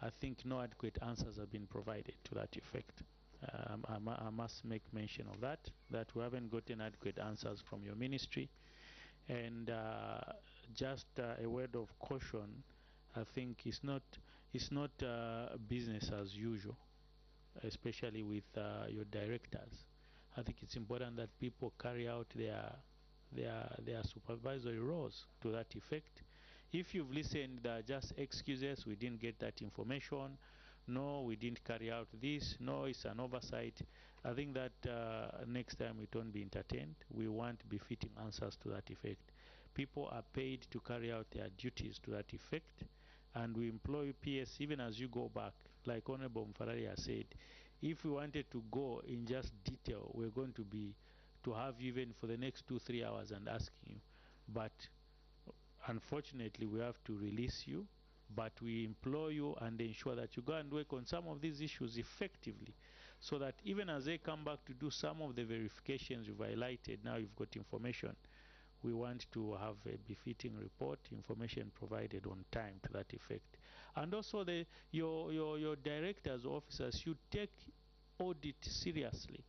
I think no adequate answers have been provided to that effect. I must make mention of that we haven't gotten adequate answers from your ministry. And just a word of caution, I think it's not business as usual, especially with your directors. I think it's important that people carry out their supervisory roles to that effect. If you've listened, just excuses, we didn't get that information, no, we didn't carry out this, no, it's an oversight. I think that next time it won't be entertained. We want befitting answers to that effect. People are paid to carry out their duties to that effect, and we employ PS even as you go back. Like Honorable Mfarari has said, if we wanted to go in just detail, we're going to have even for the next 2-3 hours and asking you. But unfortunately, we have to release you. But we implore you and ensure that you go and work on some of these issues effectively, so that even as they come back to do some of the verifications you've highlighted, now you've got information. We want to have a befitting report, information provided on time to that effect. And also your directors, officers should take audit seriously.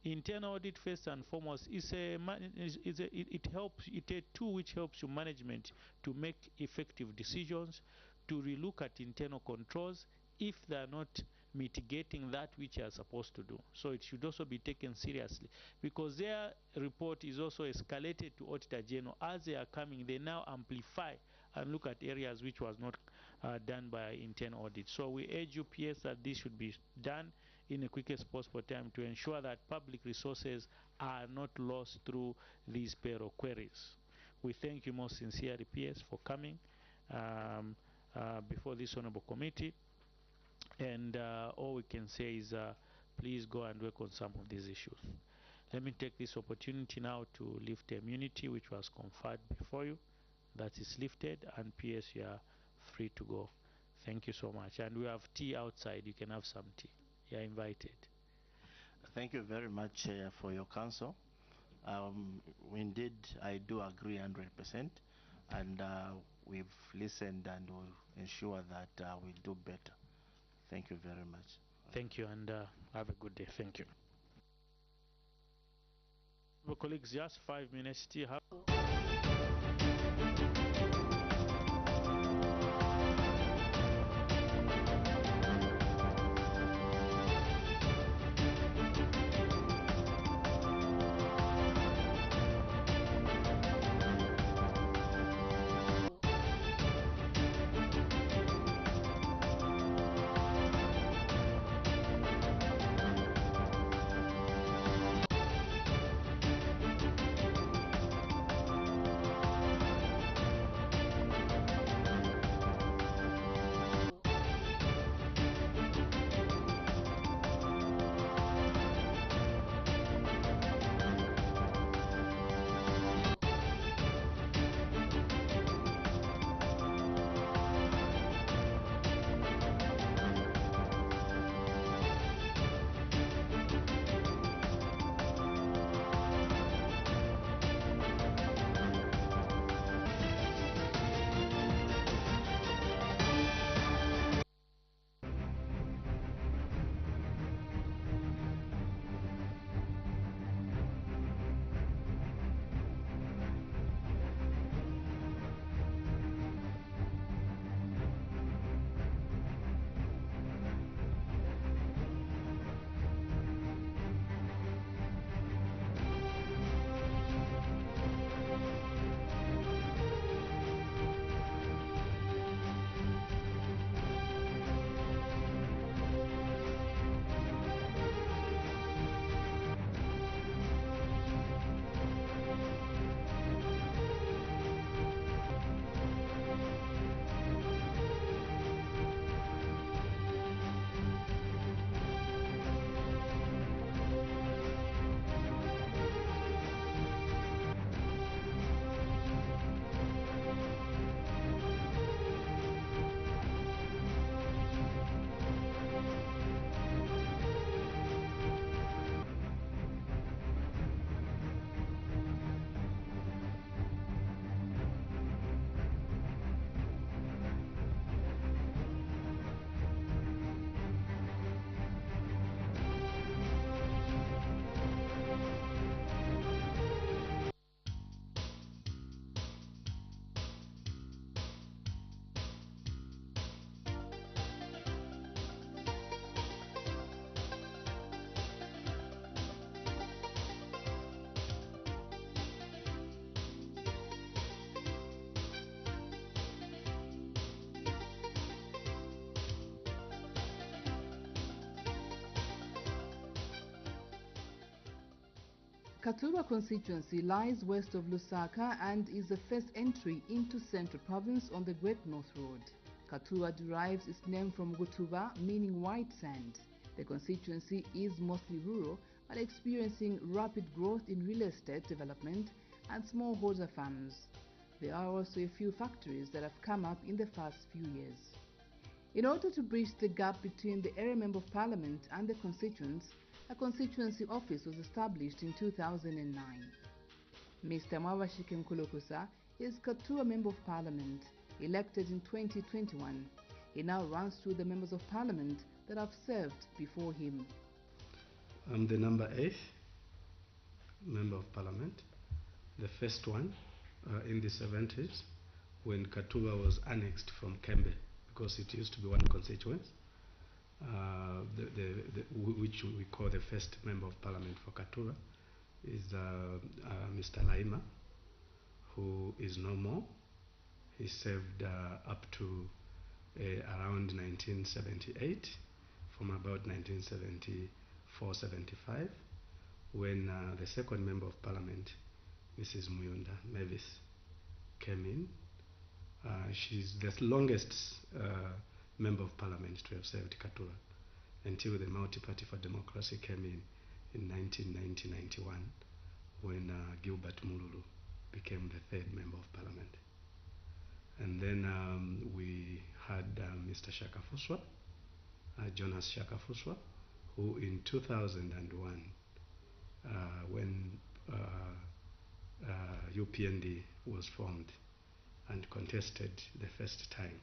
Internal audit, first and foremost, is it helps. It's a tool which helps your management to make effective decisions, to relook at internal controls if they are not mitigating that which they are supposed to do. So it should also be taken seriously, because their report is also escalated to Auditor General. As they are coming, they now amplify and look at areas which was not done by internal audit. So we urge UPS that this should be done in the quickest possible time to ensure that public resources are not lost through these payroll queries. We thank you most sincerely, PS, for coming before this honorable committee. And all we can say is please go and work on some of these issues. Let me take this opportunity now to lift immunity which was conferred before you. That is lifted, and PS, you are free to go. Thank you so much. And we have tea outside. You can have some tea. You are invited.
Thank you very much for your counsel. Indeed, I do agree 100%, and we've listened and will ensure that we'll do better. Thank you very much.
Thank you, and have a good day. Thank you. Well, colleagues, just 5 minutes. Still have
Katuba constituency lies west of Lusaka and is the first entry into Central Province on the Great North Road. Katuba derives its name from Gutuba, meaning white sand. The constituency is mostly rural but experiencing rapid growth in real estate development and smallholder farms. There are also a few factories that have come up in the past few years. In order to bridge the gap between the area member of parliament and the constituents, a constituency office was established in 2009. Mr. Mwabashike Nkulukusa is Katuba Member of Parliament, elected in 2021. He now runs through the members of parliament that have served before him.
I'm the number 8th member of parliament, the first one in the 70s when Katuba was annexed from Kembe, because it used to be one constituency, which we call the first member of parliament for Katuba is Mr. Laima, who is no more. He served up to around 1978, from about 1974-75, when the second member of parliament, Mrs. Muyunda Mavis, came in. She's the longest member of parliament to have served Katuba until the Multi-Party for Democracy came in 1990-91, when Gilbert Mululu became the third member of parliament. And then we had Mr. Shakafuswa, Jonas Shakafuswa, who in 2001, when UPND was formed and contested the first time,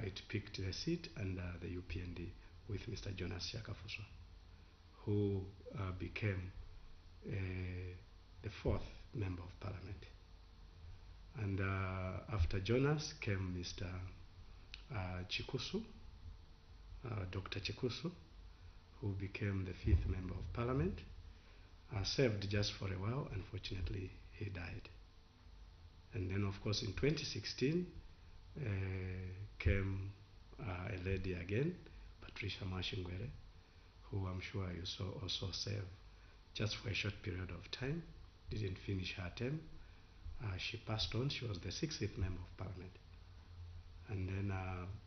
it picked the seat under the UPND with Mr. Jonas Shakafuswa, who became the fourth member of parliament. And after Jonas came Mr. Chikusu, Dr. Chikusu, who became the fifth member of parliament. Served just for a while, unfortunately he died. And then of course in 2016 came a lady again, Patricia Mashingwere, who I'm sure you saw also serve just for a short period of time, didn't finish her term. She passed on. She was the 60th member of parliament. And then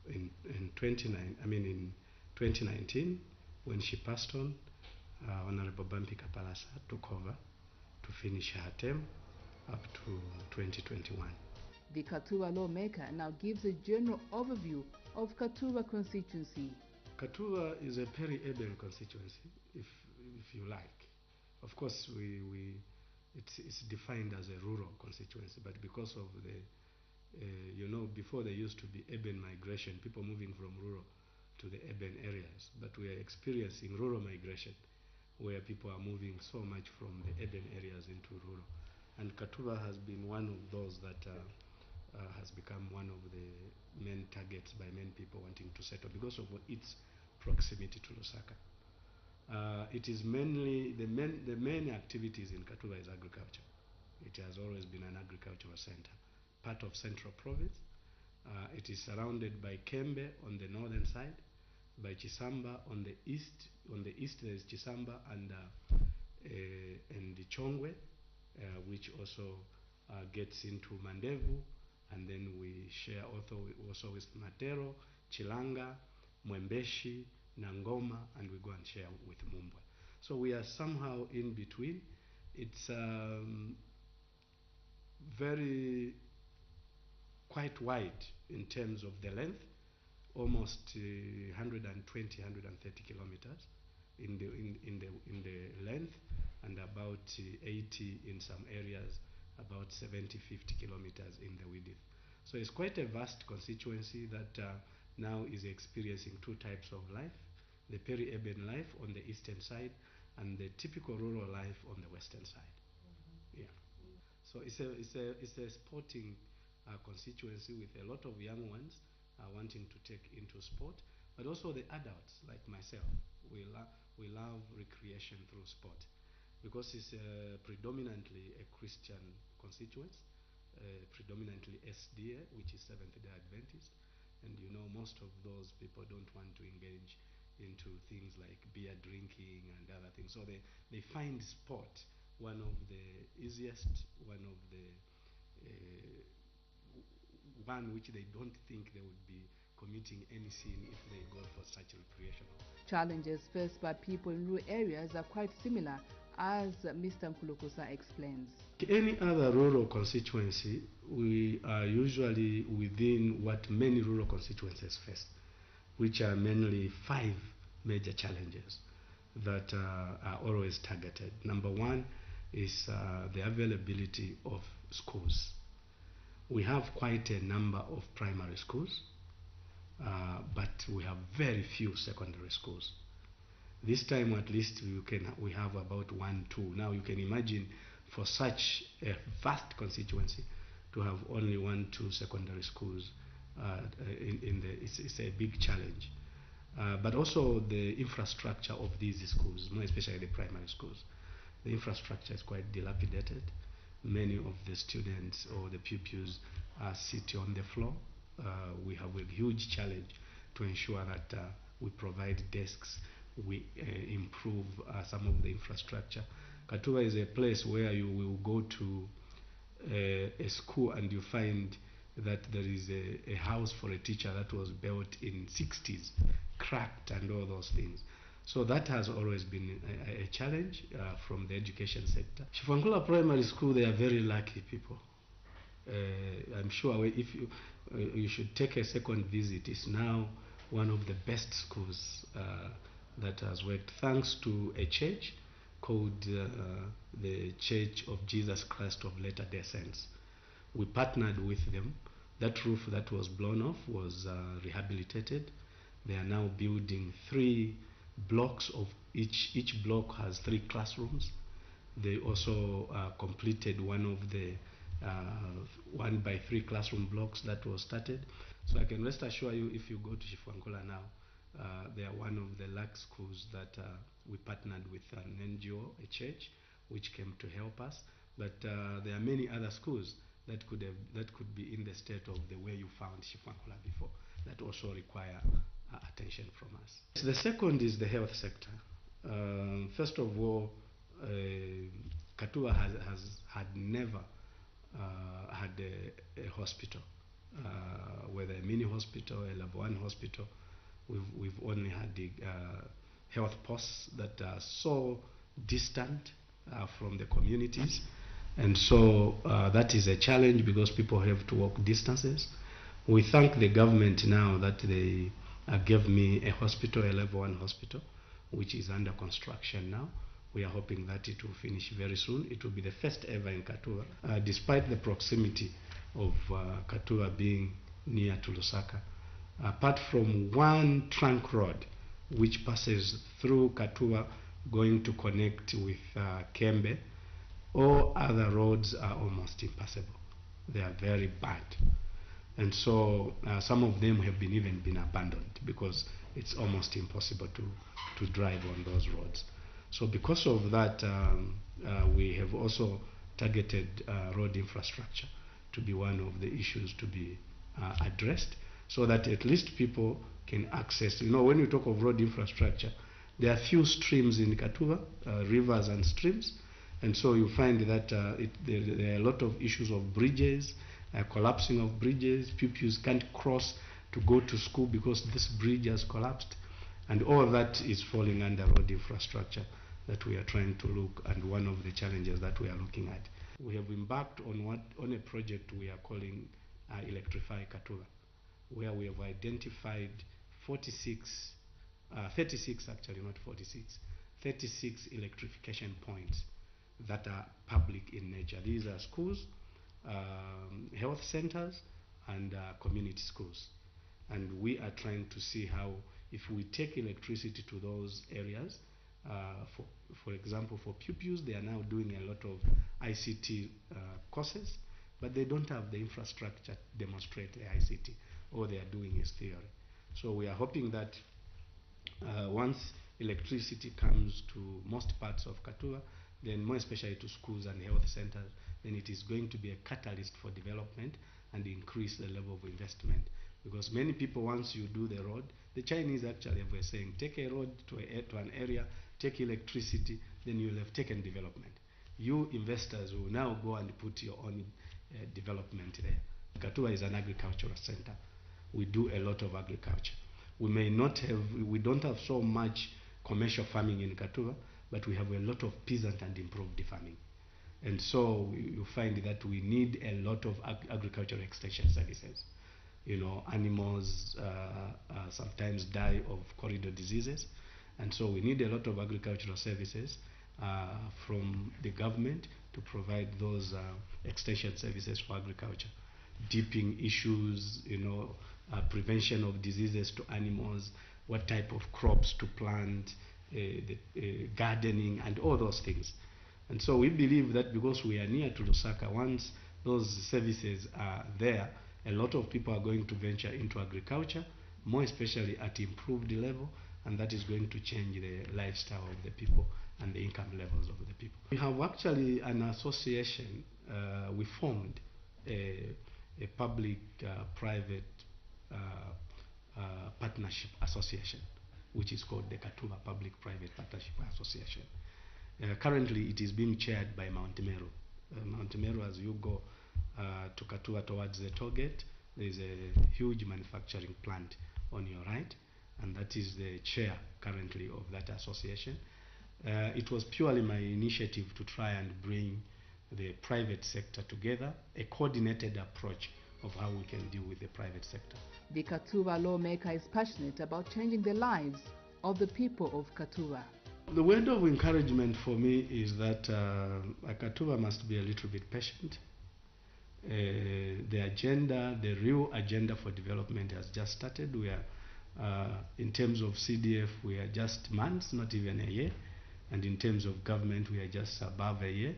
in 2019, when she passed on, Honorable Bampi Kapalasa took over to finish her term up to 2021.
The Katuba lawmaker now gives a general overview of Katuba constituency.
Katuba is a peri-urban constituency, if you like. Of course, it's defined as a rural constituency, but because of the, before there used to be urban migration, people moving from rural to the urban areas, but we are experiencing rural migration, where people are moving so much from the urban areas into rural. And Katuba has been one of those that has become one of the main targets by many people wanting to settle because of its proximity to Lusaka. It is mainly, the main activities in Katuba is agriculture. It has always been an agricultural center, part of Central Province. It is surrounded by Kembe on the northern side, by Chisamba on the east. On the east there is Chisamba and the Chongwe, which also gets into Mandevu, and then we share also with Matero, Chilanga, Mwembeshi, Nangoma, and we go and share with Mumbwa. So we are somehow in between. It's quite wide in terms of the length, almost 120, 130 kilometers in the length, and about 80 in some areas, about 70, 50 kilometers in the width. So it's quite a vast constituency that now is experiencing two types of life: the peri-urban life on the eastern side and the typical rural life on the western side. Yeah. So it's a sporting constituency with a lot of young ones wanting to take into sport, but also the adults like myself. We love recreation through sport because it's predominantly a Christian constituency, predominantly SDA, which is Seventh-day Adventist, and most of those people don't want to engage into things like beer drinking and other things. So they find sport one of the easiest, one of the one which they don't think they would be committing any sin if they go for such recreational.
Challenges faced by people in rural areas are quite similar, as Mr. Nkulukusa explains.
Any other rural constituency, we are usually within what many rural constituencies face, which are mainly 5 major challenges that are always targeted. Number one is the availability of schools. We have quite a number of primary schools, but we have very few secondary schools. This time at least we have about 1, 2. Now you can imagine for such a vast constituency to have only 1, 2 secondary schools it's a big challenge. But also the infrastructure of these schools, more especially the primary schools. The infrastructure is quite dilapidated. Many of the students or the pupils sit on the floor. We have a huge challenge to ensure that we provide desks, we improve some of the infrastructure. Katuba is a place where you will go to a school and you find that there is a house for a teacher that was built in 60s, cracked and all those things. So that has always been a challenge from the education sector. Shifangula Primary School, they are very lucky people. I'm sure if you should take a second visit, it's now one of the best schools that has worked, thanks to a church called the Church of Jesus Christ of Latter-day Saints. We partnered with them. That roof that was blown off was rehabilitated. They are now building 3 blocks of each block has 3 classrooms. They also completed one of the 1x3 classroom blocks that was started. So I can rest assure you, if you go to Shifwangola now, they are one of the luck schools that we partnered with an NGO, a church, which came to help us. But there are many other schools that could be in the state of the way you found Shifwangola before, that also require attention from us. The second is the health sector. First of all, Katuba had never had a hospital, whether a mini hospital, a level 1 hospital. We've only had the health posts that are so distant from the communities, and so that is a challenge because people have to walk distances. We thank the government now that they gave me a hospital, a level 1 hospital, which is under construction now. We are hoping that it will finish very soon. It will be the first ever in Katuba, despite the proximity of Katuba being near to Lusaka. Apart from one trunk road which passes through Katuba going to connect with Kembe, all other roads are almost impassable. They are very bad. And so some of them have even been abandoned because it's almost impossible to drive on those roads. So because of that, we have also targeted road infrastructure to be one of the issues to be addressed, so that at least people can access. You know, when you talk of road infrastructure, there are few streams in Katuba, rivers and streams, and so you find that there are a lot of issues of bridges, collapsing of bridges. Pupils can't cross to go to school because this bridge has collapsed, and all that is falling under road infrastructure that we are trying to look, and one of the challenges that we are looking at. We have embarked on a project we are calling Electrify Katuba, where we have identified 36 actually, not 46, 36 electrification points that are public in nature. These are schools, health centers, and community schools. And we are trying to see how, if we take electricity to those areas, for example, for pupils, they are now doing a lot of ICT courses, but they don't have the infrastructure to demonstrate the ICT. All they are doing is theory. So we are hoping that once electricity comes to most parts of Katuba, then more especially to schools and health centers, then it is going to be a catalyst for development and increase the level of investment. Because many people, once you do the road, the Chinese actually were saying, take a road to an area, take electricity, then you'll have taken development. you investors will now go and put your own development there. Katuba is an agricultural center. We do a lot of agriculture. We don't have so much commercial farming in Katuba, but we have a lot of peasant and improved farming. And so you find that we need a lot of agricultural extension services. You know, animals sometimes die of corridor diseases, and so we need a lot of agricultural services from the government to provide those extension services for agriculture. Deeping issues, you know, prevention of diseases to animals, what type of crops to plant, gardening, and all those things. And so we believe that because we are near to Lusaka, once those services are there, a lot of people are going to venture into agriculture, more especially at improved level, and that is going to change the lifestyle of the people and the income levels of the people. We have actually an association, we formed a public-private partnership association, which is called the Katuba Public-Private Partnership Association. Currently, it is being chaired by Mount Meru. Mount Meru, as you go to Katuba towards the toll gate, there is a huge manufacturing plant on your right, and that is the chair currently of that association. It was purely my initiative to try and bring the private sector together, a coordinated approach of how we can deal with the private sector.
The Katuba lawmaker is passionate about changing the lives of the people of Katuba.
The word of encouragement for me is that Katuba must be a little bit patient. The agenda, the real agenda for development has just started. We are, in terms of CDF, we are just months, not even a year. And in terms of government, we are just above a year.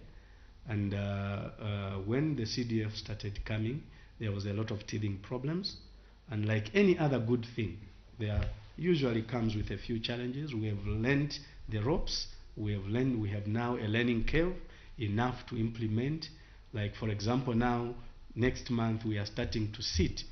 And when the CDF started coming, there was a lot of teething problems. And like any other good thing, there usually comes with a few challenges. We have learned the ropes. We have now a learning curve enough to implement. Like, for example, now, next month, we are starting to sit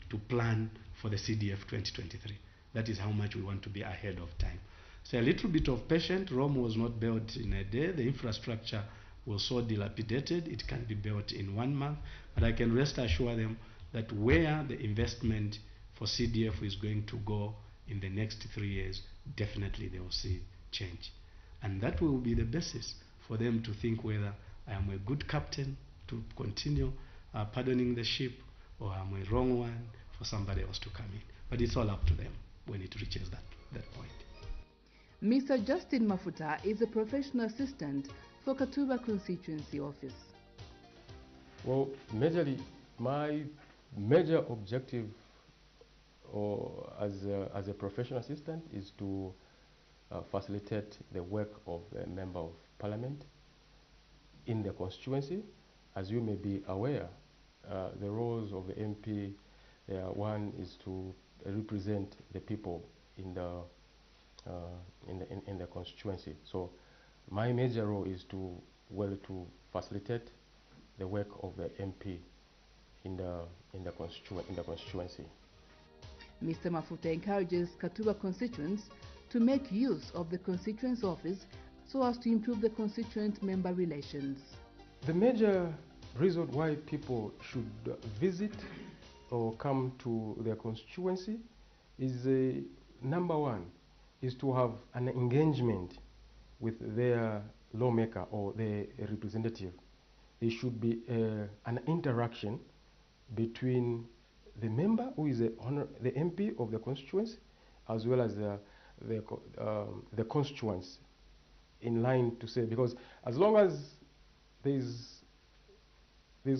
to plan for the CDF 2023. That is how much we want to be ahead of time. So a little bit of patience. Rome was not built in a day. The infrastructure was so dilapidated, it can be built in 1 month. But I can rest assure them that where the investment for CDF is going to go in the next 3 years, definitely they will see change. And that will be the basis for them to think whether I am a good captain to continue pardoning the ship, or I'm a wrong one for somebody else to come in. But it's all up to them when it reaches that point.
Mr. Justin Mafuta is a professional assistant for Katuba Constituency Office.
Well, majorly, my major objective as a professional assistant is to facilitate the work of the Member of Parliament in the constituency. As you may be aware, the roles of the MP, one is to represent the people in the constituency. So my major role is to facilitate the work of the MP in the constituency.
Mr. Mafuta encourages Katuba constituents to make use of the constituency office so as to improve the constituent-member relations.
The major reason why people should visit or come to their constituency is number one, is to have an engagement with their lawmaker or their representative. There should be an interaction between the member who is the MP of the constituency, as well as the constituents, in line to say, because as long as there's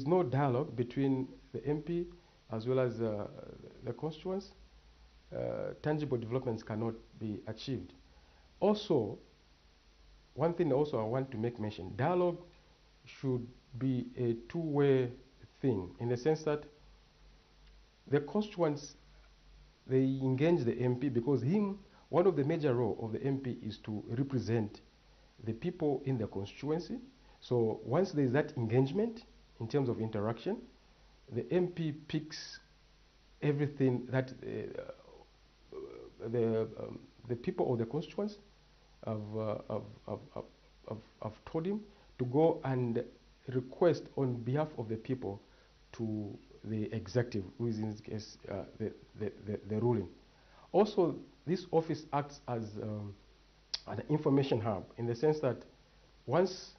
no dialogue between the MP as well as the constituents, tangible developments cannot be achieved. Also, one thing also I want to make mention, dialogue should be a two-way thing, in the sense that the constituents, they engage the MP because one of the major roles of the MP is to represent the people in the constituency. So once there's that engagement in terms of interaction, the MP picks everything that the people of the constituents have told him to go and request on behalf of the people to the executive, who is in this case the ruling. Also, this office acts as an information hub in the sense that once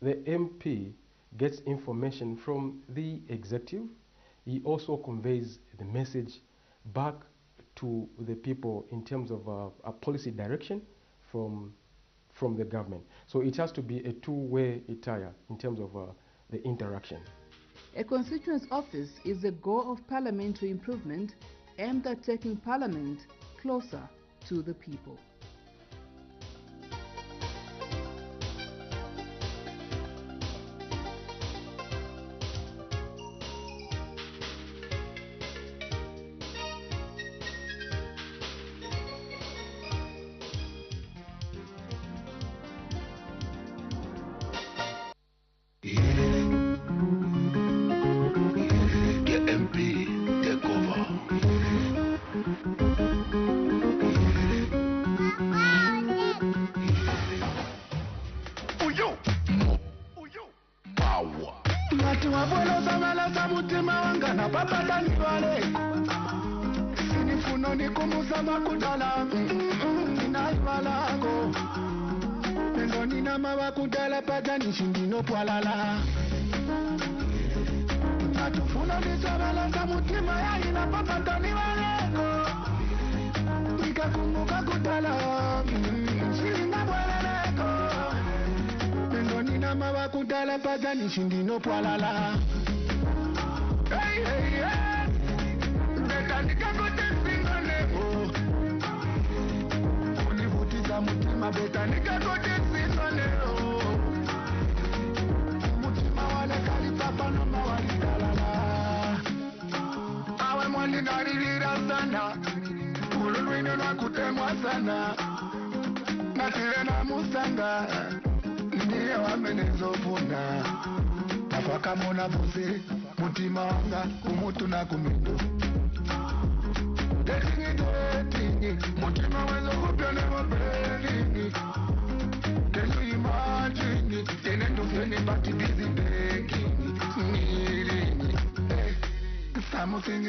the MP gets information from the executive, he also conveys the message back to the people in terms of a policy direction from the government. So it has to be a two-way attire in terms of the interaction.
A constituents office is a goal of parliamentary improvement aimed at taking Parliament closer to the people.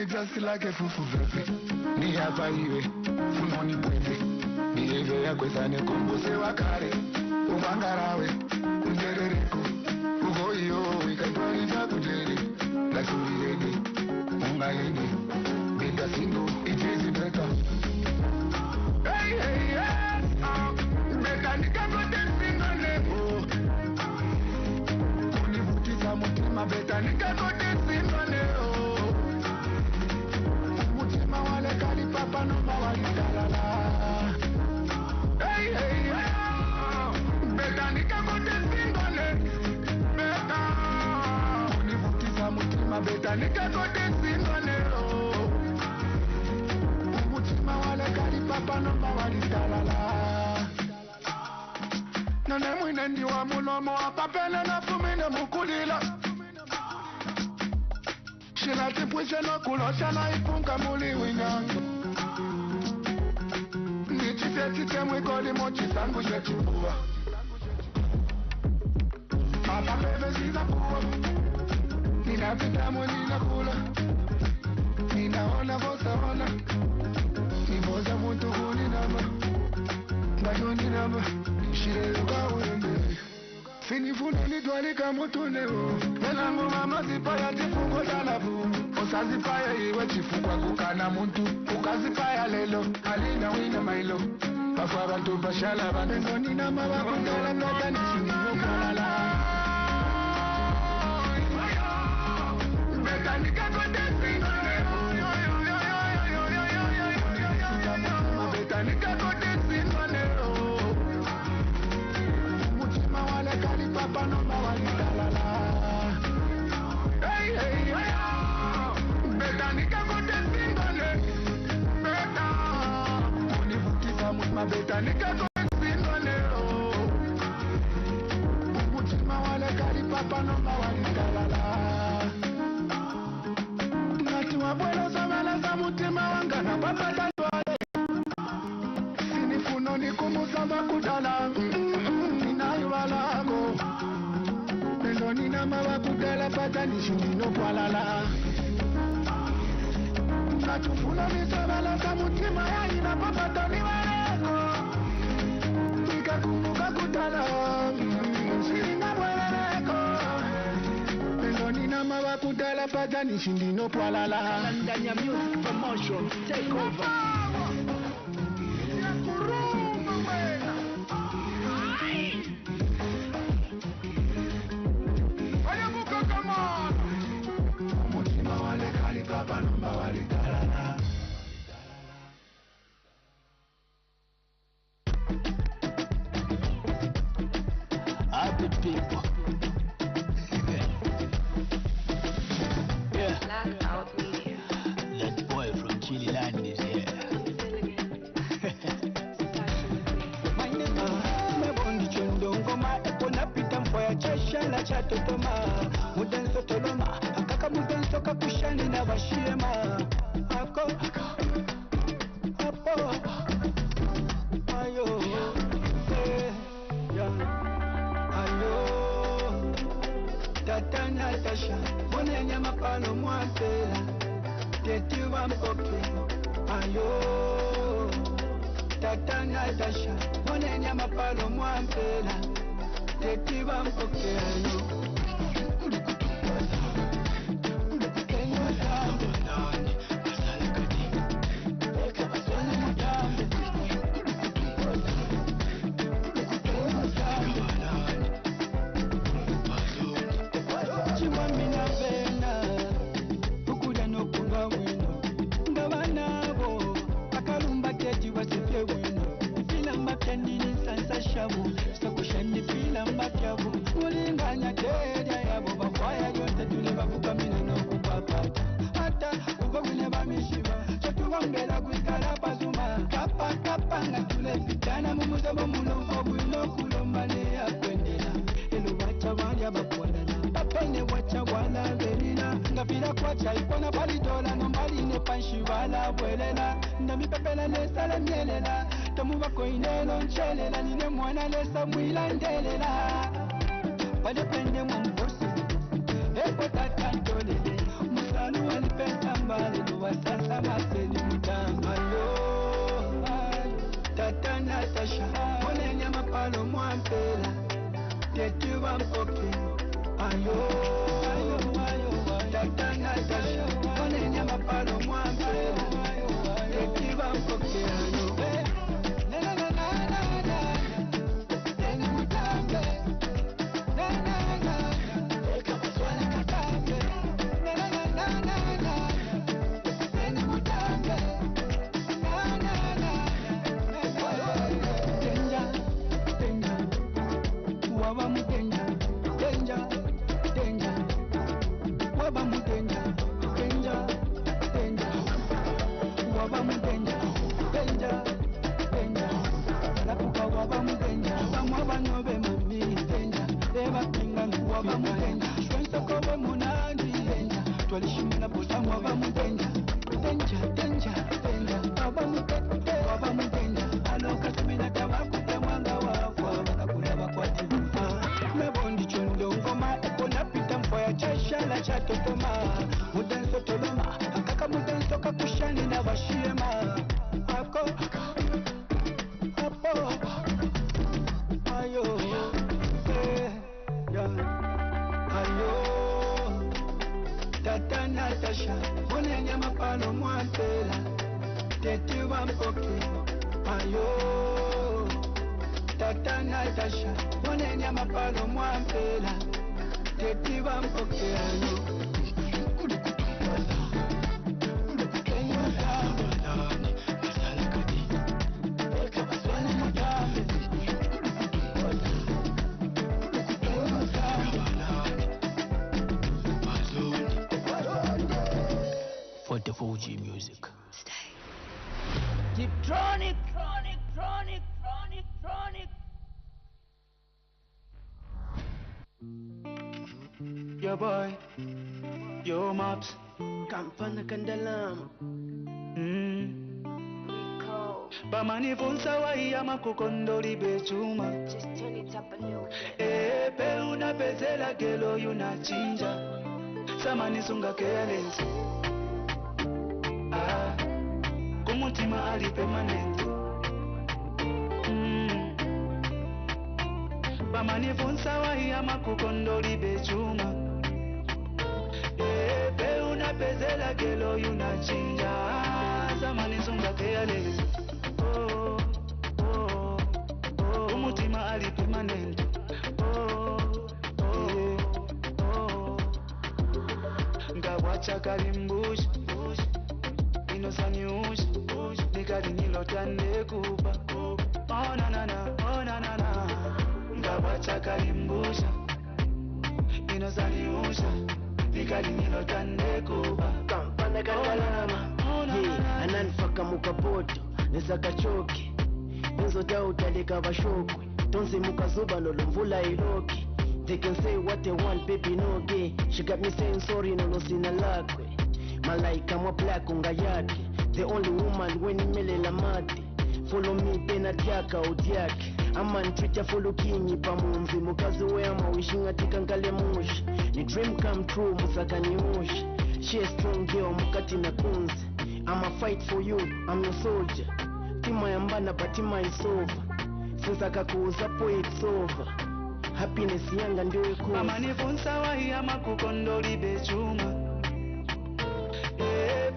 Just like a fufu vefe, ni hapa iwe, funoni pweze, ni eve ya kwezane kumbuse wakare, umangarawe, unjerereko, ugo iyo, ikantwari za kujere, la surirege, ungaende, beta singo, ichezi beta. Hey, hey, yes, beta nikakote singo nebo, univutisa mutima, beta nikakote singo nebo. Papa no mawali kalala. Hey hey hey. Beta nikakote singole. Beta. Univutisa mutima beta nikakote singole. Mutima wale kali papa no mawali kalala. Nane mwine ndi wa mulomo apapele na fumine mukulila. Shila tipwishe no kulosha na ipunga muli winyango. Nichite mwikoli mochi sangu shechipua. Papa bebe siza kuwa. Ninapita nina kula. Ninaona vosa ona. Nivoza muntu huni nama. Mbajoni nama. Shire yuka uende. Finifuna nitwalika mutuneo. Melangu mama zipaya tifungo dalabu. Osazipaya iwe chifukwa kukana muntu. Ukazipaya lelo. Alina wina mailo. Kafa bantu bashala bantu. Ngoni na mawa kundala kata nishinyo kulala. Mekanika kote singole. Mekanika kote singole. Mutima wale kali papa no mawali kalala. Hey hey hey. Mekanika kote singole. Beta. Univutisa mutima beta nika kote singole. Mutima wale kali papa no mawali kalala. Nati wabwela zamala za mutima wangana papa tatwale. Sinifuno ni kumusamba kudala. Ninayiwalako. nina mawakugala pata nishindino kwalala Katufuna misabala kamutima ya ina papata niwareko Nikakumbuka kutala Silinga mwereko Pendo nina mawakugala pata nishindino kwalala
Ndanya Music Promotion, take over. Happy people. Yeah. That boy from Chile land is here.
Mebondi chondongoma ekona pita mfoya chashala chatotoma mudenso toloma akaka mudenso kakushani na bashiema ako apo ayo ya ayo tata Natasha mone nyama pano mwantela tetiwa mpoke ayo tata Natasha mone nyama pano mwantela tetiwa mpoke ayo Chaipona palidola nombaline panshivala bwelela ndami pepela nesala myelela tamuba koinelo nchelela nine mwana lesa mwilandelela padepende mwamposi epo tatantolele musalu walipesa mbale luwasasa maseli mutamayo tata Natasha mone nyama palo mwampela tetuwa mpoke ayo tata Natasha mone nyama palo mwampela tetuwa mpoke ayo Tata Natasha, mone nyama pano mwantela, tetuwa mpoke, ayo. Tata Natasha, mone nyama pano mwantela, tetuwa mpoke, ayo.
For the 4G music.
Keep tronic. Yo boy, yo maps, Kampana Kandalam.
Pamanivunsa waiyama kukondoli bechuma.
Just turn it up a little bit.
Pe unapezela gelo yunachinja. Samanisunga careless. Kumutima ali permanent. Pamanivunsa waiyama kukondoli bechuma. Pe unapezela gelo yunachinja. Samanisunga careless. Kumutima ali permanent. Ngawacha kalimbusha inosanyusha nikalinilotande kupa. Oh na na na, oh na na na. Ngawacha kalimbusha inosanyusha nikalinilotande kupa.
Kampana kangalama ananifaka mukapoto nesakachoke enzo dautaleka bashokwe tonse mukazuba nolomvula iloki. They can say what they want, baby, no gay. She got me saying sorry, no sina lakwe. Malaika mwa black unga yake. The only woman when imele la mati. Follow me pena diaka udiake. Aman treat follow kinyi pamunzi. Mukazi wema wishing atika ngale mushi. Ni dream come true musaka ni ushi. She a strong girl mukati na kunzi. I'ma fight for you, I'm your soldier. Tima yambana but tima is over. Since akakuuza po it's over. Happiness yanga ndio iko.
Pamanivunsa waiyama kukondoli bechuma.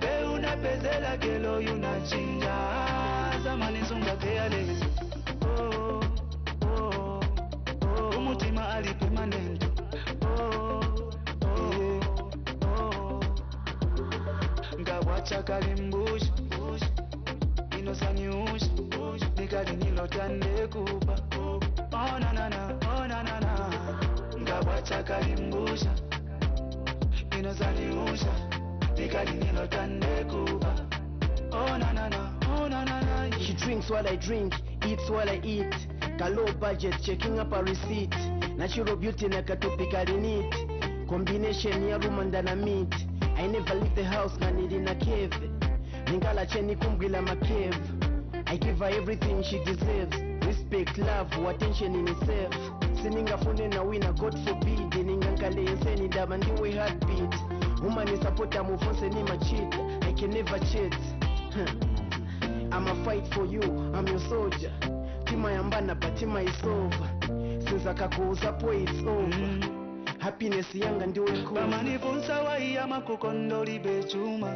Pe unapezela gelo yunachinja. Samanisunga careless. Kumutima ali permanent. Ngawacha kalimbusha inosanyusha nikalinilotande kupa. Oh na na na, oh na na na. Ngawacha kalimbusha inosanyusha nikalinilotande kupa. Oh na na na, oh na na na.
She drinks while I drink, eats while I eat. Ka low budget, checking up a receipt. Natural beauty na katopically neat. Combination ya room and na meat. I never leave the house na need in a cave. Ningala cheni kumgila ma cave. I give her everything she deserves. Respect, love, attention in itself. Sininga fune na wina, God forbid. Ningankale inseni daba ndiwe heartbeat. Woman is supporter mufonse ni machita. I can never cheat. I'ma fight for you, I'm your soldier. Tima yambana but tima is over. Since akakuuza po it's over. Happiness yanga ndiwe iko.
Pamanivunsa waiyama kukondoli bechuma.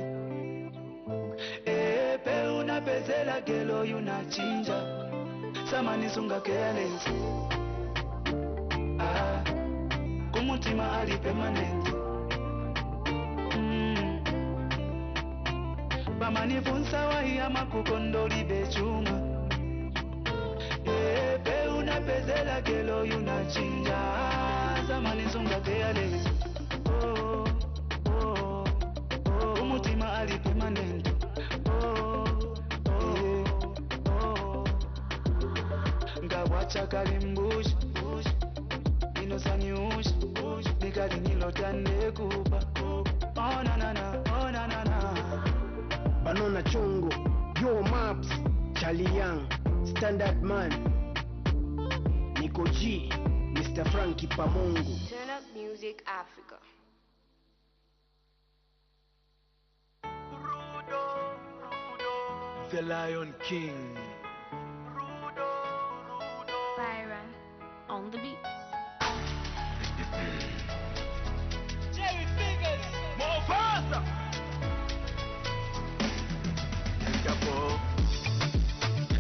Pe unapezela gelo yunachinja. Samanisunga careless. Kumutima ali permanent. Pamanivunsa waiyama kukondoli bechuma. Pe unapezela gelo yunachinja. Samanisunga careless. Kumutima ali permanent. Ngawacha kalimbusha inosanyusha nikalinilotande kupa. Oh na na na, oh na na na.
Banana chungu, yo maps, Charlie Young, Standard Man, Nico G, Mr. Frankie Pamungu.
Turn up music Africa.
The Lion King.
Byron on the beat.
Jerry Fingers. More faster. Chapo.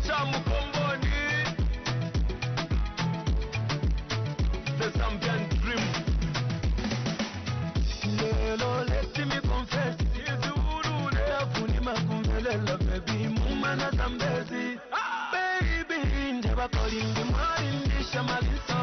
Chamu Komboni. The Zambian dream. Lelo, let me confess. Baby, mumana Zambezi. Baby, njeba calling the morning, Shamaliso.